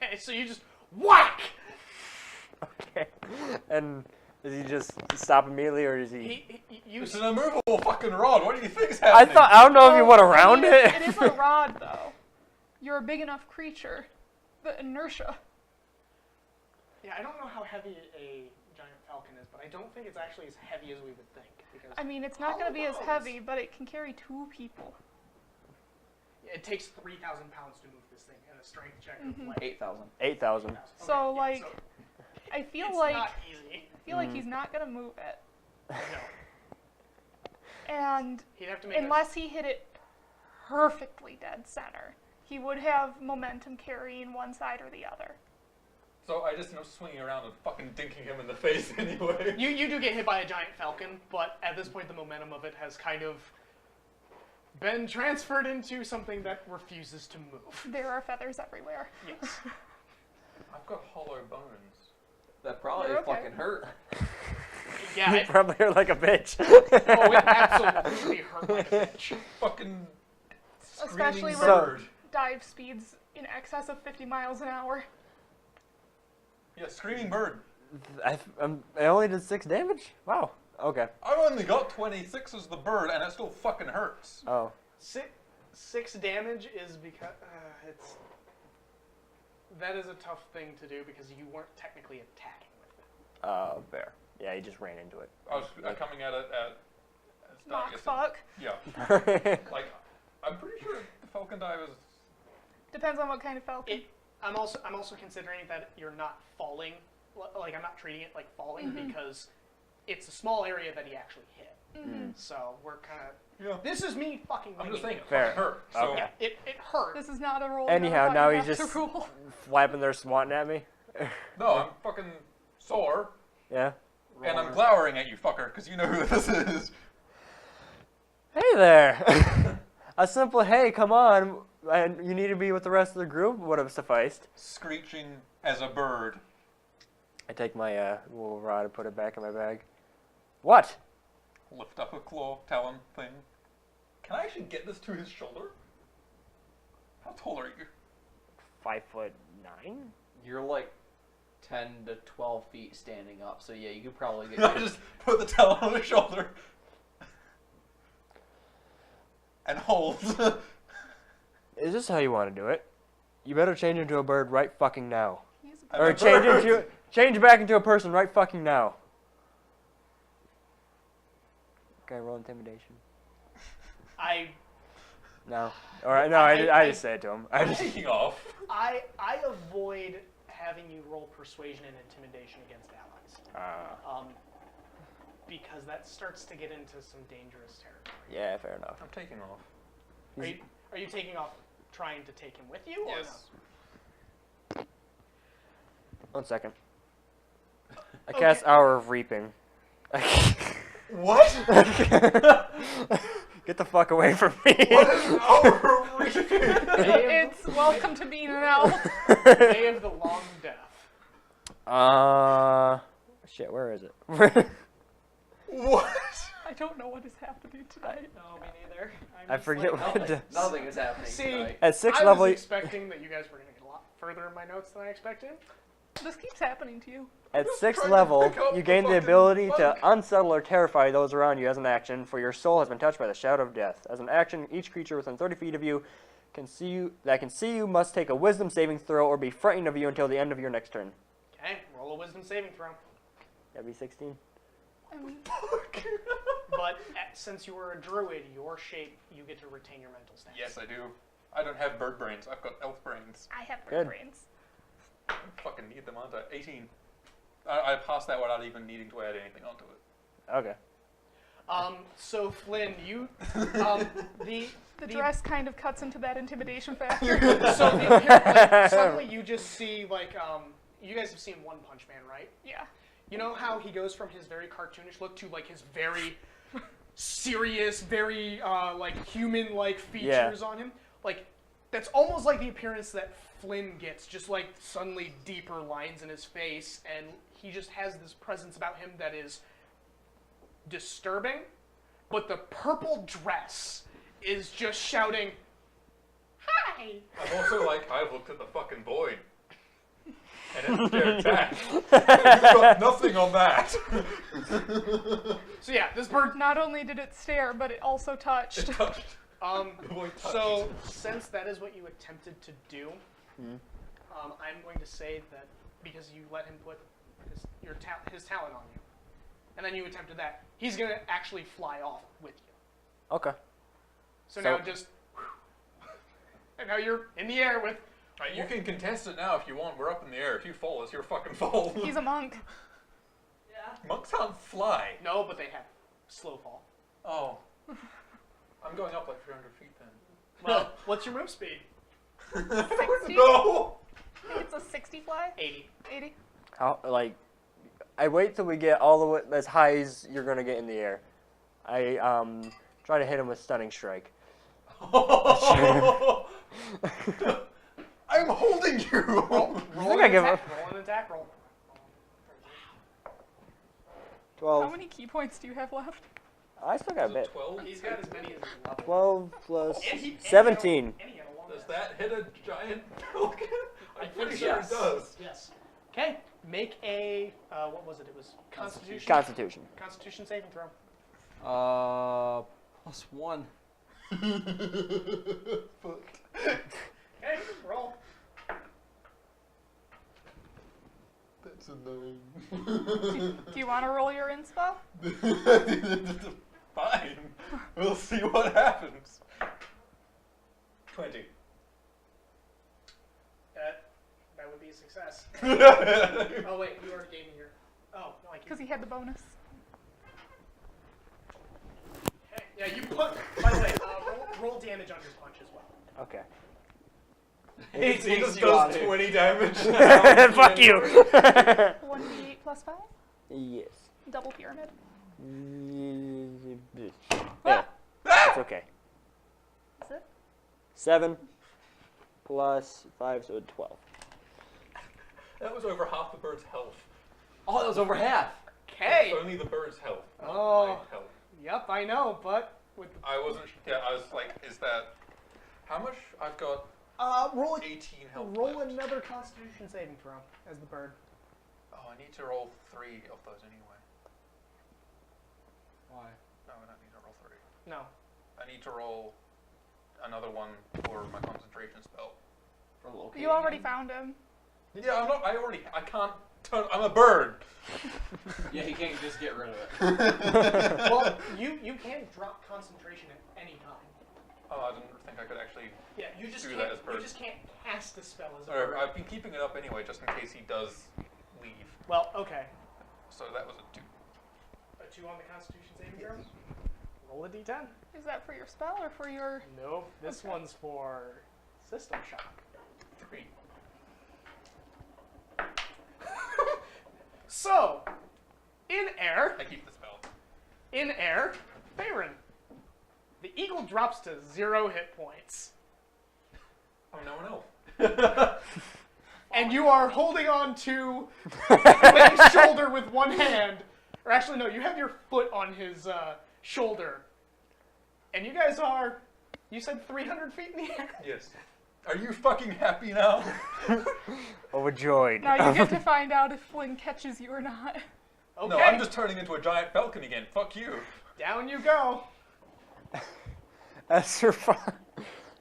Okay, so you just whack. Okay. And does he just stop immediately, or does he? It's an immovable fucking rod. What do you think's I happening? thought I don't know if you went around I mean, it. It is a rod, though. You're a big enough creature. The inertia. Yeah, I don't know how heavy a giant falcon is, but I don't think it's actually as heavy as we would think. Because I mean, it's not going to be as heavy, but it can carry 2 people. it takes 3,000 pounds to move this thing, and a strength check of like 8,000. 8,000. So, yeah, like, so I feel it's like not easy. he's not going to move it. No, And he'd have to make unless he hit it perfectly dead center, he would have momentum carrying one side or the other. So I just end up swinging around and fucking dinking him in the face anyway. You do get hit by a giant falcon, but at this point the momentum of it has kind of been transferred into something that refuses to move. There are feathers everywhere. Yes. I've got hollow bones. That probably They're okay. fucking hurt. Yeah, You it, probably are like a bitch. oh, it absolutely hurt like a bitch. Fucking Especially screaming with bird. dive speeds in excess of 50 miles an hour. Yeah, screaming bird. I only did 6 damage? Wow. Okay. I've only got 26 as the bird, and it still fucking hurts. Oh. Six damage is because that is a tough thing to do because you weren't technically attacking with it. Fair. Yeah, he just ran into it. I was coming at it at Mock guess fuck. yeah. Like, I'm pretty sure the falcon dive is. Depends on what kind of falcon. I'm also considering that you're not falling, like I'm not treating it like falling because it's a small area that he actually hit. So we're kind of. Yeah. This is me fucking. I'm just saying, winging it Fair. fucking hurt. So Okay. it. It hurt. This is not a roll. Anyhow, now he's he's just rule. flapping there, swatting at me. no, I'm fucking sore, Yeah. and I'm glowering at you, fucker, because you know who this is. Hey there. A simple hey, come on, and you need to be with the rest of the group would have sufficed. Screeching as a bird. I take my little rod and put it back in my bag. What? Lift up a claw, talon thing. Can I actually get this to his shoulder? How tall are you? 5'9"? You're like 10 to 12 feet standing up, so yeah, you could probably get. I just put the talon on his shoulder. And hold. Is this how you want to do it? You better change into a bird right fucking now. He's I'm Or a bird. change back into a person right fucking now. Okay, roll intimidation. No. Alright, no, I just said it to him. I'm taking off. I avoid having you roll persuasion and intimidation against allies. Because that starts to get into some dangerous territory. Yeah, fair enough. I'm taking off. Are you taking off trying to take him with you? Or Yes. no? 1 second. I cast Hour of Reaping. What? Get the fuck away from me. What is our reaping? It's welcome to being an elf. Day of the Long Death. Shit, where is it? What? I don't know what is happening tonight. No, me neither. I forget what it does. Nothing is happening See, tonight. At 6th I level, was expecting that you guys were going to get a lot further in my notes than I expected. This keeps happening to you. at Just 6th trying to level, pick up you the gain the fucking ability to bug. unsettle or terrify those around you as an action, for your soul has been touched by the shadow of death. As an action, each creature within 30 feet of you can see you must take a wisdom saving throw or be frightened of you until the end of your next turn. Okay, roll a wisdom saving throw. That'd be 16. But since you were a druid, your shape, you get to retain your mental stance. Yes, I do. I don't have bird brains. I've got elf brains. I have Good. brains. I fucking need them onto 18. I passed that without even needing to add anything onto it. Okay. So Flynn, you, The dress kind of cuts into that intimidation factor. so the like, suddenly you just see like, you guys have seen One Punch Man, right? Yeah. You know how he goes from his very cartoonish look to like his very serious, very like human-like features on him? Like, that's almost like the appearance that Flynn gets, just like suddenly deeper lines in his face, and he just has this presence about him that is disturbing but the purple dress is just shouting, "Hi!" I'm also like, I've looked at the fucking void. And it's stared back. You've got nothing on that. So yeah, this bird. Not only did it stare, but it also touched. It touched. The void touched. So since that is what you attempted to do, I'm going to say that because you let him put his talent on you, and then you attempted that, he's going to actually fly off with you. Okay. So now just, and now you're in the air with. Right, you can contest it now if you want. We're up in the air. If you fall, it's your fucking fault. He's a monk. Yeah. Monks can't fly. No, but they have slow fall. Oh. I'm going up like 300 feet then. Well, what's your move speed? 60? No! I think it's a 60 fly? 80. 80? How, like, I wait till we get all the way as high as you're gonna get in the air. I try to hit him with stunning strike. I'm holding you! Roll think I give an attack roll. 12. How many key points do you have left? I still got a Is bit. it 12? He's got as many as his level. 12 plus And he- and he 17. had a long Does rest. that hit a giant falcon? I'm pretty think sure yes. it does. Yes. Okay. Make a what was it? It was Constitution. Constitution. Constitution saving throw. +1. Fuck. Okay. Roll. That's annoying. Do you want to roll your inspo? Fine. We'll see what happens. 20. That would be a success. Oh wait, you already gave me your. Oh no, I can't. Because he had the bonus. Okay. Yeah, you put. By the way, roll damage on your punch as well. Okay. He just you on does it. 20 damage. Fuck you! 1d8 plus 5? Yes. Double pyramid. Yeah. It's okay. Is it? 7 plus 5, so 12. That was over half the bird's health. Oh, that was over half. Okay. Only the bird's health, not Oh. my health. Yep, I know, but with I wasn't. Yeah, I was like, is that how much? I've got roll 18 health roll left. another Constitution saving throw as the bird. Oh, I need to roll 3 of those anyway. Why? No, I don't need to roll 3. No. I need to roll another one for my concentration spell. For locating You already him? found him. Yeah, I'm not. I can't turn. I'm a bird. Yeah, he can't just get rid of it. Well, you can drop concentration at any time. Oh, I didn't think I could actually. Yeah, you just Do can't. that as bird. You just can't cast the spell as a Or bird. I've been keeping it up anyway, just in case he does leave. Well, okay. So that was a 2. A 2 on the Constitution saving throw. Roll a d10. Is that for your spell or for your... Nope. This Okay. one's for System Shock. 3. So, in air, I keep the spell. Tavern. The eagle drops to 0 hit points. I'm no one else. And you are holding on to Clay's shoulder with one hand. Or actually, no, you have your foot on his shoulder. And you guys are, you said 300 feet in the air? Yes. Are you fucking happy now? Overjoyed. Now you get to find out if Flynn catches you or not. Okay. No, I'm just turning into a giant falcon again. Fuck you. Down you go. That's your fun.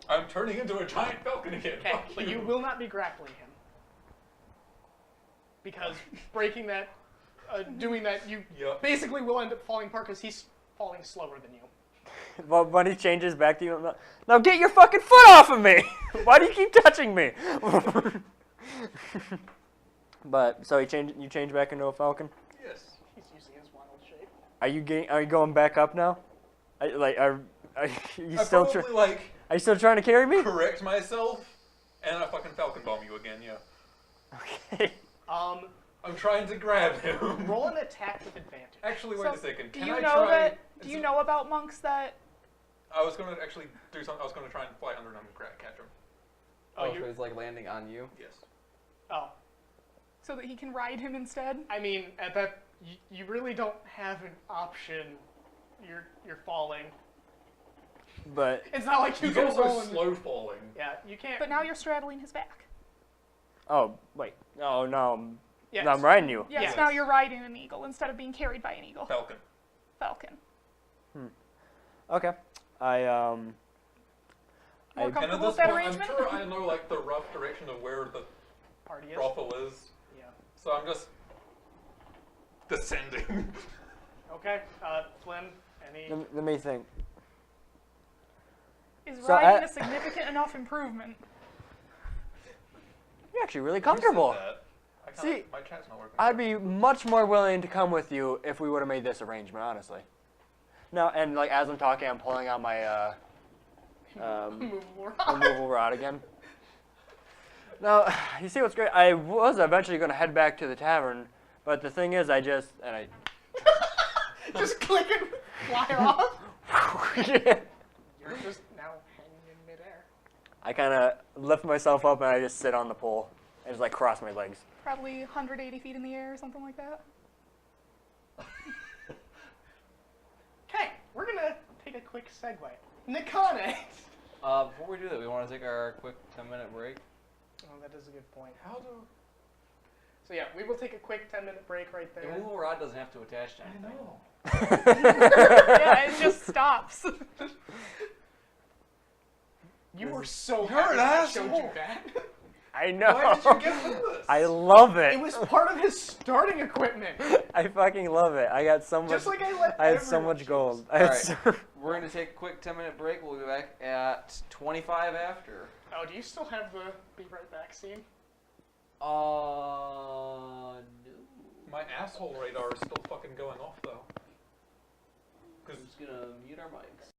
I'm turning into a giant falcon again. Okay, Fuck but you will not be grappling him. Because breaking that, doing that, you Yep. basically will end up falling apart because he's falling slower than you. Well, Bunny changes back to you. Now get your fucking foot off of me! Why do you keep touching me? But so you change back into a falcon. Yes. He's using his wild shape. Are you going back up now? Are you I still probably are you still trying to carry me? correct myself, and I fucking falcon bomb you again. Yeah. Okay. I'm trying to grab him. Roll an attack with advantage. Actually, wait So, a second. Do Can you I know try? that? Do you know about monks that? I was gonna actually do something. I was gonna try and fly under him and catch him. Oh, so you. he's like landing on you. Yes. Oh, So that he can ride him instead? I mean, at that, you really don't have an option you're falling. But It's not like you He's can also roll and- slow falling. Yeah, you can't. But now you're straddling his back. oh wait, no, no, Yes. no, I'm riding you. Yes, Yes. now you're riding an eagle instead of being carried by an eagle. Falcon. Falcon. Okay, I More And at comfortable this with that point, arrangement? I'm sure I know like the rough direction of where the Party is. brothel is. Yeah. So I'm just descending. Okay, Flynn, any? let me think. Is So riding I- a significant enough improvement? You're actually really Who said comfortable. that? I can't, See, my chat's not working. I'd be much more willing to come with you if we would have made this arrangement, honestly. No, and like as I'm talking, I'm pulling out my Movable rod. removal rod again. Now, you see what's great? I was eventually going to head back to the tavern, but the thing is, I Just click and fly off. You're just now hanging in midair. I kind of lift myself up and I just sit on the pole and just like cross my legs. Probably 180 feet in the air or something like that. Okay, we're gonna take a quick segue. Nikane. Before we do that, we want to take our quick 10-minute break. Oh, that is a good point. How do? So yeah, we will take a quick 10-minute break right The there. removal rod doesn't have to attach to anything. Yeah, it just stops. You were so You're happy an I showed you asshole. that. I know. Why did you give him this? I love it. It was part of his starting equipment. I fucking love it. I got so much. Just like I let I had so everyone much choose. gold. I had Alright. so- We're going to take a quick 10-minute break. We'll be back at 25 after. Oh, do you still have the be right back scene? No. My asshole radar is still fucking going off though. Who's going to mute our mics?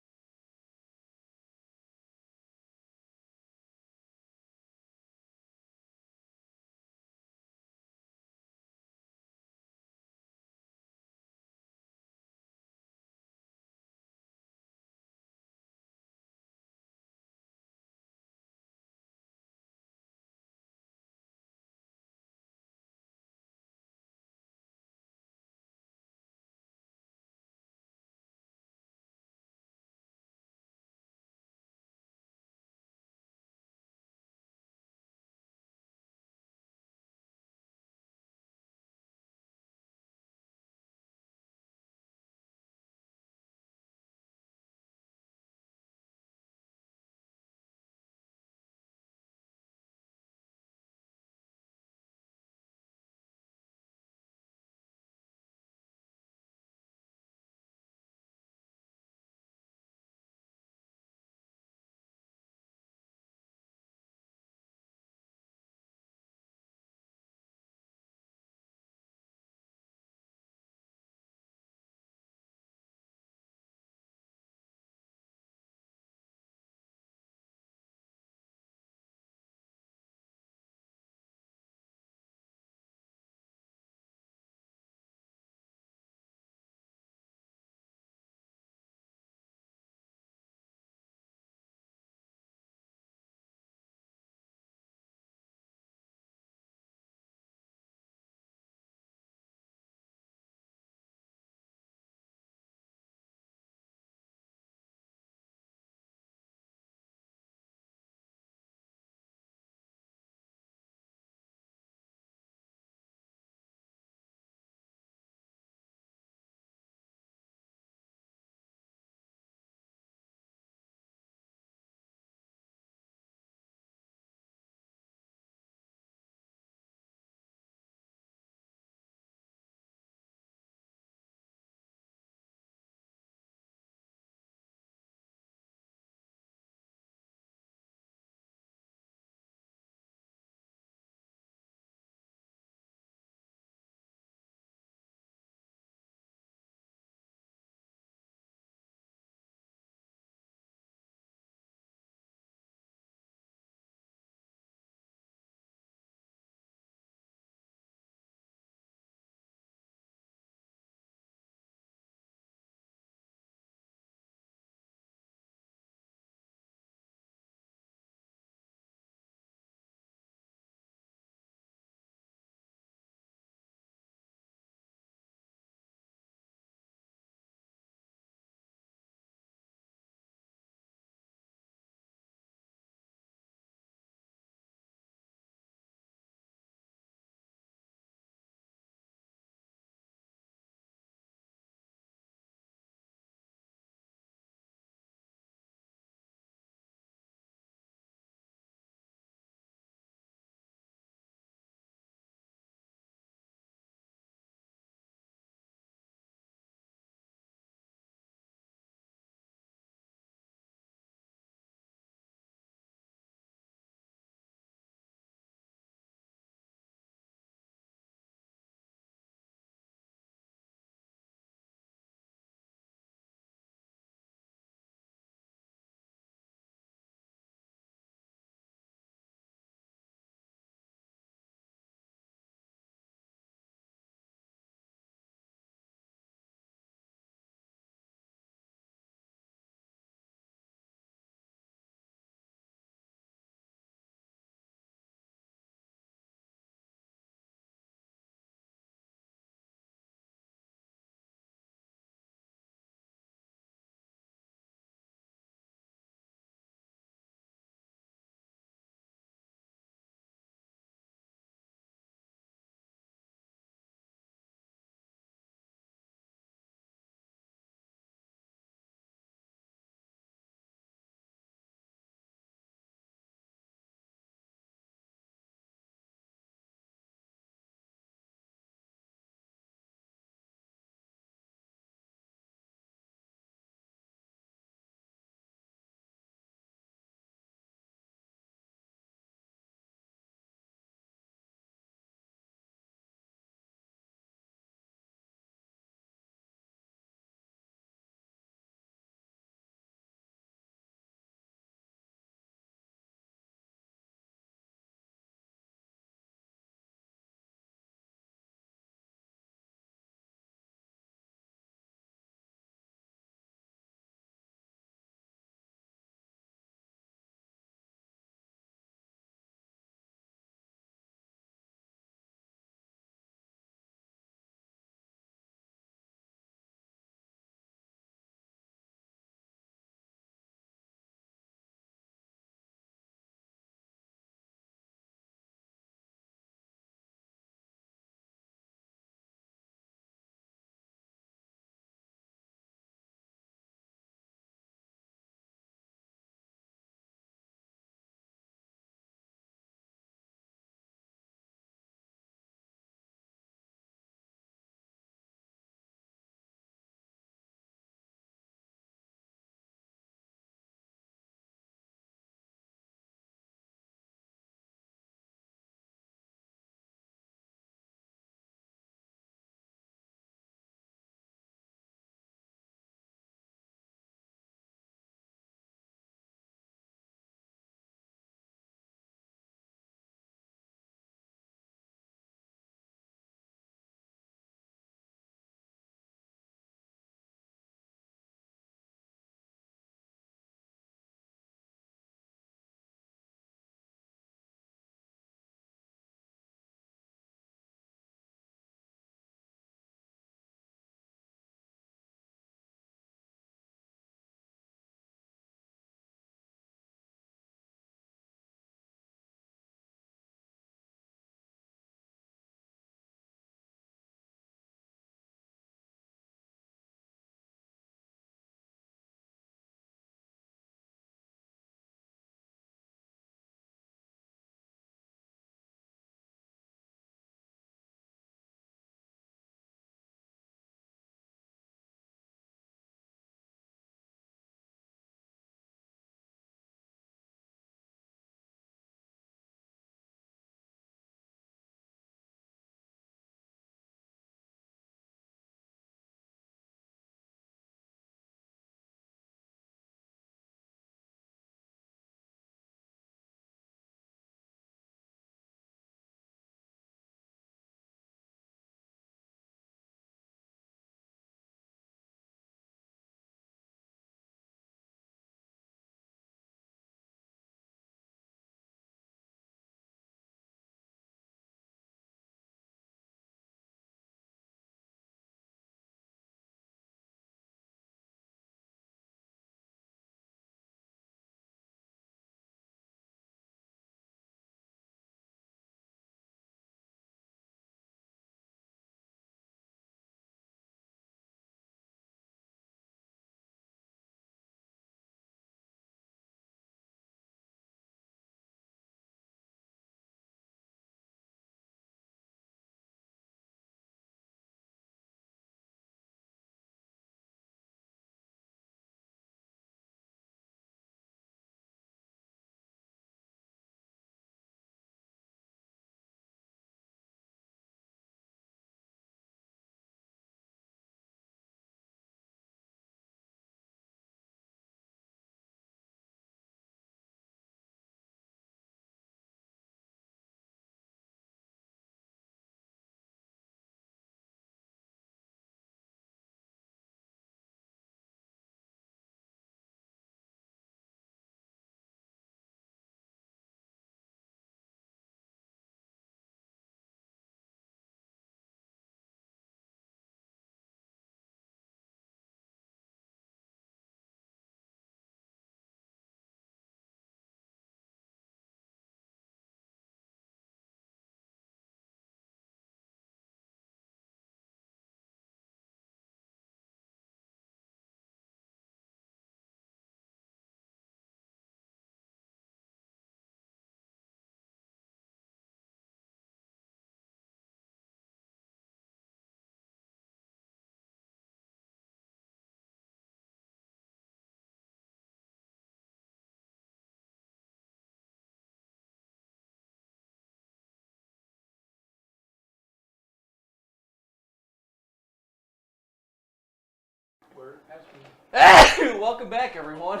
Welcome back, everyone.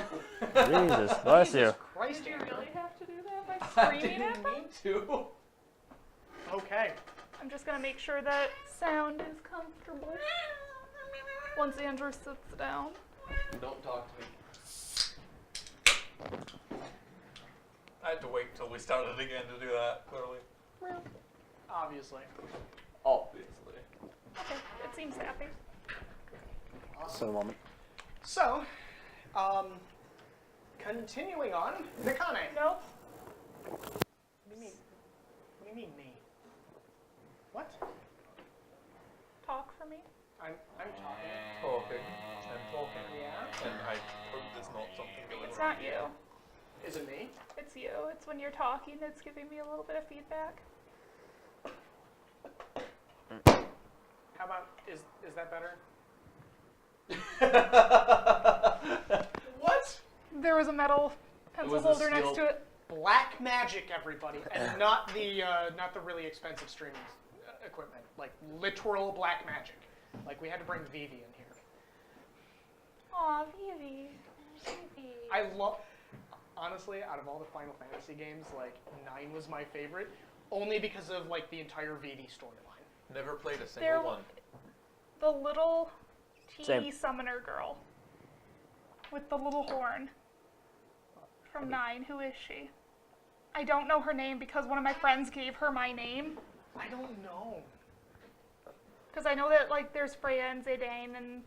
Jesus, bless you. Jesus Christ, Did you Andrew. really have to do that I by screaming at didn't them? mean to. Okay. I'm just gonna make sure that sound is comfortable once Andrew sits down. Don't talk to me. I had to wait till we started again to do that, clearly. Obviously. Obviously. Okay, it seems happy. So the moment. So, continuing on, Nakane. Nope. What do you mean? What do you mean me? What? Talk for me. I'm talking. Talking and talking. Yeah. And I hope there's not something going It's wrong. not you. Is it me? It's you. It's when you're talking that's giving me a little bit of feedback. How about is that better? What? There was a metal pencil was a holder next steel- to it. Black magic, everybody, and not the really expensive streaming equipment. Like literal black magic. Like we had to bring Vivi in here. Aw, Vivi. Vivi. I love. Honestly, out of all the Final Fantasy games, like 9 was my favorite, only because of like the entire Vivi storyline. Never played a There- single one. The little teeny Same. summoner girl with the little horn from 9. Who is she? I don't know her name because one of my friends gave her my name. I don't know. Because I know that like there's Freya and Zidane and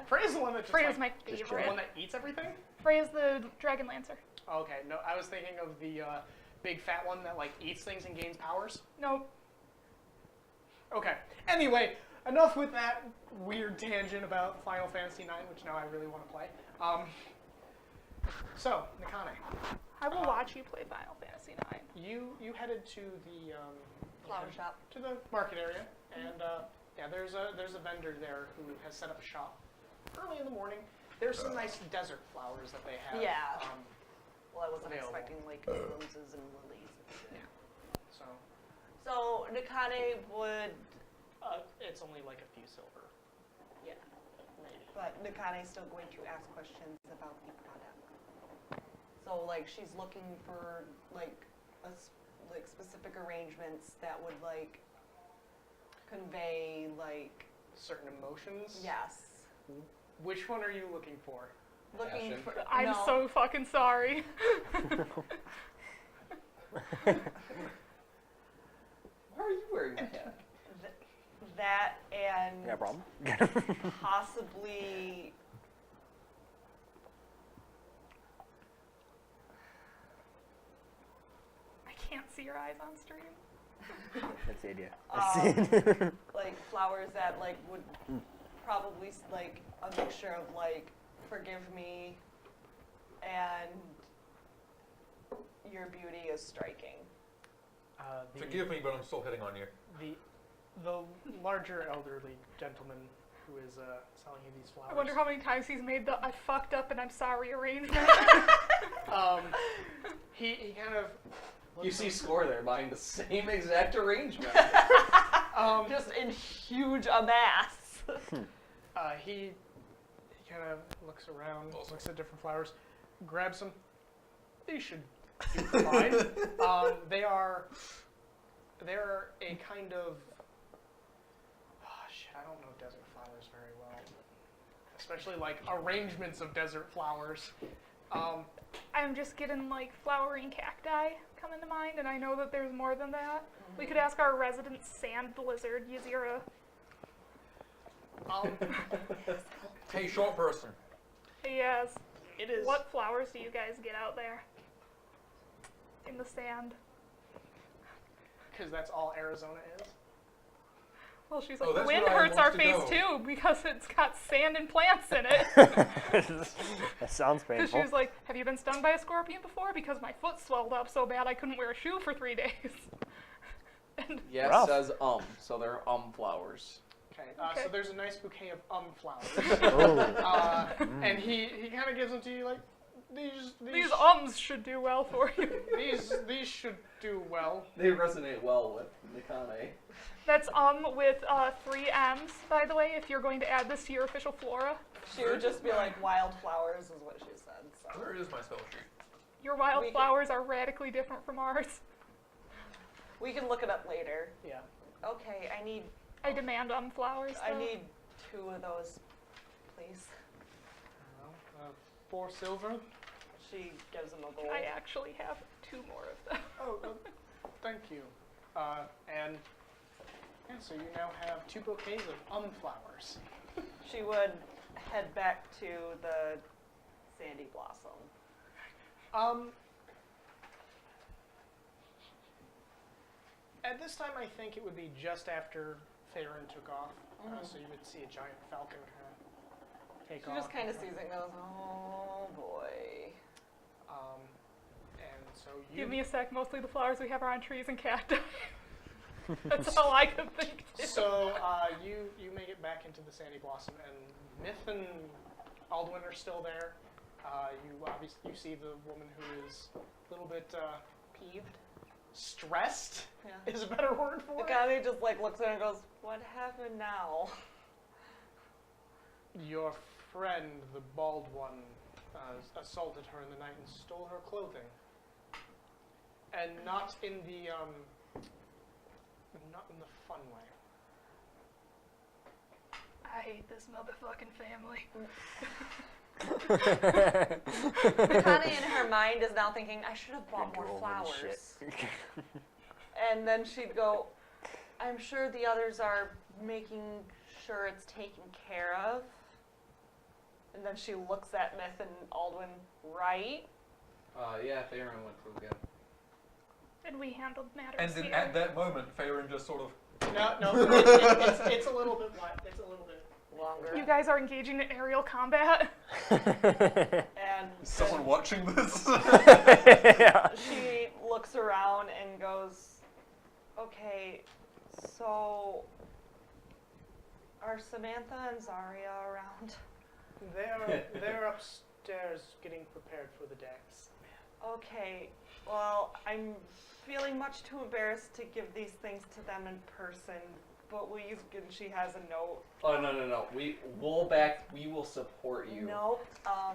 Freya's the one that just Freya's like, my the favorite. one that eats everything. Freya's the Dragon Lancer. Okay, no, I was thinking of the big fat one that like eats things and gains powers. Nope. Okay. Anyway, enough with that weird tangent about Final Fantasy IX, which now I really want to play. So, Nakane, I will watch you play Final Fantasy IX. you headed to the Flower shop. to the market area, and yeah, there's a vendor there who has set up shop early in the morning. There's some nice desert flowers that they have. Yeah. Well, I wasn't Available. expecting like roses and lilies. So So Nakane would, it's only like a few silver. yeah, Maybe. but Nakane is still going to ask questions about the product. So like she's looking for like like specific arrangements that would like convey like Certain emotions. yes. Which one are you looking for? Looking Passion. for I'm no, so fucking sorry. Why are you wearing that hat? that and Yeah, problem. possibly I can't see your eyes on stream. That's the idea. like flowers that like would probably like a mixture of like forgive me and your beauty is striking. Forgive me, but I'm still hitting on you. The larger elderly gentleman who is selling you these flowers. I wonder how many times he's made the I fucked up and I'm sorry arrangement. He kind of. You see Score there buying the same exact arrangement. Just in huge amass. He kind of looks around, looks at different flowers, grabs them. These should do fine. They're a kind of. Oh shit! I don't know desert flowers very well, especially like arrangements of desert flowers. I'm just getting like flowering cacti coming to mind, and I know that there's more than that. We could ask our resident sand lizard, Yazira. Hey, short person. Yes. It is. What flowers do you guys get out there? In the sand. Because that's all Arizona is. Well, she's Oh, like, the that's wind where I hurts our wants to face go. too because it's got sand and plants in it. That sounds Because she painful. was like, have you been stung by a scorpion before? Because my foot swelled up so bad I couldn't wear a shoe for 3 days. And Yes, Rough. says so they're flowers. Okay. Okay. So there's a nice bouquet of flowers. Oh. And he kind of gives them to you like, These ums should do well for you. these should do well. They resonate well with Nikane. That's with 3 M's, by the way, if you're going to add this to your official flora. She would just be like, wildflowers is what she said. So. Where is my spell sheet? Your wildflowers are radically different from ours. We can look it up later. Yeah. Okay, I demand flowers. I though. need 2 of those, please. 4 silver. She gives him a gold. I actually have 2 more of them. Oh, thank you. And so you now have 2 bouquets of flowers. She would head back to the Sandy Blossom. At this time, I think it would be just after Tavern took off, so you would see a giant falcon kind of take She off. just kind of sees it and goes, oh boy. And so you Give me a sec. Mostly the flowers we have are on trees and cacti. That's all I could think. So you make it back into the Sandy Blossom, and Myth and Aldwin are still there. You see the woman who is a little bit peeved, stressed is a better word for it. Nikane just like looks at her and goes, what happened now? Your friend, the bald one, assaulted her in the night and stole her clothing, and not in the fun way. I hate this motherfucking family. Nikane in her mind is now thinking, I should have bought more flowers. And then she'd go, I'm sure the others are making sure it's taken care of. And then she looks at Myth and Aldwin, right? Yeah, Tavern went through again. And we handled matters And then here. at that moment, Farron just sort of. No, it's a little bit light. It's a little bit Longer. You guys are engaging in aerial combat. And Is someone watching this? she looks around and goes, okay, so are Samantha and Zarya around? They're upstairs getting prepared for the dance. Okay, well, I'm feeling much too embarrassed to give these things to them in person, but will you, and she has a note. Oh, no. We will support you. Nope,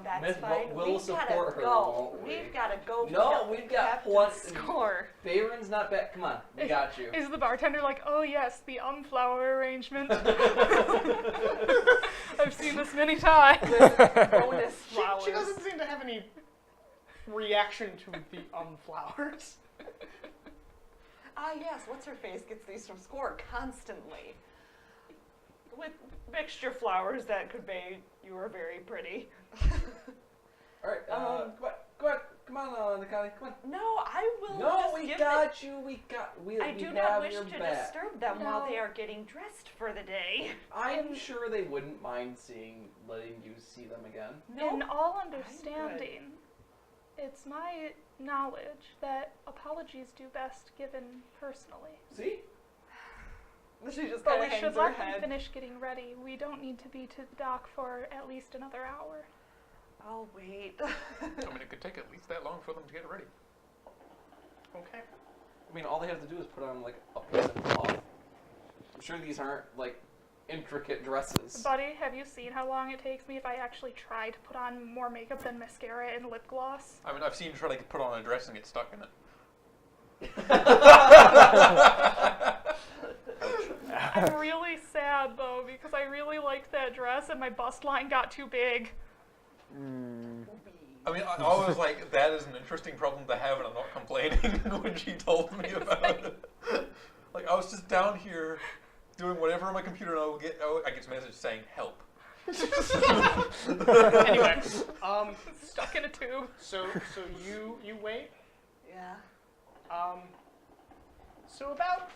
that's Myth fine. will We've support gotta her, go. won't we? We've gotta go. No, we've got have to plenty. score. Favor's not back. Come on, we got you. Is the bartender like, oh yes, the flower arrangement? I've seen this many times. Bonus flowers. She doesn't seem to have any reaction to the flowers. Ah, yes, what's her face gets these from Score constantly. With mixture flowers that convey you are very pretty. All right, come on, Nikane, come on. No, I will No, just we give got you. We I do have not wish your to back. disturb them while No. they are getting dressed for the day. I'm sure they wouldn't mind letting you see them again. In all understanding, it's my knowledge that apologies do best given personally. See? She just But kind I of should hangs her let them head. finish getting ready. We don't need to be to the dock for at least another hour. I'll wait. I mean, it could take at least that long for them to get ready. Okay. I mean, all they have to do is put on like a piece of cloth. I'm sure these aren't like intricate dresses. Buddy, have you seen how long it takes me if I actually try to put on more makeup than mascara and lip gloss? I mean, I've seen you try to put on a dress and get stuck in it. I'm really sad though because I really liked that dress and my bust line got too big. I mean, I was like, that is an interesting problem to have, and I'm not complaining when she told me about it. Like, I was just down here doing whatever on my computer, and I get a message saying, help. Anyway, Stuck in a tube. so you wait. Yeah. So about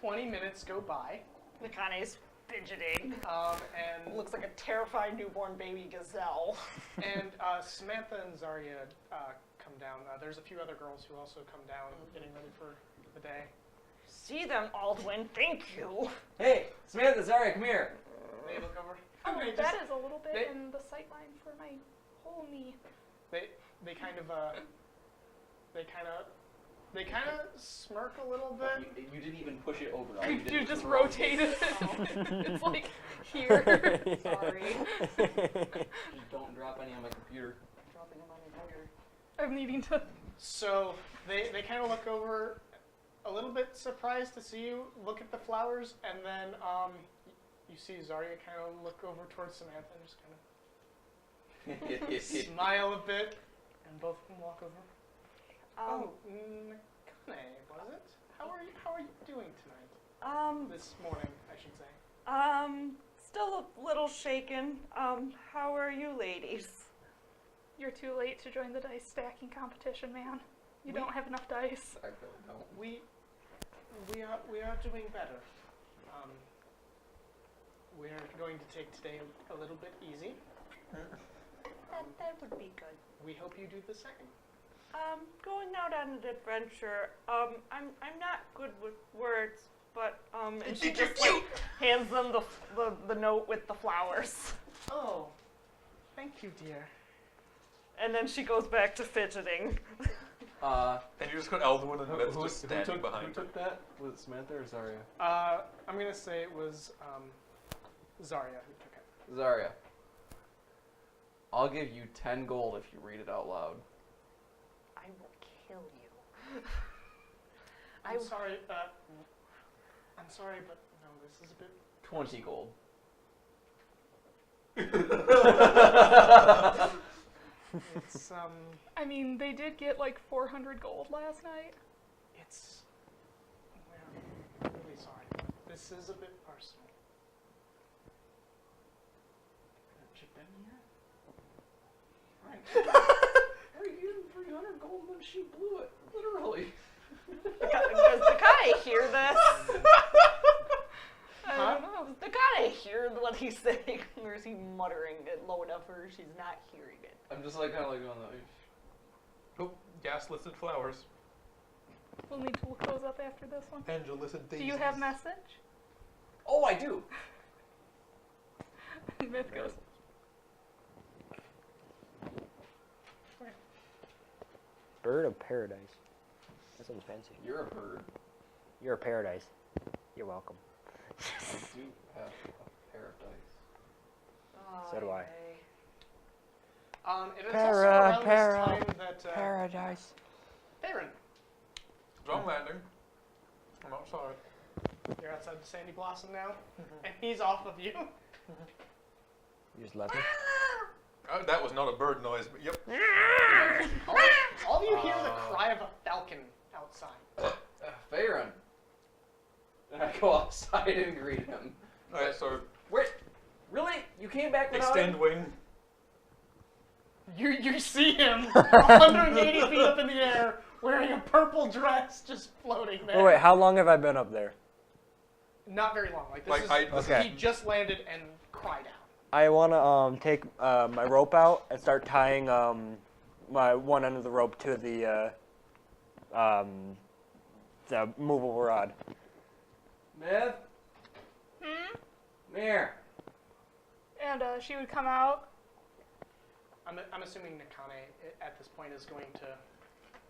20 minutes go by, Nikane's fidgeting. and Looks like a terrified newborn baby gazelle. and Samantha and Zarya come down. There's a few other girls who also come down, getting ready for the day. See them, Aldwin. Thank you. Hey, Samantha, Zarya, come here. They look over. Oh, They just- that is a little bit they- in the sight line for my whole knee. They kind of smirk a little bit. You didn't even push it over. All You, did you was just rotate. rotated it. It's like here. Sorry. Just don't drop any on my computer. Dropping them on your computer. I'm needing to. So they kind of look over, a little bit surprised to see you look at the flowers, and then you see Zarya kind of look over towards Samantha and just kind of smile a bit, and both of them walk over. Nakane, was it? How are you doing tonight? This morning, I should say. Still a little shaken. How are you ladies? You're too late to join the dice stacking competition, man. You don't have enough dice. I really don't. We are doing better. We are going to take today a little bit easy. That would be good. We hope you do the same. Going out on an adventure. I'm not good with words, but and she just like hands them the note with the flowers. Oh, thank you, dear. And then she goes back to fidgeting. And you just got Alduin and Myth Who just standing behind. Who took that? Was it Samantha or Zarya? I'm gonna say it was Zarya who took it. Zarya, I'll give you 10 gold if you read it out loud. I will kill you. I'm sorry, but no, this is a bit. 20 gold. It's I mean, they did get like 400 gold last night. it's. Well, I'm really sorry, but this is a bit personal. Chip in here. Right. Are you 300 gold when she blew it? Literally. Does Nakane hear this? I don't know. Does Nakane hear what he's saying? Or is he muttering it low enough for she's not hearing it? I'm just like kind of like going like. Oh, gas-listed flowers. We'll need to look those up after this one. Angel-listed Do daisies. you have message? Oh, I do. Myth goes. Bird of paradise. That sounds fancy. You're a bird. You're a paradise. You're welcome. I do have a paradise. So do I. It is also around this time that Paradise. Tavern, Wrong landing. I'm outside. you're outside the Sandy Blossom now, and he's off of you. You just left me. That was not a bird noise, but yep. All of you hear the cry of a falcon outside. Farron. And I go outside and greet him. Alright, so Wait, really? You came back without extend him? wing. You see him 180 feet up in the air, wearing a purple dress, just floating there. Oh wait, how long have I been up there? Not very long. Like this Like, is Okay. he just landed and cried out. I wanna take my rope out and start tying my one end of the rope to the movable rod. Myth? Hmm? Come here. And she would come out. I'm assuming Nakane at this point is going to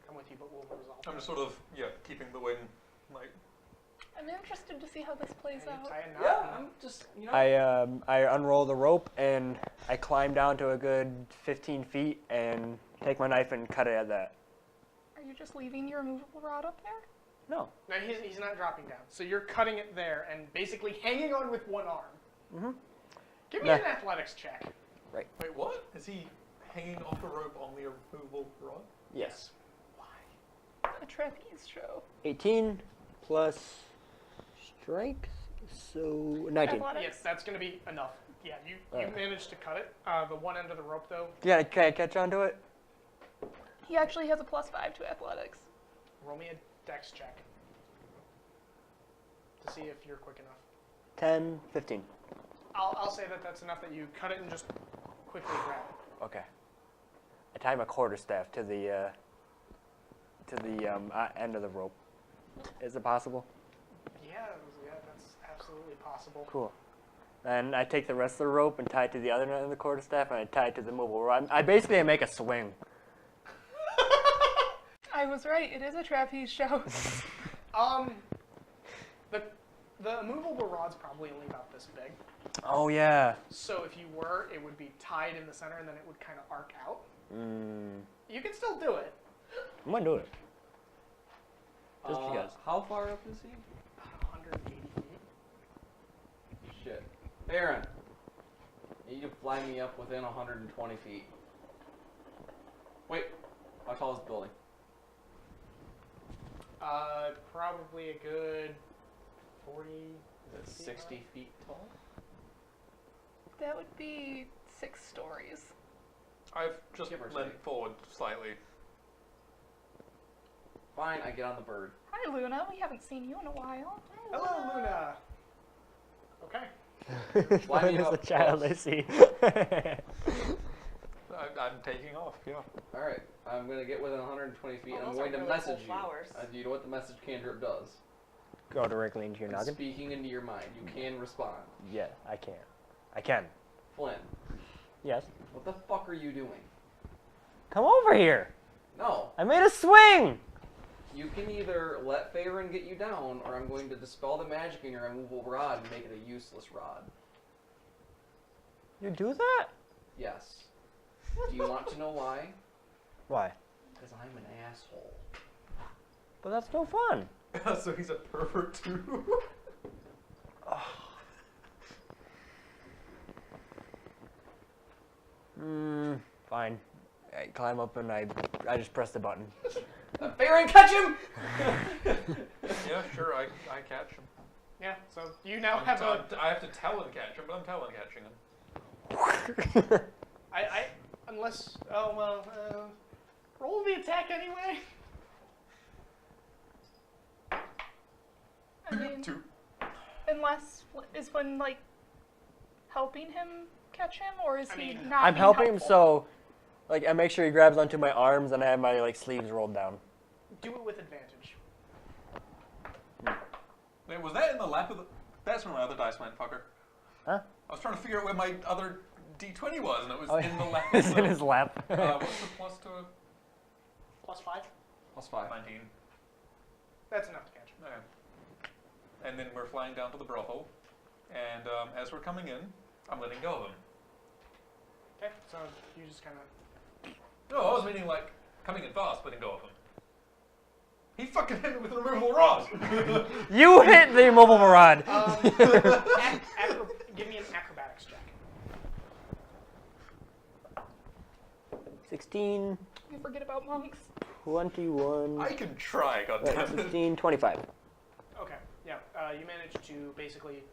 come with you, but we'll resolve. I'm that. just sort of, keeping the wing, like, I'm interested to see how this plays And you out. tie a knot Yeah, and- I'm just, you know. I unroll the rope and I climb down to a good 15 feet and take my knife and cut it at that. Are you just leaving your removable rod up there? No. No, he's not dropping down. So you're cutting it there and basically hanging on with one arm. Mm-hmm. Give me Nah. an athletics check. wait, what? Is he hanging off a rope on the removable rod? Yes. A trapeze show. 18 plus strength, so 19. Athletics? Yes, that's going to be enough. Yeah, you managed to cut it. The one end of the rope, though, Can I catch onto it? He actually has a +5 to athletics. roll me a dex check to see if you're quick enough. 10, 15. I'll say that that's enough that you cut it and just quickly grab it. Okay. I tie my quarterstaff to the end of the rope. Is it possible? Yeah, that's absolutely possible. Cool. And I take the rest of the rope and tie it to the other end of the quarterstaff, and I tie it to the movable rod. I basically make a swing. I was right. It is a trapeze show. The movable rod's probably only about this big. Oh, yeah. So if you were, it would be tied in the center, and then it would kind of arc out. Mm. You can still do it. I'm going to do it. Just because. How far up is he? 180 feet. Shit. Aaron, you need to fly me up within 120 feet. Wait, how tall is the building? Probably a good 40. Is it 60 feet tall? That would be 6 stories. I've just Give or leaned take. forward slightly. Fine, I get on the bird. Hi, Luna. We haven't seen you in a while. Hello, Luna. Okay. Fly me Luna is up the child I close. see. I'm taking off, yeah. Alright, I'm going to get within 120 feet Oh, and I'm those going are to really message cool you. flowers. Do you know what the message cantrip does? Go directly into your I'm noggin? speaking into your mind. You can respond. Yeah, I can. I can. Flynn, Yes. what the fuck are you doing? Come over here. No. I made a swing. You can either let Faerun get you down, or I'm going to dispel the magic in your immovable rod and make it a useless rod. You do that? Yes. Do you want to know why? Why? Because I'm an asshole. But that's no fun. So he's a pervert too. Fine. I climb up and I just press the button. Faerun, catch him! Yeah, sure, I catch him. Yeah, so you now have a... I have to talon catch him, but I'm talon catching him. Unless... Oh, well, roll the attack anyway. I mean, 2. unless is Flynn like helping him catch him, or is I he mean, not? I'm being helping him, helpful? so like I make sure he grabs onto my arms and I have my like sleeves rolled down. Do it with advantage. Wait, was that in the lap of the... That's where my other dice went, fucker. Huh? I was trying to figure out where my other D20 was, and it was Oh, in the lap of it's the... in his lap. What's the plus to it? +5. +5. 19. That's enough to catch him. Okay. And then we're flying down to the brothel, and as we're coming in, I'm letting go of him. Okay, so you just kind of... No, I was meaning like coming in fast, letting go of him. He fucking hit me with a removable rod. You hit the mobile rod. Give me an acrobatics check. 16, You forget about monks. 21, I can try, goddammit. 16, 25. Okay, yeah, you managed to basically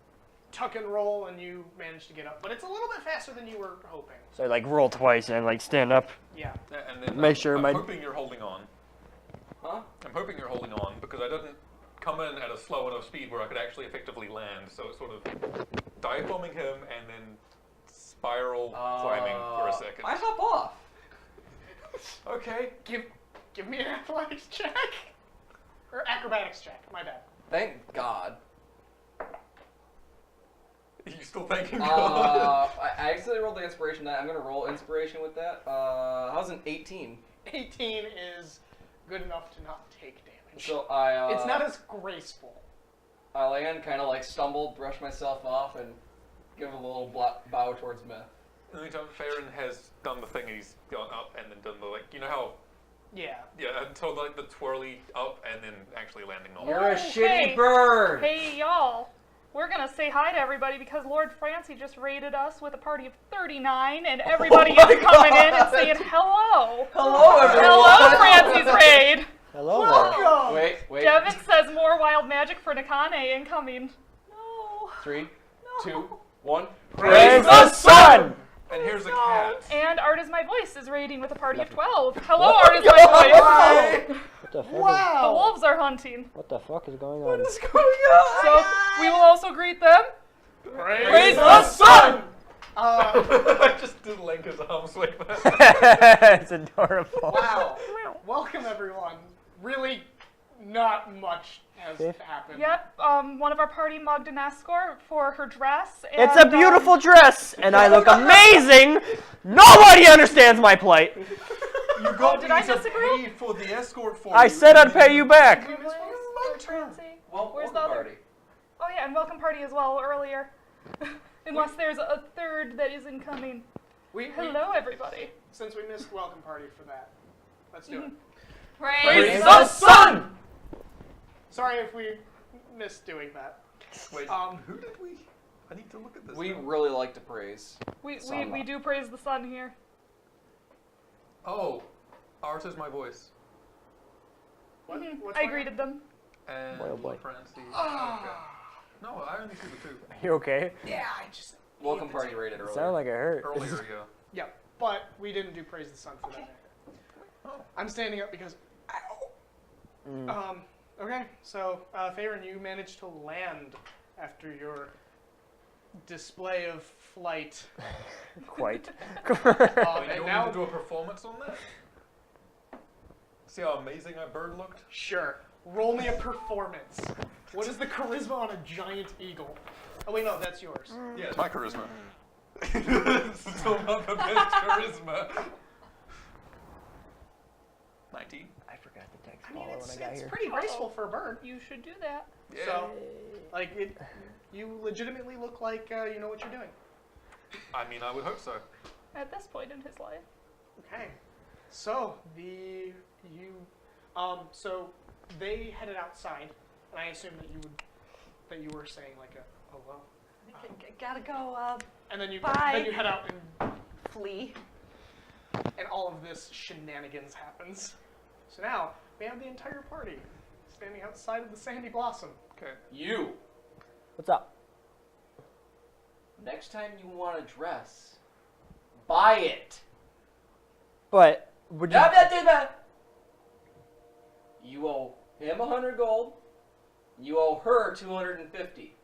tuck and roll, and you managed to get up, but it's a little bit faster than you were hoping. So I like roll twice and like stand up. Yeah. And then Make sure I'm my- hoping you're holding on. Huh? I'm hoping you're holding on because I didn't come in at a slow enough speed where I could actually effectively land. So it's sort of dive bombing him and then spiral climbing for a second. I hop off. Okay. Give me an athletics check. Or acrobatics check, my bad. Thank God. You still thanking God? I actually rolled the inspiration die. I'm going to roll inspiration with that. How's an 18? 18 is good enough to not take damage. So I... it's not as graceful. I land, kind of like stumble, brush myself off, and give a little bow towards Myth. In the meantime, Faerun has done the thing and he's gone up and then done the, like, you know how, Yeah. yeah, and so like the twirly up and then actually landing on. You're a Oh, shitty hey. bird! Hey, y'all. We're going to say hi to everybody because Lord Francie just raided us with a party of 39, and everybody is coming in and saying hello. Hello, everyone! Hello, Francie's raid. Hello there. Welcome! Wait. Devin says more wild magic for Nakane incoming. No. 3, 2, 1. Praise the sun! And here's a cat. And Art is My Voice is raiding with a party of 12. Hello, Art is My Voice. What the fuck? The Wow! wolves are hunting. What the fuck is going on? What's going on? So we will also greet them. Praise the sun! I just did link his arms like that. It's adorable. Wow. Welcome, everyone. Really, not much has happened. Yep, one of our party mugged an escort for her dress. And, It's a beautiful dress, and I look amazing. Nobody understands my plight. You got did I me to disagree? pay for the escort for I you. said I'd pay you back. Well, Where's welcome the other- party. Oh yeah, and welcome party as well earlier. Unless there's a third that is incoming. Hello, everybody. Since we missed welcome party for that, let's do it. Praise the sun! Sorry if we missed doing that. Wait, who did we? I need to look at this. We now. really like to praise. We Sunlight. do praise the sun here. Oh, ours is my voice. What? What's I my- greeted them. And Boy, oh boy. Francie. Okay. No, I only see the two. You okay? Yeah, I just. Welcome party rated It earlier. sounded like it hurt. Earlier ago. Yeah, but we didn't do praise the sun for that. Oh. I'm standing up because. Ow. Mm. Okay, so Tavern, you managed to land after your display of flight. Quite. Wait, And you want me now, to do a performance on that? See how amazing that bird looked? sure, roll me a performance. What is the charisma on a giant eagle? Oh wait, no, that's yours. Yeah, it's my charisma. It's still not the best charisma. 19. I forgot to text I mean, Paula when I it's got here. pretty graceful for a bird. You should do that. Yeah. So, like, you legitimately look like you know what you're doing. I mean, I would hope so. At this point in his life. Okay, so so they headed outside, and I assume that you were saying like a hello, Gotta go, and then you Bye. head out and flee. all of this shenanigans happens. So now we have the entire party standing outside of the Sandy Blossom. Okay. You. What's up? Next time you want a dress, buy it. But would you? You owe him 100 gold. You owe her 250.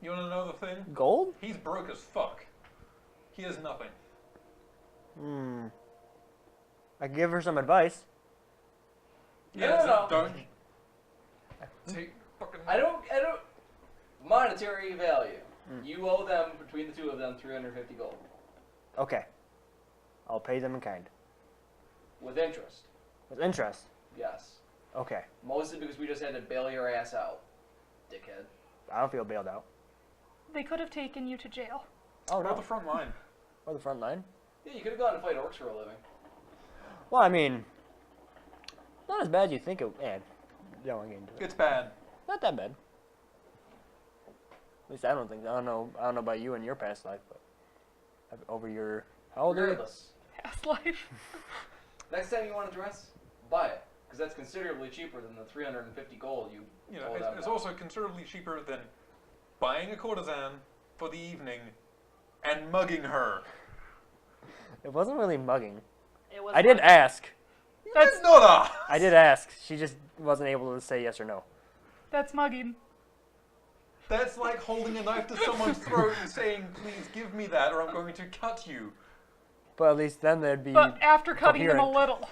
You want to know the thing? Gold? He's broke as fuck. He has nothing. Hmm. I could give her some advice. No. Don't take fucking. I don't. Monetary value. You owe them, between the two of them, 350 gold. Okay. I'll pay them in kind. With interest. With interest. Yes. Okay. Mostly because we just had to bail your ass out, dickhead. I don't feel bailed out. They could have taken you to jail. Oh Or no. the front line. Or the front line. Yeah, you could have gone and fight orcs for a living. Well, I mean, not as bad as you think it. Don't want to get into it. It's bad. Not that bad. At least I don't think. I don't know about you in your past life, but over your. How old are you? Regardless, Past life. next time you want a dress, buy it. Because that's considerably cheaper than the 350 gold you You know, owe them it's now. also considerably cheaper than buying a courtesan for the evening and mugging her. It wasn't really mugging. It was I did ask. That's It's not a. I did ask. She just wasn't able to say yes or no. that's mugging. That's like holding a knife to someone's throat and saying, "Please give me that, or I'm going to cut you." But at least then there'd be. But after cutting him a coherent. little.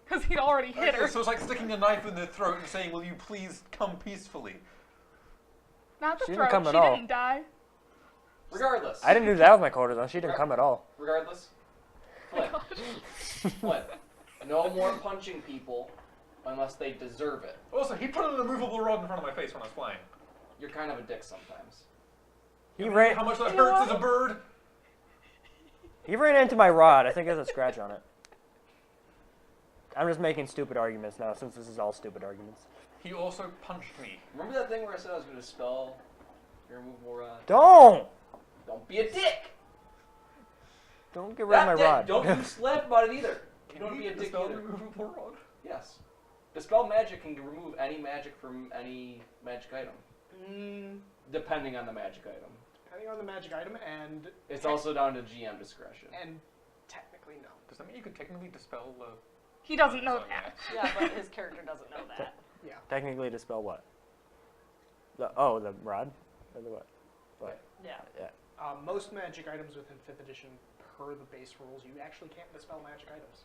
Because he'd already hit her. So it's like sticking a knife in their throat and saying, "Will you please come peacefully?" Not the She didn't throat. come at She all. didn't die. Regardless. I didn't do that with my courtesan. She didn't come at all. Regardless. Flip. Flip. No more punching people unless they deserve it. Also, he put an immovable rod in front of my face when I was flying. You're kind of a dick sometimes. He You know ran. how much that You know hurts as what? a bird? He ran into my rod. I think there's a scratch on it. I'm just making stupid arguments now, since this is all stupid arguments. He also punched me. Remember that thing where I said I was going to spell your removable rod? Don't Don't be a dick! get rid of my That dick. rod. Don't you slap about it either. You Can don't you be a dick dispel either. the removable rod? Yes. Dispel magic can remove any magic from any magic item, depending on the magic item. Depending on the magic item, and It's also down to GM discretion. and technically no. Does that mean you could technically dispel the? He doesn't know Oh, yeah. that. Yeah, but his character doesn't know that. Yeah. Technically, to spell what? The rod? Or the what? Yeah. Most magic items within 5th edition, per the base rules, you actually can't dispel magic items.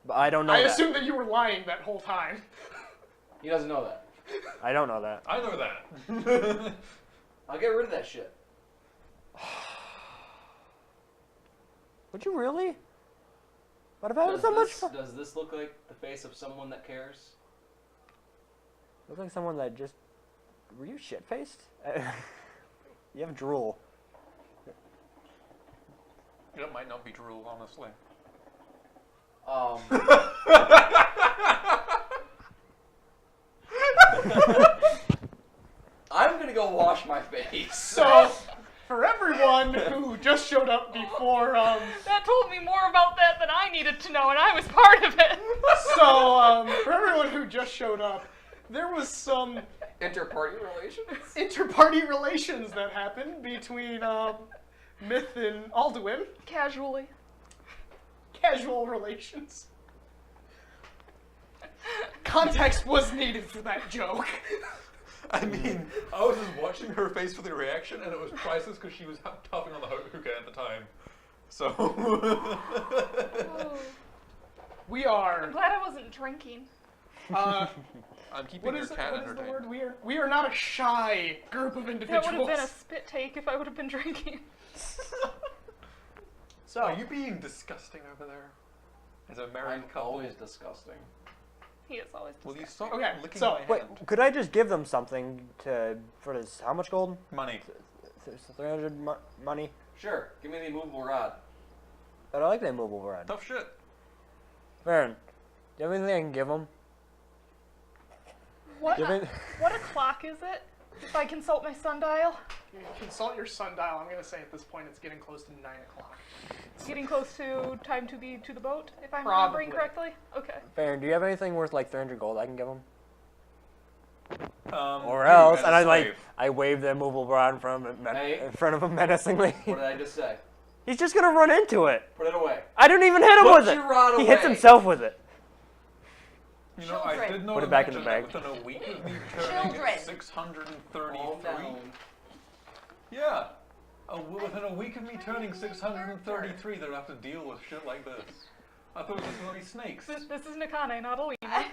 But I don't know I that. assume that you were lying that whole time. He doesn't know that. I don't know that. I know that. I'll get rid of that shit. Would you really? What if I had so much fun? Does this look like the face of someone that cares? Look like someone that just... Were you shit-faced? You have drool. It might not be drool, honestly. I'm gonna go wash my face. So, for everyone who just showed up before, That told me more about that than I needed to know, and I was part of it. for everyone who just showed up, there was some Inter-party relations? inter-party relations that happened between Myth and Alduin. Casually. Casual relations. Context was needed for that joke. I mean, I was just watching her face for the reaction, and it was priceless because she was tapping on the hookah at the time. So. We are. I'm glad I wasn't drinking. I'm keeping What your is, cat what is the entertained. word? We are not a shy group of That individuals. would have been a spit take if I would have been drinking. So, Are you being disgusting over there? As a married I'm couple. always disgusting. He is always Will you disgusting. stop Okay, licking so- my Wait, hand? could I just give them something for this? How much gold? Money. 300 money. Sure, give me the immovable rod. But I like the immovable rod. Tough shit. Baron, do you have anything I can give them? What, Do you have any- what o'clock is it? If I consult my sundial? you consult your sundial. I'm going to say at this point it's getting close to 9 o'clock. It's getting close to time to be to the boat, if I'm Probably. remembering correctly? Okay. Baron, do you have anything worth like 300 gold I can give them? Or you else, as and a I slave. I wave the immovable rod in front of Hey. him menacingly. What did I just say? He's just gonna run into it. Put it away. I didn't even hit him Put with it. your rod He hits away. himself with it. You know, I Children. did know Put to it back in the mention bag. that within a week of me turning Children. 633. Calm down. Yeah. Within a week of me turning 633, they'd have to deal with shit like this. I thought it was going to be snakes. This is Nakane, not Alina.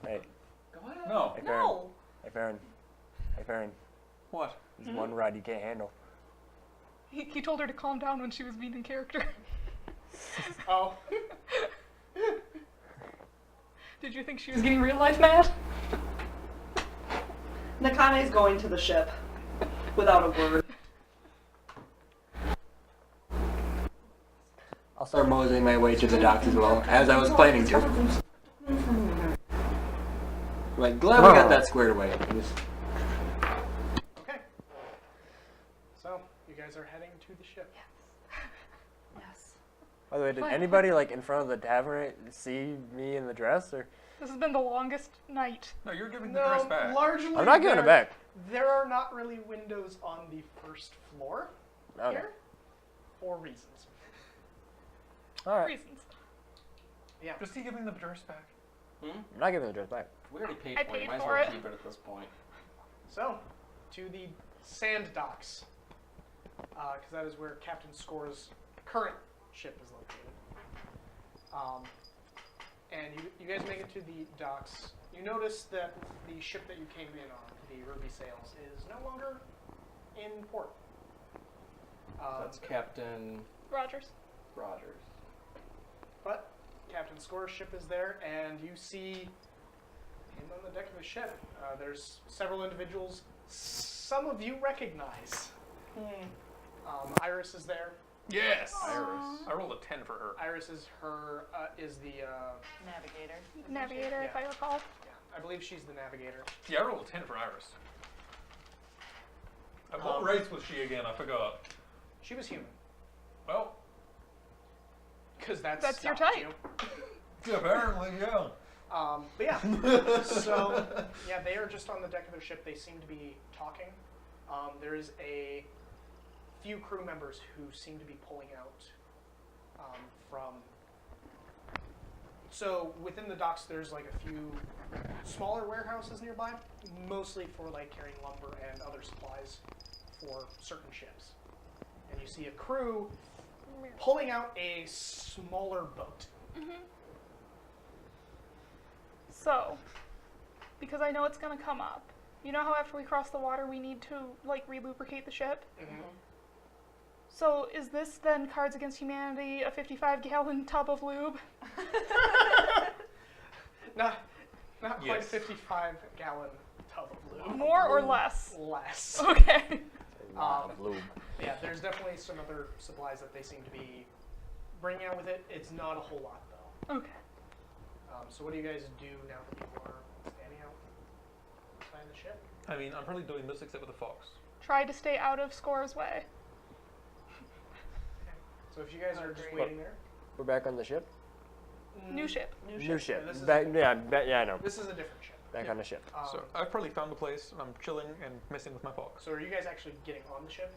Hey, Go ahead. No. hey Baron. No. Hey Baron. Hey Baron. What? There's one rod you can't handle. He told her to calm down when she was being in character. Oh. Did you think she was getting real life mad? Nakane's going to the ship without a word. I'll start moseying my way to the docks as well, as I was planning to. Like, glad we got that squared away. Okay. So, you guys are heading to the ship. Yes. By the way, did anybody like in front of the tavern see me in the dress, or? This has been the longest night. No, you're giving the dress No, back. largely. I'm not giving it back. There are not really windows on the first floor Okay. here for reasons. All right. Reasons. Yeah. Just he giving the dress back. I'm not giving the dress back. We already paid I for it. paid Might as for well it. keep it at this point. So, to the sand docks, because that is where Captain Score's current ship is located. And you guys make it to the docks. You notice that the ship that you came in on, the Ruby Sails, is no longer in port. That's Captain Rogers. Rogers. But Captain Score's ship is there, and you see him on the deck of the ship. There's several individuals some of you recognize. Iris is there. Yes. Iris. I rolled a 10 for her. Iris is her is the Navigator. Navigator, if I recall. yeah, I believe she's the navigator. Yeah, I rolled a 10 for Iris. What race was she again? I forgot. She was human, Well, because that's your stopped type. you. apparently, yeah. But yeah, so yeah, they are just on the deck of their ship. They seem to be talking. There is a few crew members who seem to be pulling out from. So within the docks, there's like a few smaller warehouses nearby, mostly for like carrying lumber and other supplies for certain ships. And you see a crew pulling out a smaller boat. So, because I know it's gonna come up. You know how after we cross the water, we need to like re-lubricate the ship. So is this then Cards Against Humanity a 55-gallon tub of lube? Not quite a Yes. 55-gallon tub of lube. More or less? Less. Okay. A lot of lube. Yeah, there's definitely some other supplies that they seem to be bringing out with it. It's not a whole lot though. Okay. So what do you guys do now that people are standing outside the ship? I mean, I'm probably doing this except with the fox. Try to stay out of Score's way. So if you guys are just waiting there. We're back on the ship. New ship. New ship. This is Back, yeah, I know. This is a different ship. Back on the ship. So I've probably found a place and I'm chilling and messing with my fox. So are you guys actually getting on the ship?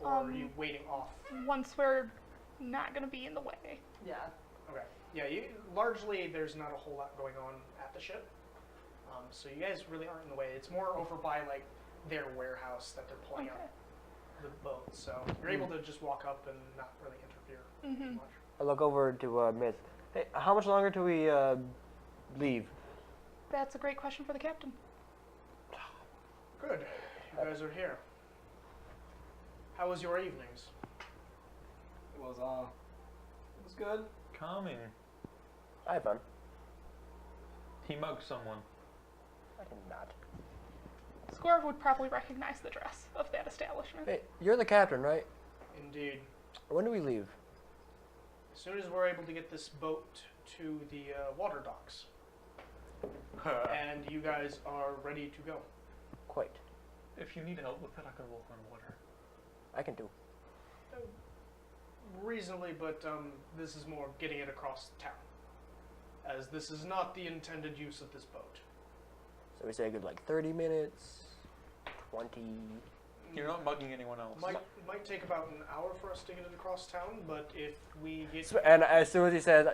Or are you waiting off? Once we're not gonna be in the way. Yeah. Okay. Yeah, largely there's not a whole lot going on at the ship. So you guys really aren't in the way. It's more over by like their warehouse that they're pulling out the boat. So you're able to just walk up and not really interfere too much. I look over to Myth. Hey, how much longer till we leave? That's a great question for the captain. Good. You guys are here. How was your evenings? It was good. Calming. I had fun. He mugged someone. I did not. Score would probably recognize the dress of that establishment. Hey, you're the captain, right? Indeed. When do we leave? As soon as we're able to get this boat to the water docks, and you guys are ready to go. Quite. If you need help with that, I can walk on water. I can do. Reasonably, but this is more getting it across town, as this is not the intended use of this boat. So we say a good like 30 minutes, 20. You're not mugging anyone else. Might take about an hour for us to get it across town, but if we get And as soon as he says,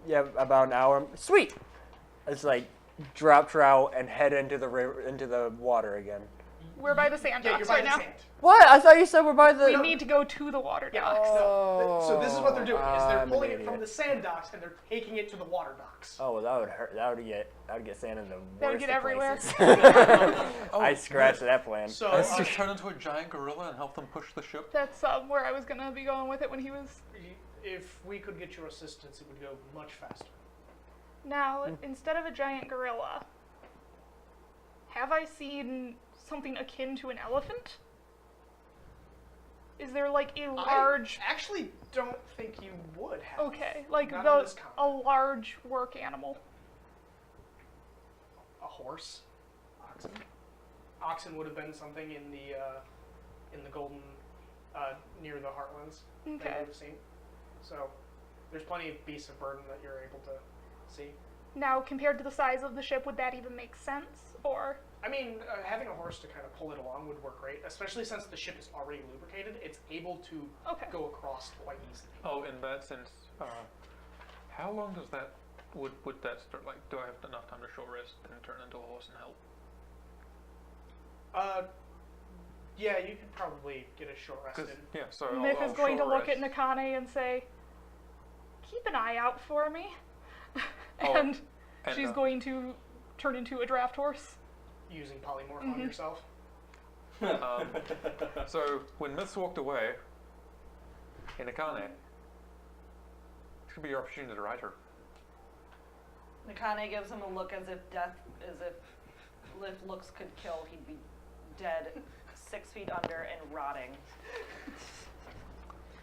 yeah, about an hour, sweet. It's like drop trout and head into the river, into the water again. We're by the sand you're docks by right the now. sand. What? I thought you said we're by the. We need to go to the water docks. So this is what they're doing: is they're I'm pulling an it from the idiot. sand docks and they're taking it to the water docks. Oh, well, that would hurt. That would get sand in the That would worst get of everywhere. places. I scratched that plan. So Let's just turn into a giant gorilla and help them push the ship. That's where I was gonna be going with it when he was. if we could get your assistance, it would go much faster. Now, instead of a giant gorilla, have I seen something akin to an elephant? Is there like a large? I actually don't think you would have. Okay, like Not on this a large work animal. A horse, oxen. Oxen would have been something in the golden, near the heartlands that you Okay. would have seen. So there's plenty of beasts of burden that you're able to see. Now, compared to the size of the ship, would that even make sense? Or I mean, having a horse to kind of pull it along would work great, especially since the ship is already lubricated. It's able to okay, go across quite easily. Oh, in that sense, how long does that would that start? Like, do I have enough time to short rest and turn into a horse and help? Yeah, you could probably get a short rest 'Cause, in. yeah, so Myth I'll is going to short look at rest. Nakane and say, "Keep an eye out for me," Oh, and and, she's going to turn into a draft horse. Using polymorph on yourself. So when Myths walked away in Akane, it could be your opportunity to ride her. Nakane gives him a look as if looks could kill, he'd be dead 6 feet under and rotting.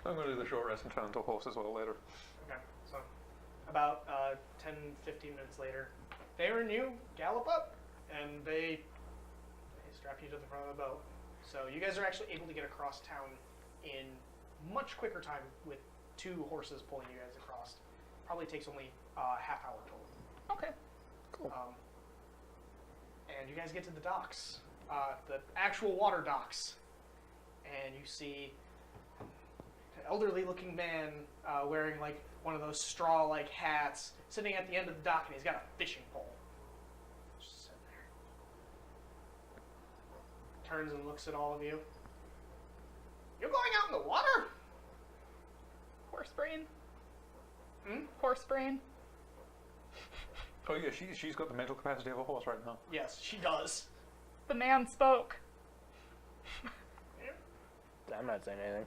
I'm going to do the short rest and turn into a horse as well later. Okay, so about 10, 15 minutes later, Tavern and you gallop up, and they strap you to the front of the boat. So you guys are actually able to get across town in much quicker time with 2 horses pulling you guys across. Probably takes only half hour total. Okay. Cool. And you guys get to the docks, the actual water docks, and you see an elderly-looking man wearing like one of those straw-like hats, sitting at the end of the dock, and he's got a fishing pole. Just sitting there. Turns and looks at all of you. You're going out in the water? Horse brain. Hmm? Horse brain. Oh yeah, she's got the mental capacity of a horse right now. Yes, she does. The man spoke. I'm not saying anything.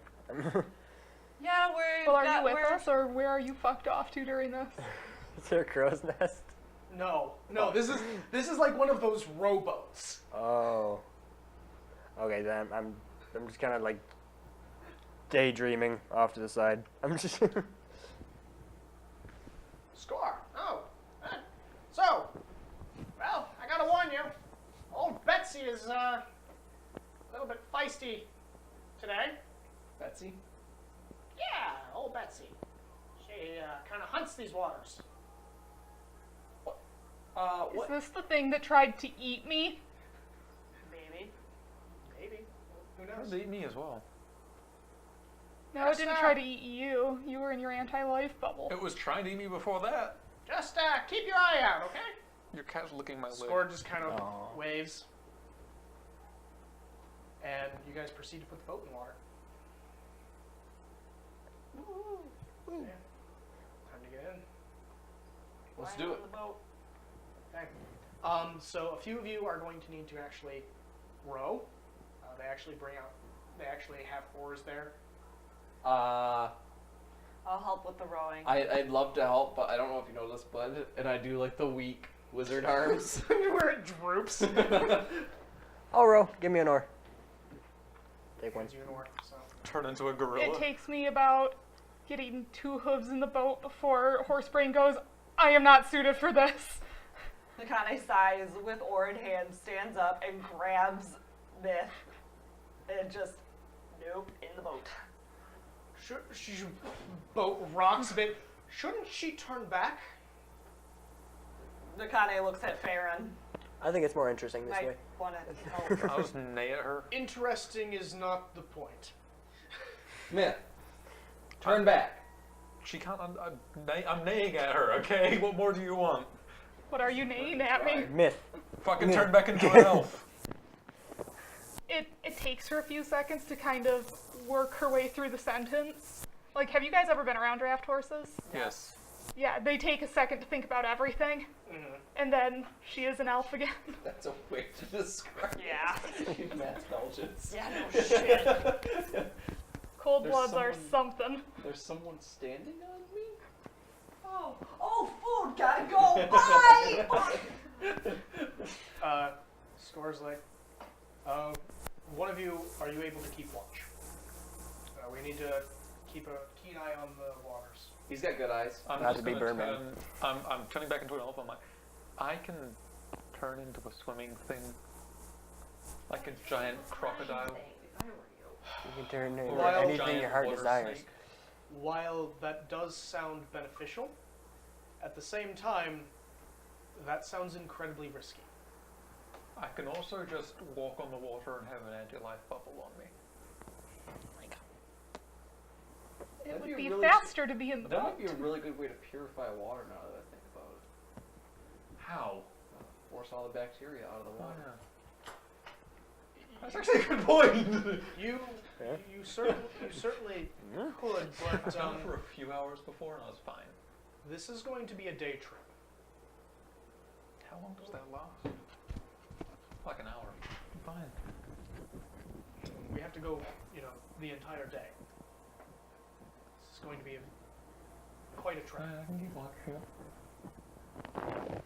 Yeah, we're. Well, are you with us, or where are you fucked off to during this? Is there a crow's nest? No, this is like one of those rowboats. Oh. Okay, then I'm just kind of like daydreaming off to the side. I'm just. Score. Oh. So, well, I gotta warn you, old Betsy is a little bit feisty today. Betsy? Yeah, old Betsy. She kind of hunts these waters. Is this the thing that tried to eat me? Maybe. Who It knows? would eat me as well. No, Yes, it didn't sir. try to eat you. You were in your anti-life bubble. It was trying to eat me before that. Just keep your eye out, okay? Your cat's licking my leg. Score just kind of Aw. waves. And you guys proceed to put the boat in water. Yeah. Time to get in. Let's Lying do on it. the boat. Okay. So a few of you are going to need to actually row. They actually have oars there. I'll help with the rowing. I'd love to help, but I don't know if you know this, Bud, and I do like the weak wizard arms. Where it droops. I'll row. Give me an oar. Take one. Gives you an oar, so. Turn into a gorilla. It takes me about getting 2 hooves in the boat before Horsebrain goes, I am not suited for this. Nakane sighs with oar in hand, stands up and grabs Myth, and just nope in the boat. Boat rocks a bit. Shouldn't she turn back? Nakane looks at Farron. I think it's more interesting this way. Might want to help. I'll just neigh at her. Interesting is not the point. Myth, turn back. She can't. I'm neighing at her. Okay. What more do you want? What are you neighing at me? Myth. Fucking turn back into an elf. It takes her a few seconds to kind of work her way through the sentence. Like, have you guys ever been around draft horses? Yes. Yeah, they take a second to think about everything, Mm-hmm. and then she is an elf again. That's a way to describe Yeah. it. Mass Belgians. Yeah, no shit. Cold There's bloods are someone- something. There's someone standing on me? Oh, food, gotta go. Bye. Score's like, one of you, are you able to keep watch? We need to keep a keen eye on the waters. He's got good eyes. I'm Not just to be gonna Birdman. I'm turning back into an elf. I'm like, I can turn into a swimming thing, like a giant crocodile. You can turn into Wild anything giant your heart water desires. snake. While that does sound beneficial, at the same time, that sounds incredibly risky. I can also just walk on the water and have an anti-life bubble on me. It That'd would be be really faster to be in the That boat. might be a really good way to purify water now that I think about it. How? Force all the bacteria out of the water. That's actually a good point. You Yeah. you certainly could, I've but done it for a few hours before and I was fine. this is going to be a day trip. How long does that last? Like an hour. I'm fine. We have to go, the entire day. This is going to be quite a trek. I can keep watching.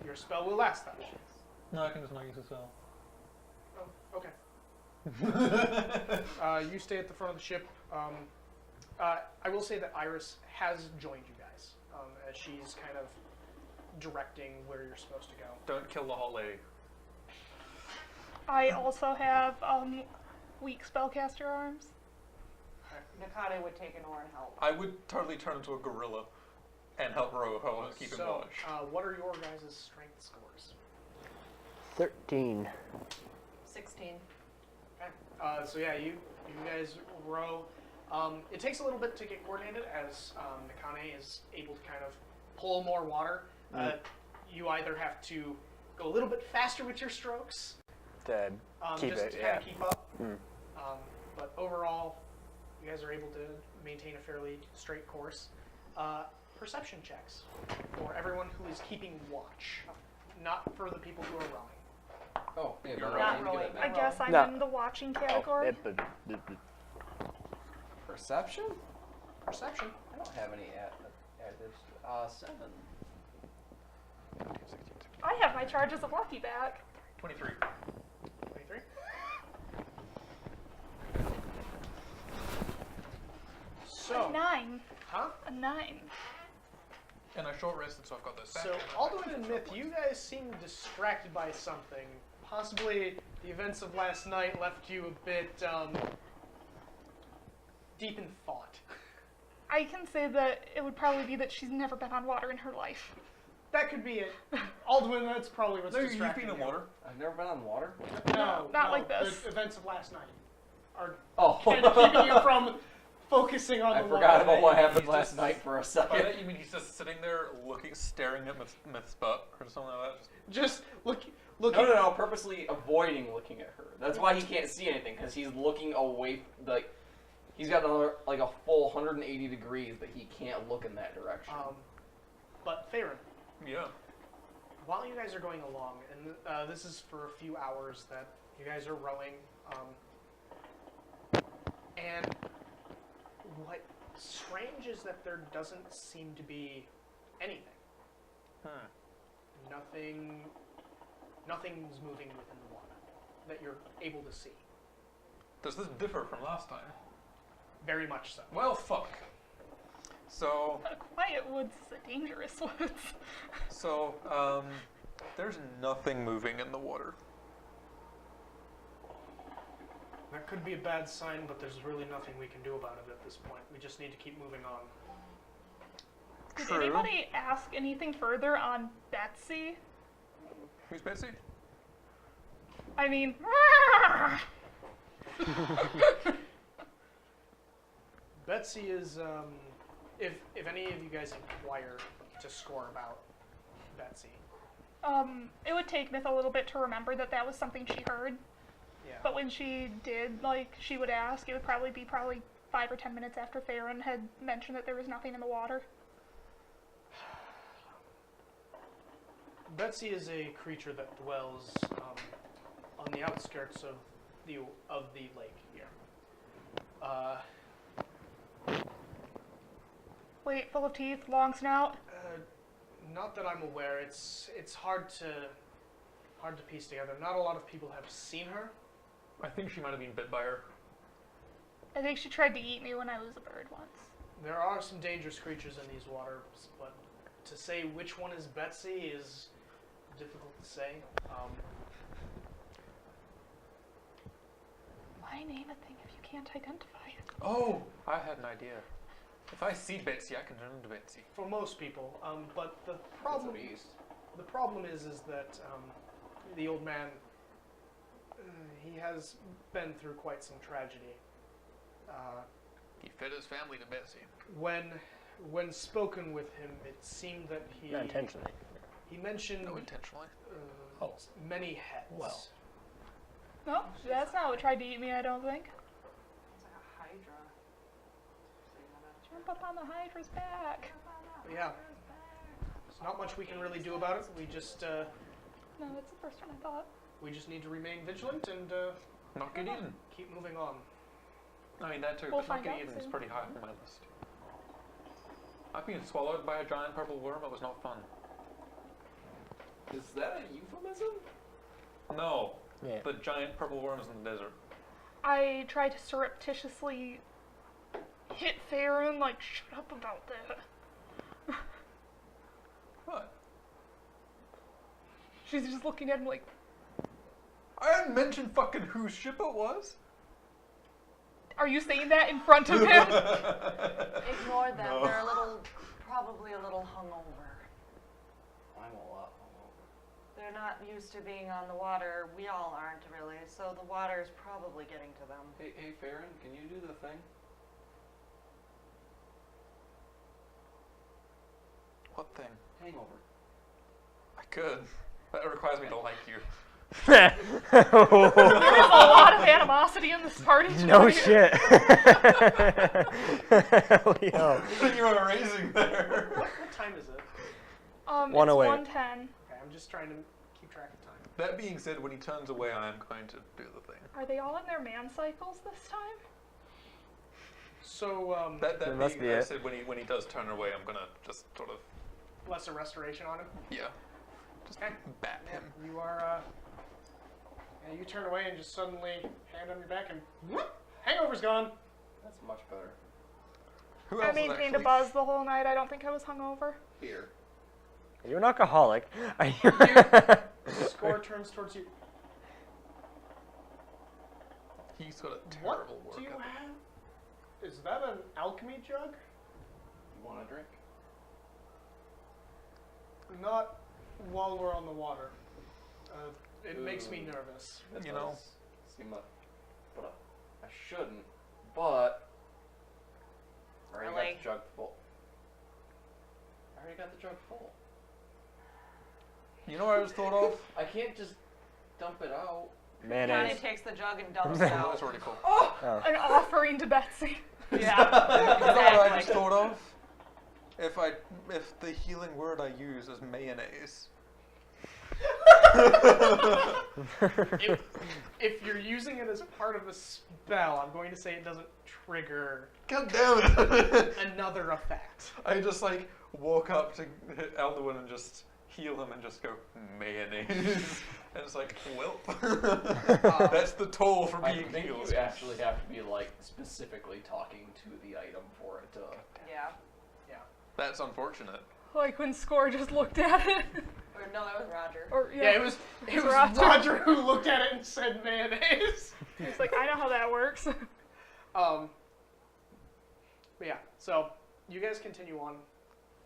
Your spell will last that long. No, I can just not use a spell. Oh, okay. You stay at the front of the ship. I will say that Iris has joined you guys, as she's kind of directing where you're supposed to go. Don't kill the hot lady. I also have weak spellcaster arms. Nakane would take an oar and help. I would totally turn into a gorilla and help row if I wanted to keep him So, watch. what are your guys' strength scores? 13. 16. Okay. So yeah, you guys row. It takes a little bit to get coordinated as Nakane is able to kind of pull more water. You either have to go a little bit faster with your strokes, To keep just it, to yeah. kind of keep up. Mm. But overall, you guys are able to maintain a fairly straight course. perception checks for everyone who is keeping watch, not for the people who are rowing. Oh, yeah, You're but not you get rowing. it I back. guess I'm No. in the watching Oh, category. Perception? Perception. I don't have any added. 7. I have my charges of lucky back. 23. 23. A So, 9. huh? A 9. And I short rested, so I've got this. So, Alduin and Myth, you guys seem distracted by something. Possibly the events of last night left you a bit deep in thought. I can say that it would probably be that she's never been on water in her life. That could be it. Alduin, that's probably what's No, you've distracting been in you. water. I've never been on water. No, not like this. The events of last night are Oh, kind of keeping you from focusing on I the forgot water. about what He's happened last just- night for a By second. that you mean he's just sitting there looking, staring at Myth's butt or something like that? Just looking. No, purposely avoiding looking at her. That's why he can't see anything, because he's looking away, like, he's got another, like, a full 180 degrees, but he can't look in that direction. But Tavern, Yeah. while you guys are going along, and this is for a few hours that you guys are rowing, and what's strange is that there doesn't seem to be anything. Nothing's moving within the water that you're able to see. Does this differ from last time? Very much so. Well, fuck. So, Quiet woods is a dangerous woods. there's nothing moving in the water. That could be a bad sign, but there's really nothing we can do about it at this point. We just need to keep moving on. Did True. anybody ask anything further on Betsy? Who's Betsy? I mean, Betsy is, if any of you guys inquire to score about Betsy, it would take Myth a little bit to remember that that was something she heard. yeah. But when she did, like, she would ask, it would probably be 5 or 10 minutes after Farron had mentioned that there was nothing in the water. Betsy is a creature that dwells on the outskirts of the lake here. Wait, full of teeth, long snout. Not that I'm aware. It's hard to piece together. Not a lot of people have seen her. I think she might have been bit by her. I think she tried to eat me when I was a bird once. There are some dangerous creatures in these waters, but to say which one is Betsy is difficult to say. Why name a thing if you can't identify it? Oh, I had an idea. If I see Betsy, I can turn into Betsy. For most people, but the That's problem what he used. the problem is that the old man he has been through quite some tragedy. He fed his family to Betsy. When spoken with him, it seemed that he Not intentionally. he mentioned No, intentionally. Oh. many heads. Well. No, that's not what tried to eat me, I don't think. It's like a hydra. Jump up on the Hydra's back. But yeah, there's not much we can really do about it. We just No, that's the first one I thought. we just need to remain vigilant and Not get eaten. keep moving on. I mean, that too, We'll but not find get out eaten is soon. pretty high on my list. I've been swallowed by a giant purple worm. It was not fun. Is that a euphemism? No, Yeah. the giant purple worms in the desert. I tried to surreptitiously hit Farron, like, shut up about that. What? She's just looking at him like, I didn't mention fucking whose ship it was. are you saying that in front of him? Ignore them. No. They're probably a little hungover. I'm a lot hungover. They're not used to being on the water. We all aren't really, so the water is probably getting to them. Hey, Farron, can you do the thing? What thing? Hangover. I could. But it requires me to like you. There's a lot of animosity in this party No tonight. shit. Leo. You were raising there. What time is it? It's 108. 110. Okay, I'm just trying to keep track of time. That being said, when he turns away, I am going to do the thing. Are they all in their man cycles this time? So, That must being be I it. said when he does turn away, I'm gonna just sort of lesser restoration on him. yeah, just Okay. bat him. You are, you turn away and just suddenly hand on your back and whoop, hangover's gone. That's much better. Who I else is maintained a actually? buzz the whole night. I don't think I was hungover. Beer. Are you an alcoholic? Are you? Score turns towards you. He's got a What terrible do you workout. have? Is that an alchemy jug? You want a drink? Not while we're on the water. It makes me Ooh. nervous. That You know. does seem like, but I shouldn't. But I already got the jug full. I already got the jug full. You know what I just thought of? I can't just dump it out. Johnny Mayonnaise. takes the jug and dumps it out. That's already cool. Oh. An offering to Betsy. You Yeah. know what I just Exactly. thought of? If the healing word I use is mayonnaise. If you're using it as part of a spell, I'm going to say it doesn't trigger God damn it! another effect. I just like walk up to Alduin and just heal him and just go mayonnaise. And it's like, well, that's the toll for I being think healed. you actually have to be like specifically talking to the item for it to. Yeah. That's unfortunate. Like when Score just looked at it. Or no, that was Roger. Or Yeah, it was Roger. Roger who looked at it and said mayonnaise. He's like, I know how that works. But yeah, so you guys continue on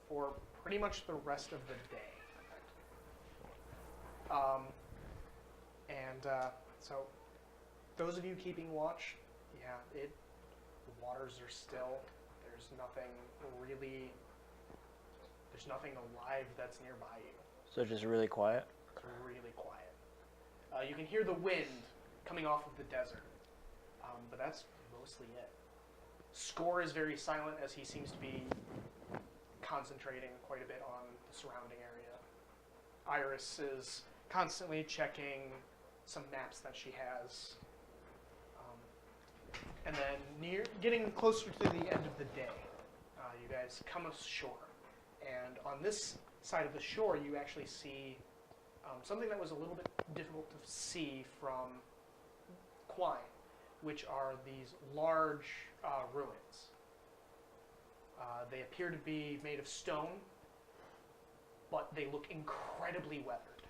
for pretty much the rest of the day. So those of you keeping watch, yeah, the waters are still. There's nothing alive that's nearby you. So just really quiet. It's really quiet. You can hear the wind coming off of the desert, but that's mostly it. Score is very silent as he seems to be concentrating quite a bit on the surrounding area. Iris is constantly checking some maps that she has. And then getting closer to the end of the day, you guys come ashore. And on this side of the shore, you actually see something that was a little bit difficult to see from Quine, which are these large ruins. They appear to be made of stone, but they look incredibly weathered.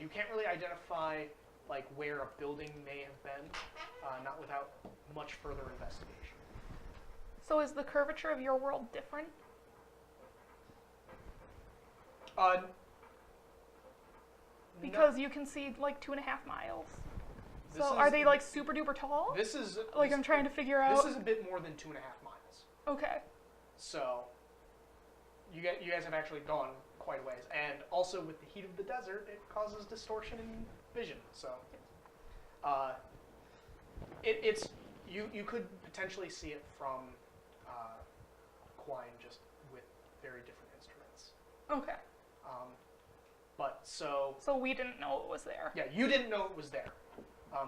You can't really identify like where a building may have been, not without much further investigation. So is the curvature of your world different? Because you can see like 2.5 miles. This So is- are they like super duper tall? This is Like I'm trying to figure out. This is a bit more than 2.5 miles. Okay. So you guys have actually gone quite a ways, and also with the heat of the desert, it causes distortion in vision. So it's you could potentially see it from Quine just with very different instruments. Okay. But so So we didn't know it was there. yeah, you didn't know it was there,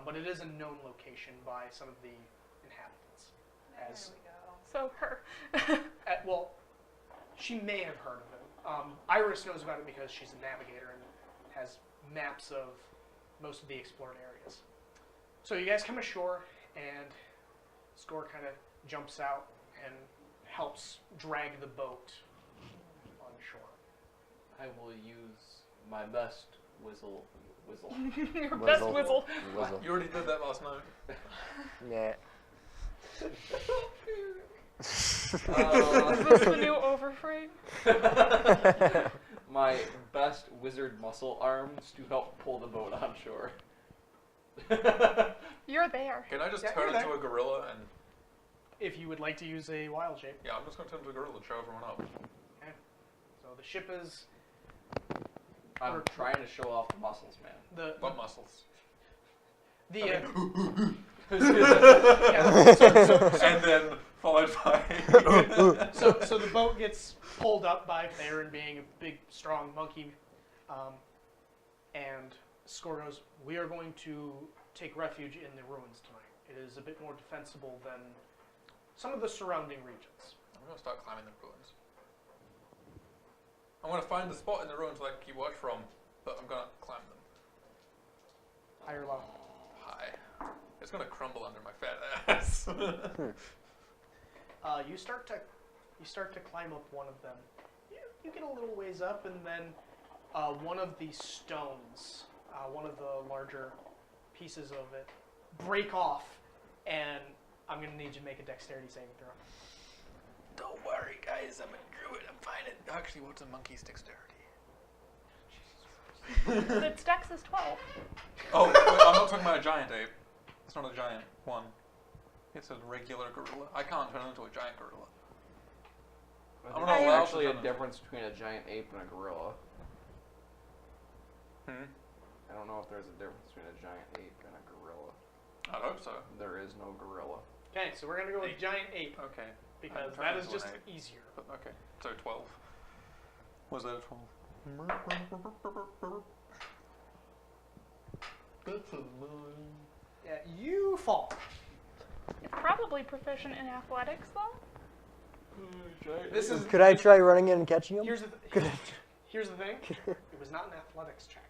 but it is a known location by some of the inhabitants. As There we go. So her. well, she may have heard of it. Iris knows about it because she's a navigator and has maps of most of the explored areas. So you guys come ashore, and Score kind of jumps out and helps drag the boat on shore. I will use my best whistle. Your best whistle. Whistle. You already did that last night. Yeah. Is this the new overframe? My best wizard muscle arms to help pull the boat on shore. You're there. Can I just Yeah, turn you're into a gorilla and If you would like to use a wild shape. yeah, I'm just gonna turn into a gorilla to show everyone up. So the ship is I'm trying to show off the muscles, man. What muscles? Yeah. And then followed by. So the boat gets pulled up by Tavern, being a big, strong monkey, and Score goes, "We are going to take refuge in the ruins tonight. It is a bit more defensible than some of the surrounding regions." I'm gonna start climbing the ruins. I'm gonna find the spot in the ruins that I can keep watch from, but I'm gonna climb them. High or low? High. It's gonna crumble under my fat ass. You start to climb up one of them. You get a little ways up, and then one of the stones, one of the larger pieces of it, break off, and I'm gonna need you to make a dexterity saving throw. Don't worry, guys. I'm a druid. I'm fine. Actually, what's a monkey's dexterity? Its dex is 12. Oh, wait, I'm not talking about a giant ape. It's not a giant one. It's a regular gorilla. I can't turn into a giant gorilla. There's actually a difference between a giant ape and a gorilla. Hmm? I don't know if there's a difference between a giant ape and a gorilla. I hope so. There is no gorilla. Okay, so we're gonna go with giant ape Okay. because I'm that is turning just into an easier. But okay. So 12. Was that a 12? That's a 9. Yeah, you fall. It's probably proficient in athletics, though. This is Could I try running in and catching him? here's the here's the thing. It was not an athletics check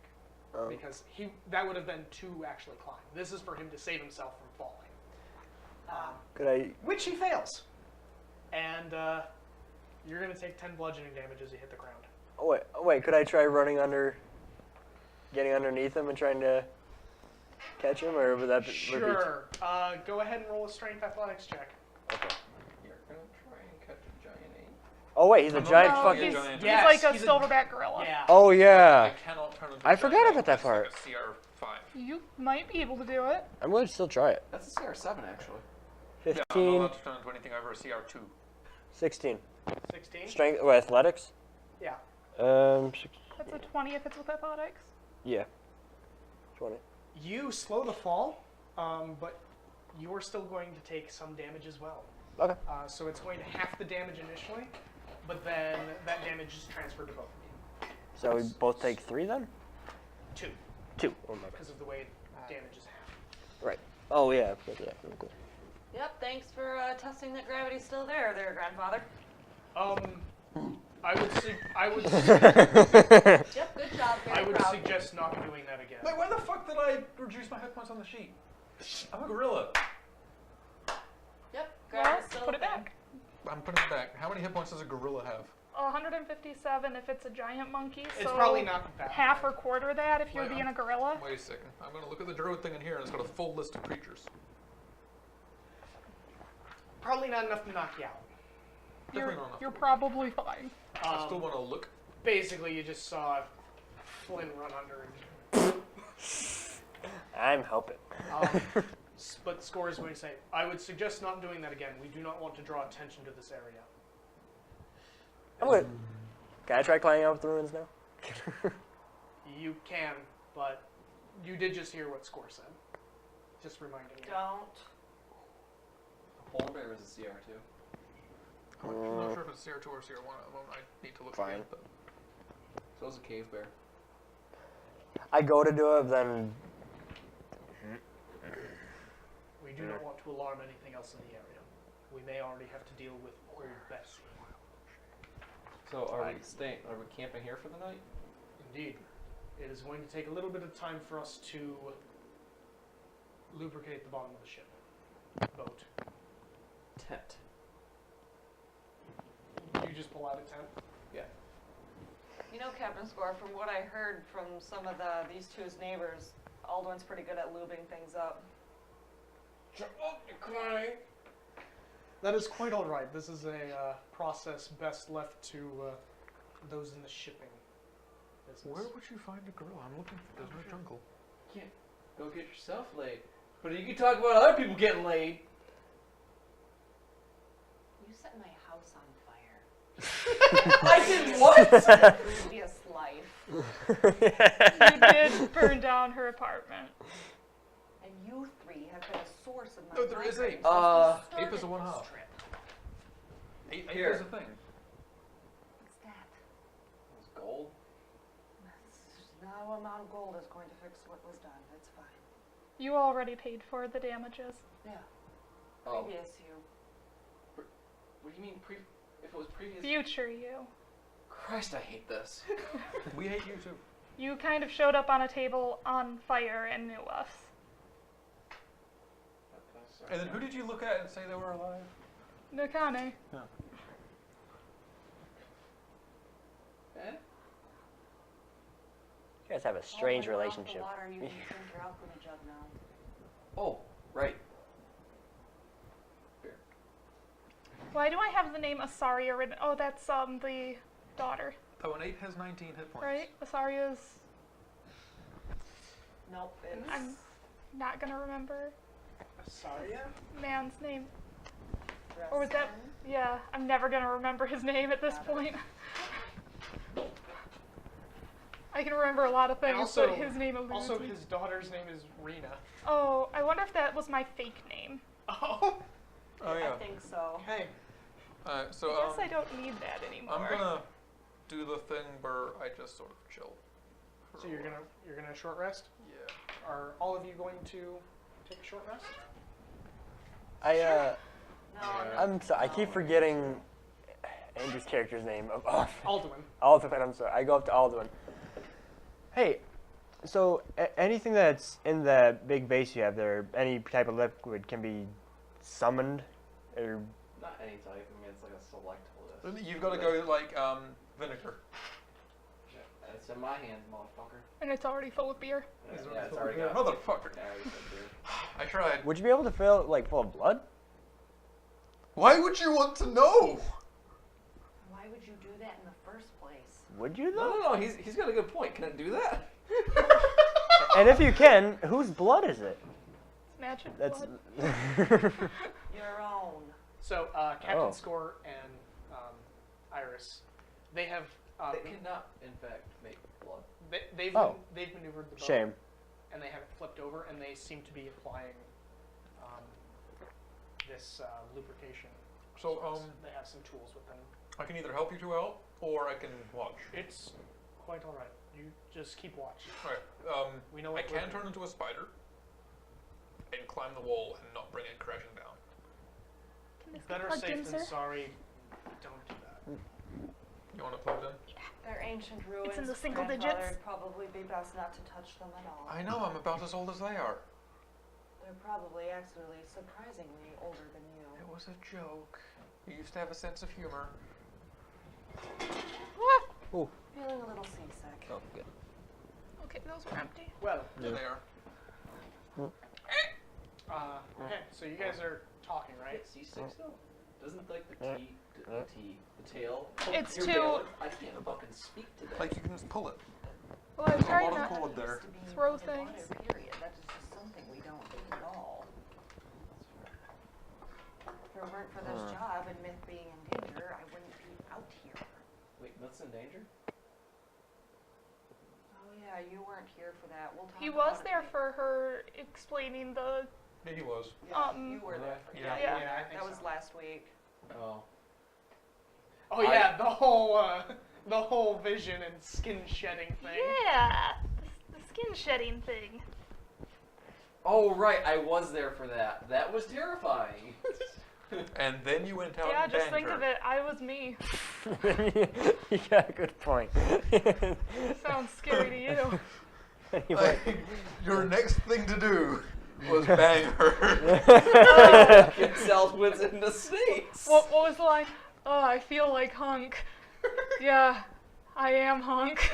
Oh. because that would have been to actually climb. This is for him to save himself from falling. Could I? Which he fails, and you're gonna take 10 bludgeoning damage as you hit the ground. Oh wait. Could I try running getting underneath him and trying to catch him, or would that be? Sure. Go ahead and roll a strength athletics check. Okay. You're gonna try and catch a giant ape. Oh wait, he's a giant No, fucking. he's, giant. he's Yes, like a he's a- silverback gorilla. Yeah. Oh yeah. I cannot turn into a I giant forgot ape. about that That's part. Like a CR5. You might be able to do it. I'm going to still try it. That's a CR7 actually. Yeah, I'm not 15, allowed to turn into anything over a CR2. 16. 16. Strength. What, athletics? Yeah. That's a 20 if it's with athletics. Yeah. 20. You slow the fall, but you are still going to take some damage as well. Okay. So it's going to half the damage initially, but then that damage is transferred to both of you. So we both take 3 then? 2, 2. Oh my bad. because of the way damage is half. Right. Oh yeah. Yeah. Cool. Yep, thanks for testing that gravity's still there, grandfather. I would Yep, good job, very I would proud. suggest not doing that again. Wait, why the fuck did I reduce my hit points on the sheet? I'm a gorilla. Yep, Well, gravity's still put it there. back. I'm putting it back. How many hit points does a gorilla have? 157 if it's a giant monkey. It's so probably not that half high. or quarter that if you're Wait, being a gorilla. Wait a second. I'm going to look at the druid thing in here, and it's got a full list of creatures. Probably not enough to knock you out. Definitely not enough. You're probably fine. I still want to look. Basically, you just saw Flynn run under and I'm helping. but Score is going to say, I would suggest not doing that again. We do not want to draw attention to this area. I'm good. Can I try climbing up the ruins now? You can, but you did just hear what Score said. Just reminding you. Don't. Polar bear is a CR2. I'm not sure if it's CR2 or CR1 at the moment. I need to look Fine. again. But So is a cave bear. I go to do it, then We do not want to alarm anything else in the area. We may already have to deal with old Bess. So are we camping here for the night? Indeed. It is going to take a little bit of time for us to lubricate the bottom of the ship. Boat. Tent. You just pull out a tent? You know, Captain Score, from what I heard from some of these two's neighbors, Aldwin's pretty good at lubing things up. That is quite all right. This is a process best left to those in the shipping business. where would you find a gorilla? I'm looking for. There's no jungle. Go get yourself laid. But you can talk about other people getting laid. You set my house on fire. I did what? Previous life. You did burn down her apartment. And you three have been a source of my No, there is migraines ape. since the Ape is a start of one-half. this trip. Ape Here. is a thing. What's that? It's gold. No amount of gold is going to fix what was done. It's fine. You already paid for the damages. Yeah. Oh. Previous you. What do you mean if it was previous? Future you. Christ, I hate this. We hate you too. You kind of showed up on a table on fire and knew us. And then who did you look at and say they were alive? Nakane. Eh? You guys have a strange when you're off relationship. The water, you can drink your alchemy jug now. Oh, right. Why do I have the name Asaria written? Oh, that's the daughter, Oh, an ape has 19 hit points. right? Asaria's. Nope. It's I'm not gonna remember Asaria? man's name. Or was that? Dresden. Yeah, I'm never gonna remember his name at this point. I can remember a lot of things, And also, but his name eludes also me. his daughter's name is Rena. Oh, I wonder if that was my fake name. Oh. Oh yeah. I think so. Hey. So I guess I don't need that anymore. I'm gonna do the thing where I just sort of chill. for So a you're while. gonna short rest? Yeah. Are all of you going to take a short rest? I keep forgetting Andrew's character's name. Alduin. Alduin, I'm sorry. I go up to Alduin. Hey, so anything that's in the big vase you have there, any type of liquid can be summoned, or Not any type. I mean, it's like a select list. You've got to go like vinegar. Yeah, it's in my hands, motherfucker. And it's already full of beer. Yeah, it's already got. Motherfucker. Yeah, I already said beer. I tried. would you be able to fill it like full of blood? Why would you want to know? Why would you do that in the first place? Would you No, though? no, no. He's got a good point. Can it do that? And if you can, whose blood is it? It's magic That's. blood. Your own. So Captain Oh. Score and Iris, they have It cannot, in fact, make blood. they've Oh. they've maneuvered the boat Shame. and they have it flipped over and they seem to be applying this lubrication. So they have some tools with them. I can either help you two out or I can watch. It's quite all right. You just keep watch. Alright. We know I what we're can doing. turn into a spider and climb the wall and not bring it crashing down. Can this get Better plugged safe in, than sir? sorry. Don't do that. You want it plugged in? They're ancient ruins. in the single Grandfather, digits. It'd probably be best not to touch them at all. I know, I'm about as old as they are. They're probably actually surprisingly older than you. It was a joke. You used to have a sense of humor. Ooh. Feeling a little seasick. Oh, good. Okay, those were empty. Well, There they are. okay. So you guys are talking, right? C6 though? Doesn't like the tail? It's Your too- bailiff? I can't fucking speak to that. Like you can just pull it. Well, I was There's a trying lot of to. cord there. Throw In water, things. period. That is just something we don't do at all. If it weren't for this job and Myth being in danger, I wouldn't be out here. Wait, that's in danger? Oh yeah, you weren't here for that. We'll talk He about was it there later. for her explaining the. Yeah, he was. Yeah, you were there for Yeah. that. Yeah, I think That was so. last week. Oh. Oh yeah, the whole vision and skin shedding thing. Yeah, the skin shedding thing. Oh, right, I was there for that. That was terrifying. And then you went out Yeah, and just banged think her. of it. I was me. You got a good point. Sounds scary to you. Anyway. Your next thing to do was bang her. Get Southwinds into snakes. What was the line? Oh, I feel like hunk. Yeah, I am hunk.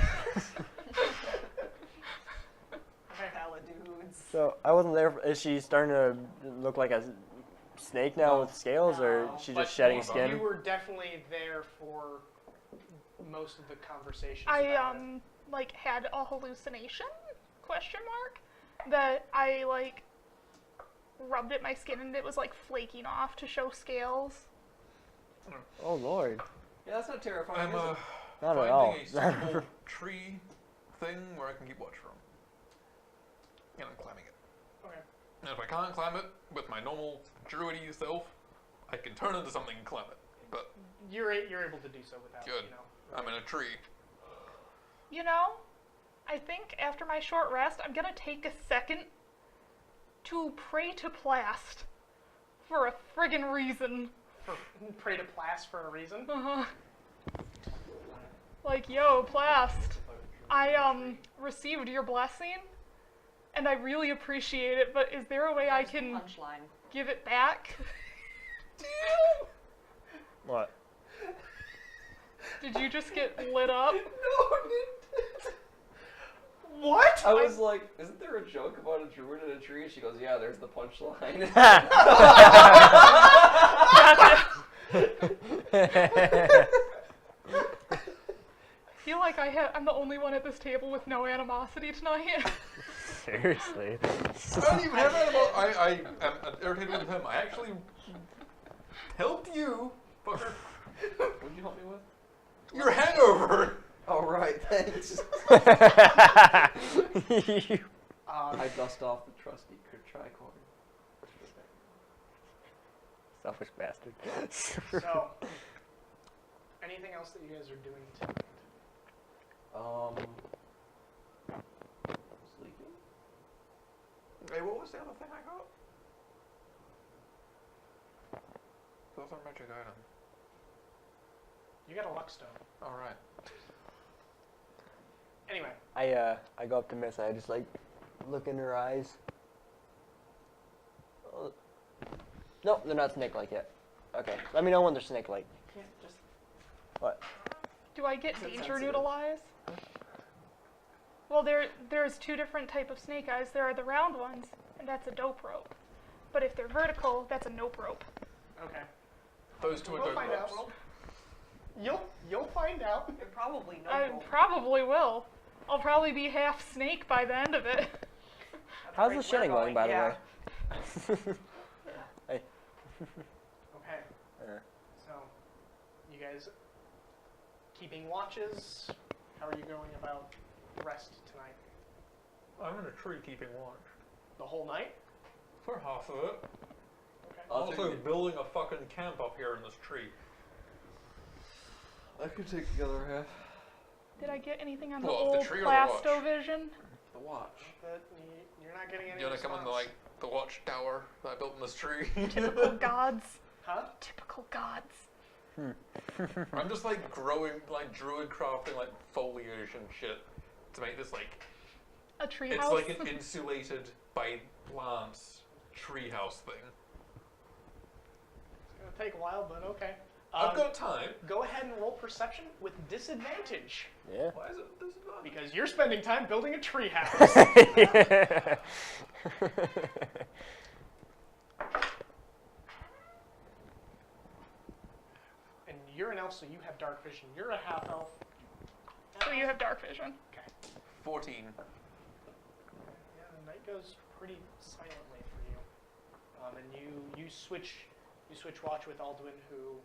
Hella dudes. So I wasn't there. Is she starting to look like a snake now with scales, or No. she But just shedding you skin? were definitely there for most of the conversation. I like had a hallucination? Question mark. That I like rubbed at my skin and it was like flaking off to show scales. Oh Lord, Yeah, that's not terrifying, I'm is it? not at finding all. a suitable tree thing where I can keep watch from. And I'm climbing it. Okay. And if I can't climb it with my normal druidy self, I can turn into something and climb it. But You're able to do so without, good. I'm in a tree. You know, I think after my short rest, I'm gonna take a second to pray to Plast for a friggin' reason. Pray to Plast for a reason. Like, yo, Plast, I received your blessing, and I really appreciate it. But is there a way I can Punchline. give it back? What? Did you just get lit up? What? I was like, isn't there a joke about a druid in a tree? And she goes, yeah, there's the punchline. I feel like I'm the only one at this table with no animosity tonight. Seriously. I don't even have animal. I am irritated with him. I actually helped you, fucker. What'd you help me with? Your hangover. Oh, right, thanks. You- I dust off the trusty tricorn. Selfish bastard. So, anything else that you guys are doing tonight? Sleeping? Hey, what was the other thing I got? Those are magic items. You got a luck stone. All right. Anyway, I go up to Miss. I just like look in her eyes. Nope, they're not snake-like yet. Okay, let me know when they're snake-like. Can't just... What? Do I get Is it danger sensitive? noodle eyes? Well, there's two different type of snake eyes. There are the round ones, and that's a dope rope. But if they're vertical, that's a nope rope. okay. Those two are We'll dope find out. ropes. You'll find out. You're probably no I roll. probably will. I'll probably be half snake by the end of it. How's Great, the shitting we're going, by the yeah. way? Hey. Okay. Uh, So, you guys keeping watches? How are you going about rest tonight? I'm in a tree keeping watch. The whole night? For half of it. Okay. I'm also building a fucking camp up here in this tree. I could take the other half. Did I get anything on the Well, the old tree or the watch? Plastovision? The watch. But you're not getting any You wanna come in response. the watchtower that I built in this tree? Typical gods. Huh? Typical gods. I'm just like growing, like druid crafting, like foliage and shit to make this like A tree it's house. like an insulated by plants treehouse thing. It's gonna take a while, but okay. I've got time. Go ahead and roll perception with disadvantage. yeah. Why is it disadvantage? Because you're spending time building a treehouse. And you're an elf, so you have dark vision. You're a half elf. So you have dark vision. 14. Yeah, the night goes pretty silently for you. And you switch watch with Alduin, who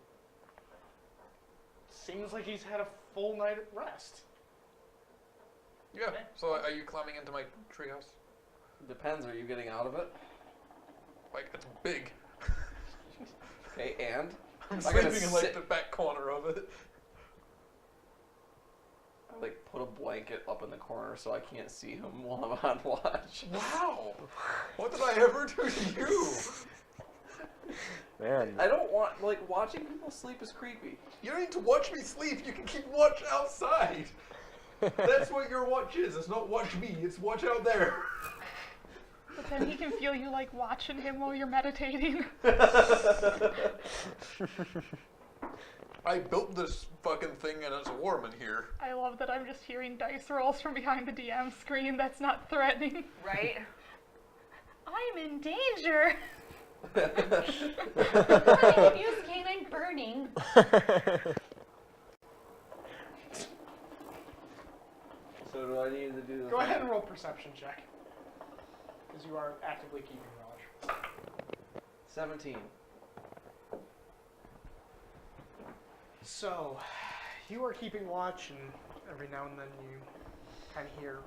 seems like he's had a full night of rest. Yeah. So are you climbing into my treehouse? Depends, are you getting out of it? Like it's big. Okay, and? I'm I gotta sleeping in like sit- the back corner of it. Like, put a blanket up in the corner so I can't see him while I'm on watch. Wow. What did I ever do to you? Man. I don't want, like, watching people sleep is creepy. You don't need to watch me sleep. You can keep watch outside. That's what your watch is. It's not watch me. It's watch out there. But then he can feel you like watching him while you're meditating. I built this fucking thing and it's warm in here. I love that I'm just hearing dice rolls from behind the DM screen. That's not threatening. Right? I'm in danger. Use canine burning. So do I need to do the Go ahead and roll perception check. Because you are actively keeping watch. 17. So, you are keeping watch, and every now and then you kind of hear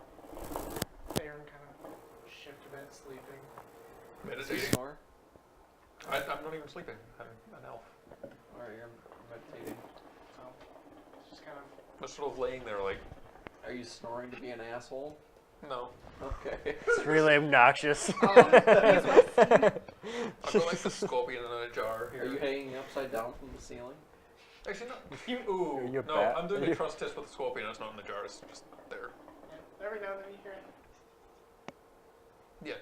Tavern kind of shift a bit, sleeping. Meditating. Snore? I'm not even sleeping. I'm an elf. Alright, you're meditating. So it's just kind of. I'm just sort of laying there like, Are you snoring to be an asshole? no. Okay. It's really obnoxious. I've got like the scorpion in a jar here. Are you hanging upside down from the ceiling? Actually, no. Ooh, Are you a no, bat? I'm doing a trust test with the scorpion. It's not in the jar. It's just there. Yeah, every now and then you hear it.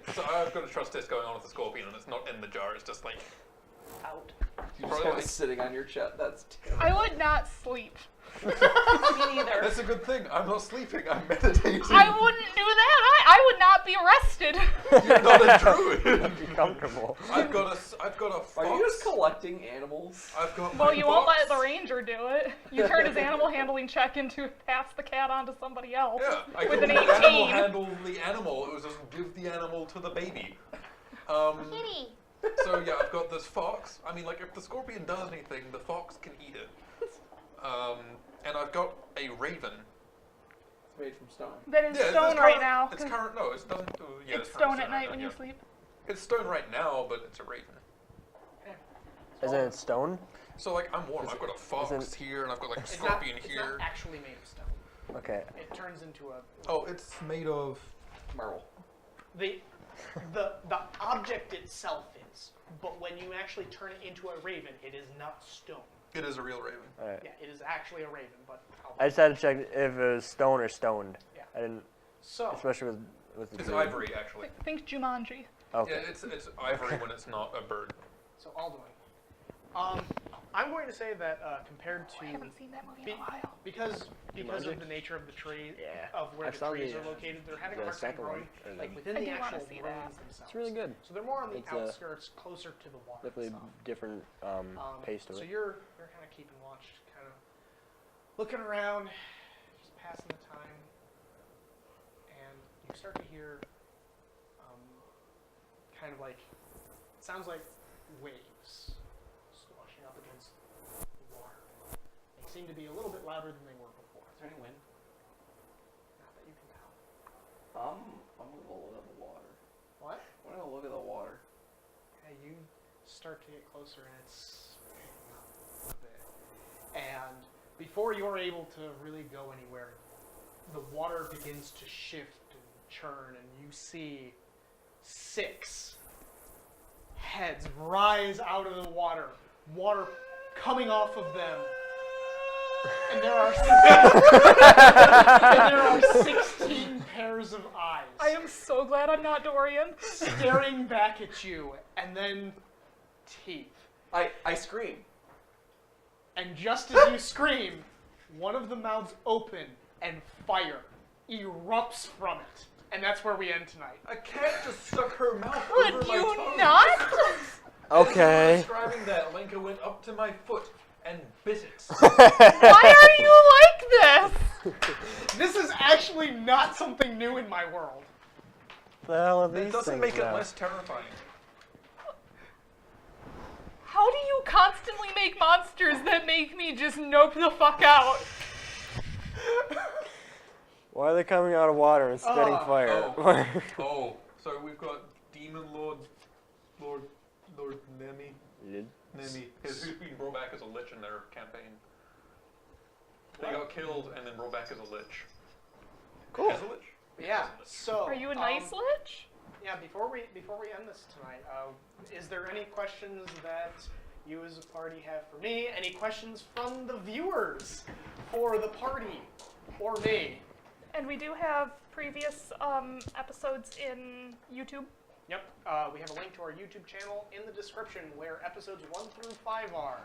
Yeah, so I've got a trust test going on with the scorpion, and it's not in the jar. It's just like Out. You're just Probably kind of like- sitting on your chest. That's terrible. I would not sleep. Me neither. That's a good thing. I'm not sleeping. I'm meditating. I wouldn't do that. I would not be arrested. You're not a druid. Be comfortable. I've got a fox. Are you just collecting animals? I've got Well, my you won't let fox. the ranger do it. You turn his animal handling check into pass the cat on to somebody else. Yeah, I With can an the animal 18. handle the animal. It was just give the animal to the baby. Kitty. So yeah, I've got this fox. I mean, like if the scorpion does anything, the fox can eat it. And I've got a raven. It's made from stone. That is Yeah, stone it's right current, now. It's current. No, it doesn't. Yeah, It's current stone at right night now, when yeah. you sleep. It's stone right now, but it's a raven. Isn't it stone? So like I'm warm. I've got a fox isn't- here, and I've got like a It's scorpion not, here. It's not actually made of stone. Okay. It turns into a. Oh, it's made of. Marble. The object itself is, but when you actually turn it into a raven, it is not stone. It is a real raven. All right. Yeah, it is actually a raven, but. I just had to check if it was stone or stoned. Yeah. I didn't, So. especially with the It's druid. ivory, actually. Think Jumanji. Okay. Yeah, it's ivory when it's not a bird. So Alduin. I'm going to say that compared to I haven't seen that movie be- in a while. because Jumanji? of the nature of the tree Yeah. of where I the saw trees the, are located, they're having a the hard time second growing one, or like the- within I the do wanna actual see ruins that. themselves. It's really good. So they're more on the It's, outskirts, closer to the water. Definitely itself. different pace to So it. you're kind of keeping watch, kind of looking around, just passing the time, and you start to hear kind of like it sounds like waves sloshing up against the water. They seem to be a little bit louder than they were before. Is there any wind? Not that you can tell. I'm gonna go look at the water. What? I'm gonna look at the water. Okay, you start to get closer, and it's picking up a bit. And before you're able to really go anywhere, the water begins to shift and churn, and you see 6 heads rise out of the water coming off of them. And there are 16 pairs of eyes I am so glad I'm not Dorian. staring back at you, and then teeth. I scream. And just as you scream, one of the mouths open and fire erupts from it. And that's where we end tonight. I can't just suck her mouth Could over my you tongue. not? As you were Okay. describing that, Linka went up to my foot and bit it. Why are you like this? This is actually not something new in my world. The hell are these It doesn't things make it now? less terrifying. How do you constantly make monsters that make me just nope the fuck out? Why are they coming out of water and spitting Oh. fire? Oh, so we've got Demon Lord Nemi. Nemi. Who's been brought back as a lich in their campaign. They got killed and then brought back as a lich. Cool. As a lich? Yeah. So Are you a nice lich? Yeah, before we end this tonight, is there any questions that you as a party have for me? Any questions from the viewers for the party or me? And we do have previous episodes in YouTube. Yep, we have a link to our YouTube channel in the description where episodes 1 through 5 are.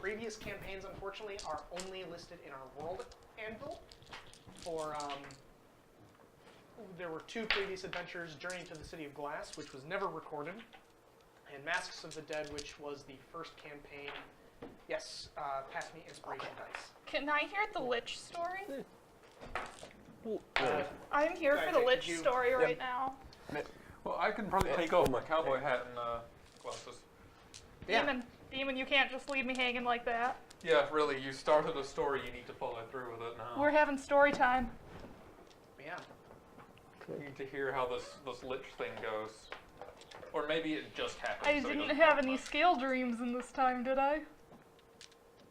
Previous campaigns, unfortunately, are only listed in our World Anvil. There were 2 previous adventures, Journey to the City of Glass, which was never recorded, and Masks of the Dead, which was the first campaign. Yes, pass me inspiration dice. Can I hear the lich story? Uh, I'm here for the Could lich you- story right now. Well, I can probably take off my cowboy hat and glasses. Yeah. Demon, you can't just leave me hanging like that. Yeah, really, you started a story, you need to follow through with it now. We're having story time. to hear how this lich thing goes. Or maybe it just happened. I so it didn't doesn't have matter any much. scale dreams in this time, did I?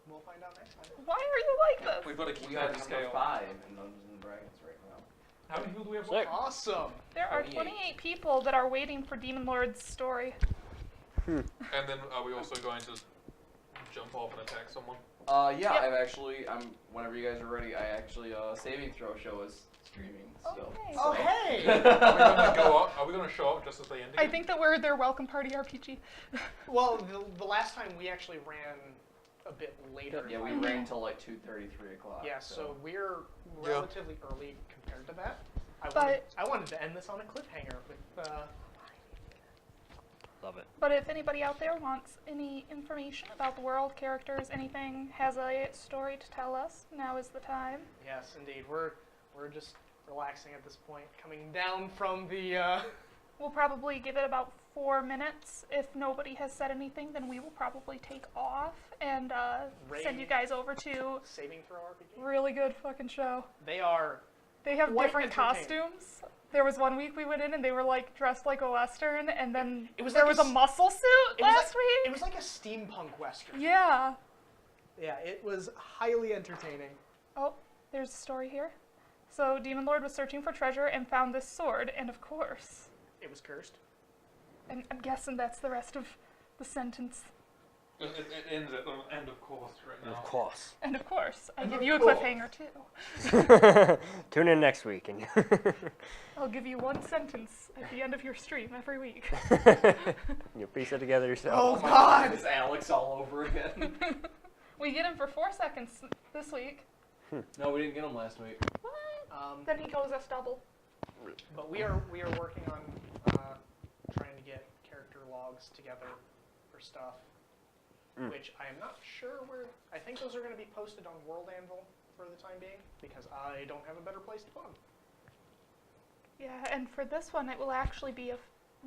We'll find out next time. Why are you like this? We've got to keep We are that number scale. 5 in Dungeons and Dragons right now. How many people do we have? Sick. Awesome. There are 28. 28 people that are waiting for Demon Lord's story. And then are we also going to jump off and attack someone? Yeah, Yep. I've actually, whenever you guys are ready, I actually, saving throw show is streaming still. Okay. Oh, hey! Are we gonna go up? Are we gonna show up just as they indicate? I think that we're their welcome party RPG. Well, the last time we actually ran a bit later. Yeah, we ran till like 2:30, 3 o'clock. Yeah, so we're Yeah. relatively early compared to that. But- I wanted to end this on a cliffhanger with. Love it. But if anybody out there wants any information about the world, characters, anything, has a story to tell us, now is the time. Yes, indeed. We're just relaxing at this point, coming down from the. We'll probably give it about 4 minutes. If nobody has said anything, then we will probably take off and send you guys over to Saving throw RPG. really good fucking show. They are. They have Quite different entertaining. costumes. There was one week we went in and they were like dressed like a Western, and then It was there like was a a muscle suit it was last It week. was like a steampunk western. Yeah. Yeah, it was highly entertaining. Oh, there's a story here. So Demon Lord was searching for treasure and found this sword, and of course, It was cursed. and I'm guessing that's the rest of the sentence. It ends at the end, of course, right now. Of course. And of course, I And give of you a course. cliffhanger too. Tune in next week and I'll give you one sentence at the end of your stream every week. you'll piece it together yourself. Oh, my God! It's Alex all over again. We get him for 4 seconds this week. No, we didn't get him last week. Then he goes us double. But we are working on trying to get character logs together for stuff, which I am not sure where. I think those are going to be posted on World Anvil for the time being because I don't have a better place to put them. Yeah, and for this one, it will actually be a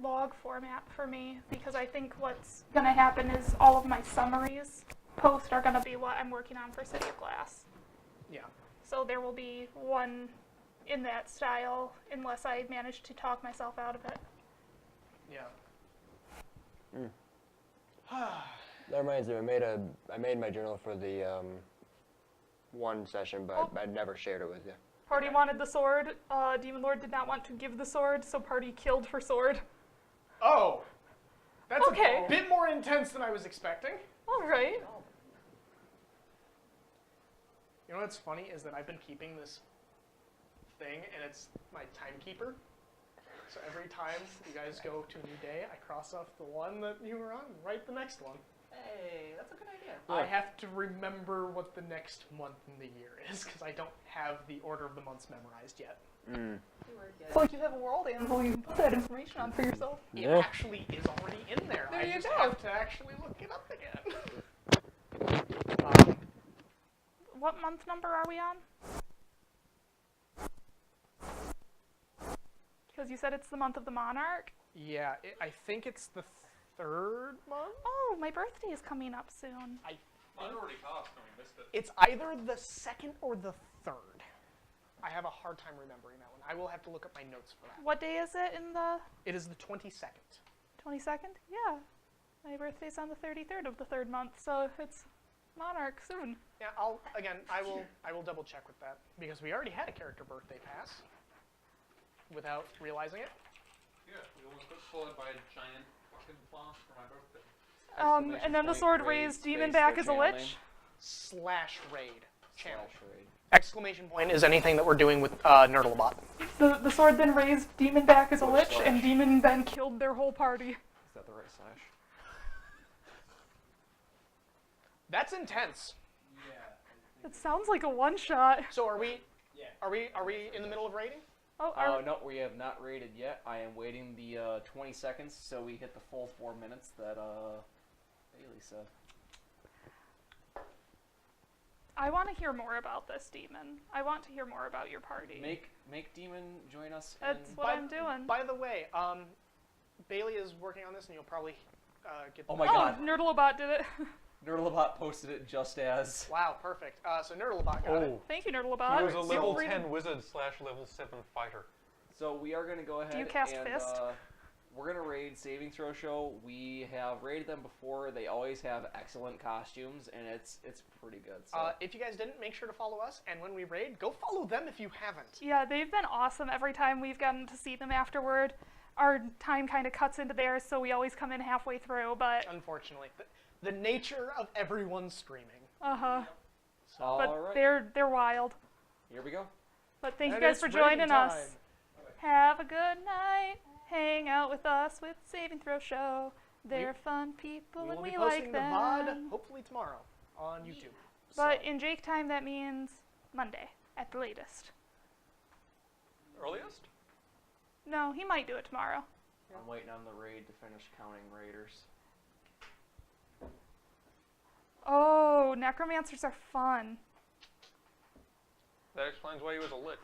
log format for me because I think what's going to happen is all of my summaries post are going to be what I'm working on for City of Glass. Yeah. So there will be one in that style unless I manage to talk myself out of it. Yeah. That reminds me, I made my journal for the one session, but I'd never shared it with you. Party wanted the sword. Demon Lord did not want to give the sword, so Party killed for sword. Oh, that's Okay. a bit more intense than I was expecting. All right. You know what's funny is that I've been keeping this thing, and it's my timekeeper. So every time you guys go to a new day, I cross off the one that you were on and write the next one. Hey, that's a good idea. I have to remember what the next month in the year is, because I don't have the order of the months memorized yet. It's like you have a world anvil you can put that information on for yourself. It Yeah. actually is already in there. There I you just go. have to actually look it up again. What month number are we on? Because you said it's the month of the monarch. Yeah, I think it's the third month? Oh, my birthday is coming up soon. I I'd already passed and we missed it. It's either the second or the third. I have a hard time remembering that one. I will have to look up my notes for that. What day is it in the It is the 22nd. 22nd? Yeah. My birthday's on the 33rd of the third month, so it's monarch soon. Yeah, I will double check with that because we already had a character birthday pass without realizing it. Yeah, we almost got swallowed by a giant fucking plant for my birthday. And then the sword raised demon back as a lich. / raid channel. /raid. Exclamation point is anything that we're doing with Nerdlebot. The sword then raised demon back as a lich, slash. and demon then killed their whole party. Is that the right slash? That's intense. It sounds like a one-shot. So are we? Yeah. Are we in the middle of raiding? Oh, No, we have not rated yet. I am waiting the 20 seconds so we hit the full 4 minutes that Bailey said. I want to hear more about this demon. I want to hear more about your party. Make Demon join us. That's in... what I'm doing. By the way, Bailey is working on this, and you'll probably get. Oh my God. Nerdlebot did it. Nerdlebot posted it just as. Wow, perfect. So Nerdlebot got it. Thank you, He Nerdlebot. was a level Feel free to- 10 wizard / level 7 fighter. So we are going to go ahead Do you cast and Fist? we're going to raid Saving Throw Show. We have raided them before. They always have excellent costumes, and it's pretty good. So. If you guys didn't, make sure to follow us, and when we raid, go follow them if you haven't. Yeah, they've been awesome. Every time we've gotten to see them afterward, our time kind of cuts into theirs, so we always come in halfway through, but... Unfortunately. The nature of everyone streaming. Uh-huh. All But right. they're wild. Here we go. But thank you And guys it's for raiding joining us. time. Have a good night. Hang out with us with Saving Throw Show. They're fun people We and will we be like posting the them. VOD hopefully tomorrow on YouTube. But So, in Jake time, that means Monday at the latest. Earliest? No, he might do it tomorrow. I'm waiting on the raid to finish counting raiders. Oh, necromancers are fun. That explains why he was a lich.